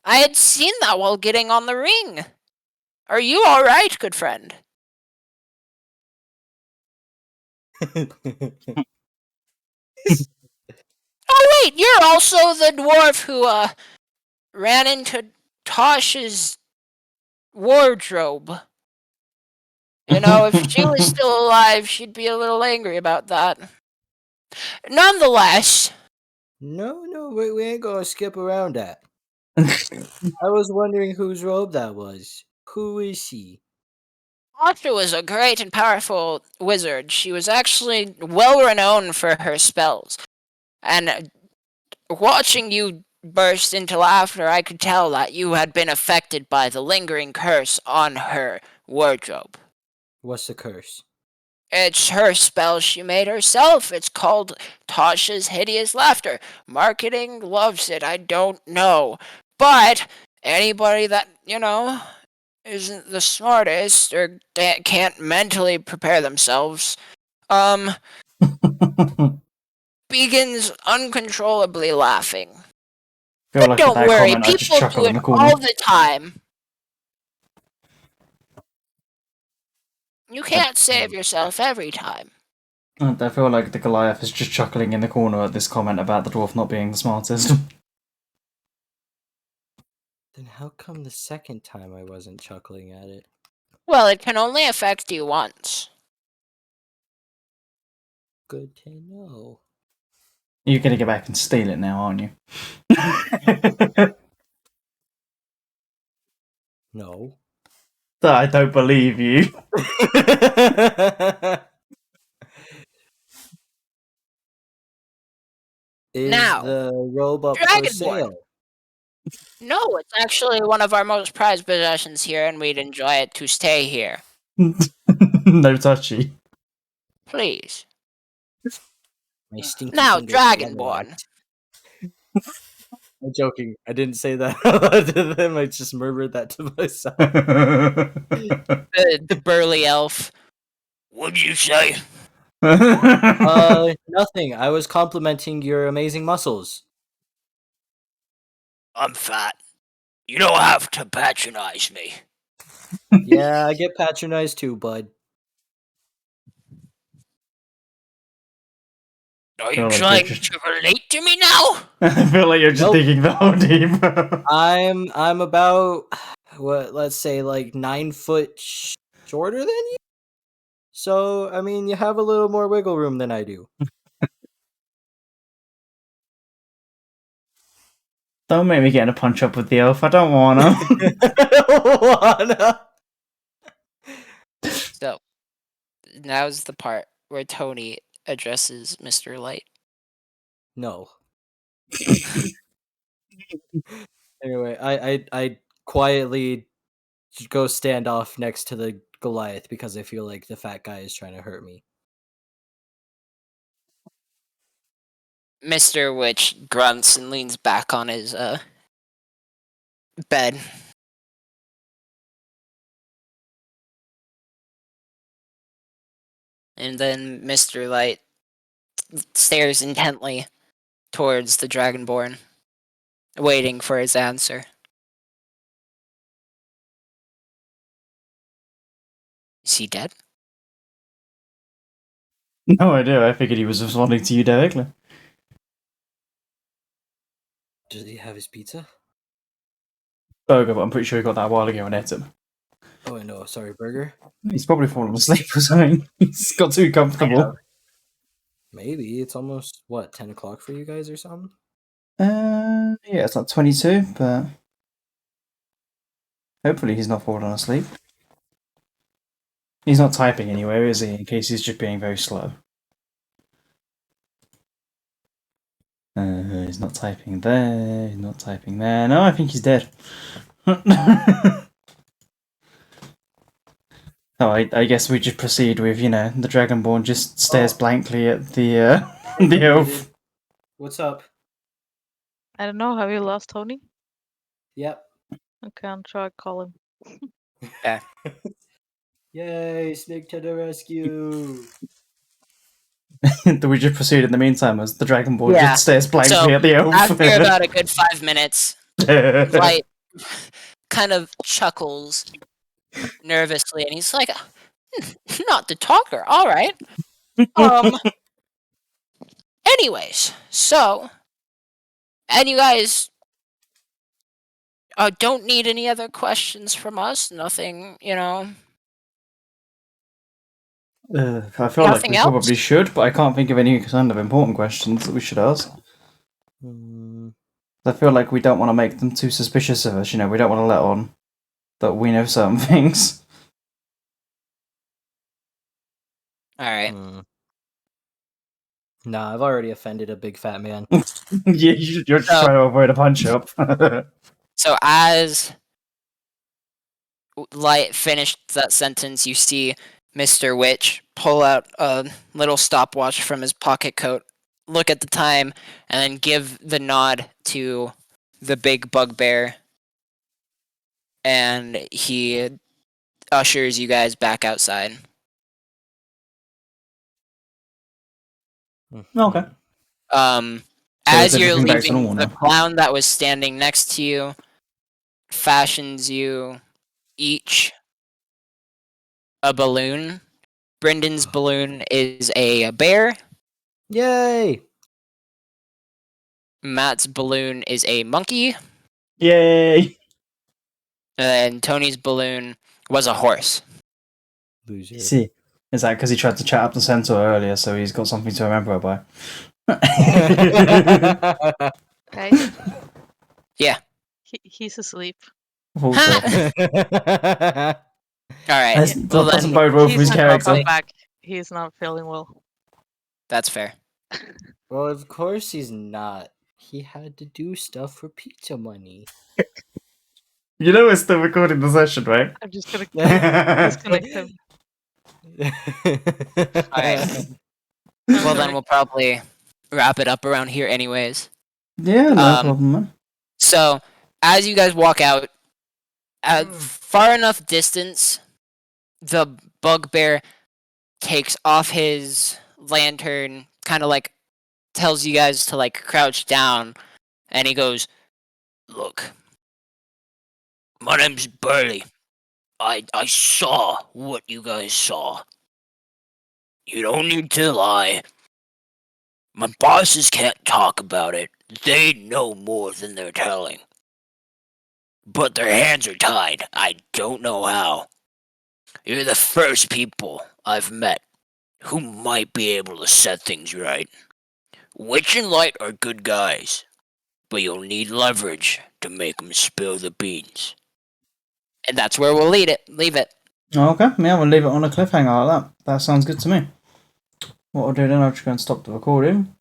I had seen that while getting on the ring. Are you alright, good friend? Oh wait, you're also the dwarf who ran into Tosh's wardrobe. If she was still alive, she'd be a little angry about that. Nonetheless, No, we ain't gonna skip around that. I was wondering whose robe that was. Who is she? Tasha was a great and powerful wizard. She was actually well renowned for her spells. And watching you burst into laughter, I could tell that you had been affected by the lingering curse on her wardrobe. What's the curse? It's her spell she made herself. It's called Tasha's Hideous Laughter. Marketing loves it, I don't know. But anybody that, isn't the smartest or can't mentally prepare themselves, begins uncontrollably laughing. Feel But like don't at that worry, comment, I just people chuckle do in it the corner. all the time. You can't save yourself every time. I feel like the Goliath is just chuckling in the corner at this comment about the dwarf not being the smartest. Then how come the second time I wasn't chuckling at it? Well, it can only affect you once. Good to know. You're gonna go back and steal it now, aren't you? No. I don't believe you. Is Now, the robe up for Dragonborn. sale? No, it's actually one of our most prized possessions here, and we'd enjoy it to stay here. No touchy. Please. My stinky Now, fingers never Dragonborn. left. I'm joking. I didn't say that to them. I just murmured that to myself. The burly elf. What'd you say? Nothing. I was complimenting your amazing muscles. I'm fat. You don't have to patronize me. Yeah, I get patronized too, bud. Are Feel you like trying you're just- to relate to me now? I feel like you're just Nope. digging the whole deep. I'm about let's say like 9 foot shorter than you. So I mean, you have a little more wiggle room than I do. Don't make me get in a punch up with the elf. I don't wanna. So, now's the part where Tony addresses Mr. Light. No. Anyway, I quietly go stand off next to the Goliath because I feel like the fat guy is trying to hurt me. Mr. Witch grunts and leans back on his bed. And then Mr. Light stares intently towards the Dragonborn, waiting for his answer. Is he dead? No idea. I figured he was responding to you directly. Does he have his pizza? Burger, but I'm pretty sure he got that a while ago and ate it. Oh, no, sorry, burger. He's probably fallen asleep or something. He's got too comfortable. Maybe it's almost 10 o'clock for you guys or something. Yeah, it's like 22, but hopefully he's not fallen asleep. He's not typing anywhere, is he? In case he's just being very slow. He's not typing there. He's not typing there. No, I think he's dead. Oh, I guess we just proceed with, the Dragonborn just stares blankly at the the elf. What's up? I don't know. Have you lost Tony? Yep. Okay, I'll try to call him. Yay, Snake to the rescue! Do we just proceed in the meantime as the Dragonborn Yeah. just stares blankly So, at the elf? After about a good 5 minutes, Light kind of chuckles nervously, and he's like, not the talker, alright. Anyways, so, and you guys don't need any other questions from us, nothing, I feel like Nothing we else? probably should, but I can't think of any kind of important questions that we should ask. I feel like we don't want to make them too suspicious of us, we don't want to let on that we know certain things. Alright. Nah, I've already offended a big fat man. Yeah, you're just trying to avoid a punch-up. So as Light finished that sentence, you see Mr. Witch pull out a little stopwatch from his pocket coat, look at the time, and then give the nod to the big bugbear, and he ushers you guys back outside. Okay. As is you're everything back to leaving, normal the now? clown that was standing next to you fashions you each a balloon. Brendan's balloon is a bear. Yay! Matt's balloon is a monkey. Yay! And Tony's balloon was a horse. Loser. See, is that because he tried to chat up the Centaur earlier, so he's got something to remember her by? Guys? Yeah. He's asleep. Also, Alright. that Well, doesn't then, bode well for his He's not character. coming back. He's not feeling well. that's fair. Well, of course he's not. He had to do stuff for pizza money. You know we're still recording the session, right? I'm just gonna disconnect him. Alright. Well, then we'll probably wrap it up around here anyways. Yeah, no problem, man. So, as you guys walk out, at far enough distance, the bugbear takes off his lantern, kind of like tells you guys to like crouch down, and he goes, "Look, my name's Burley. I saw what you guys saw. You don't need to lie. My bosses can't talk about it. They know more than they're telling. But their hands are tied. I don't know how. You're the first people I've met who might be able to set things right. Witch and Light are good guys, but you'll need leverage to make them spill the beans." And that's where we'll leave it. Okay, yeah, we'll leave it on a cliffhanger like that. That sounds good to me. What I'll do then, I'll just go and stop the recording.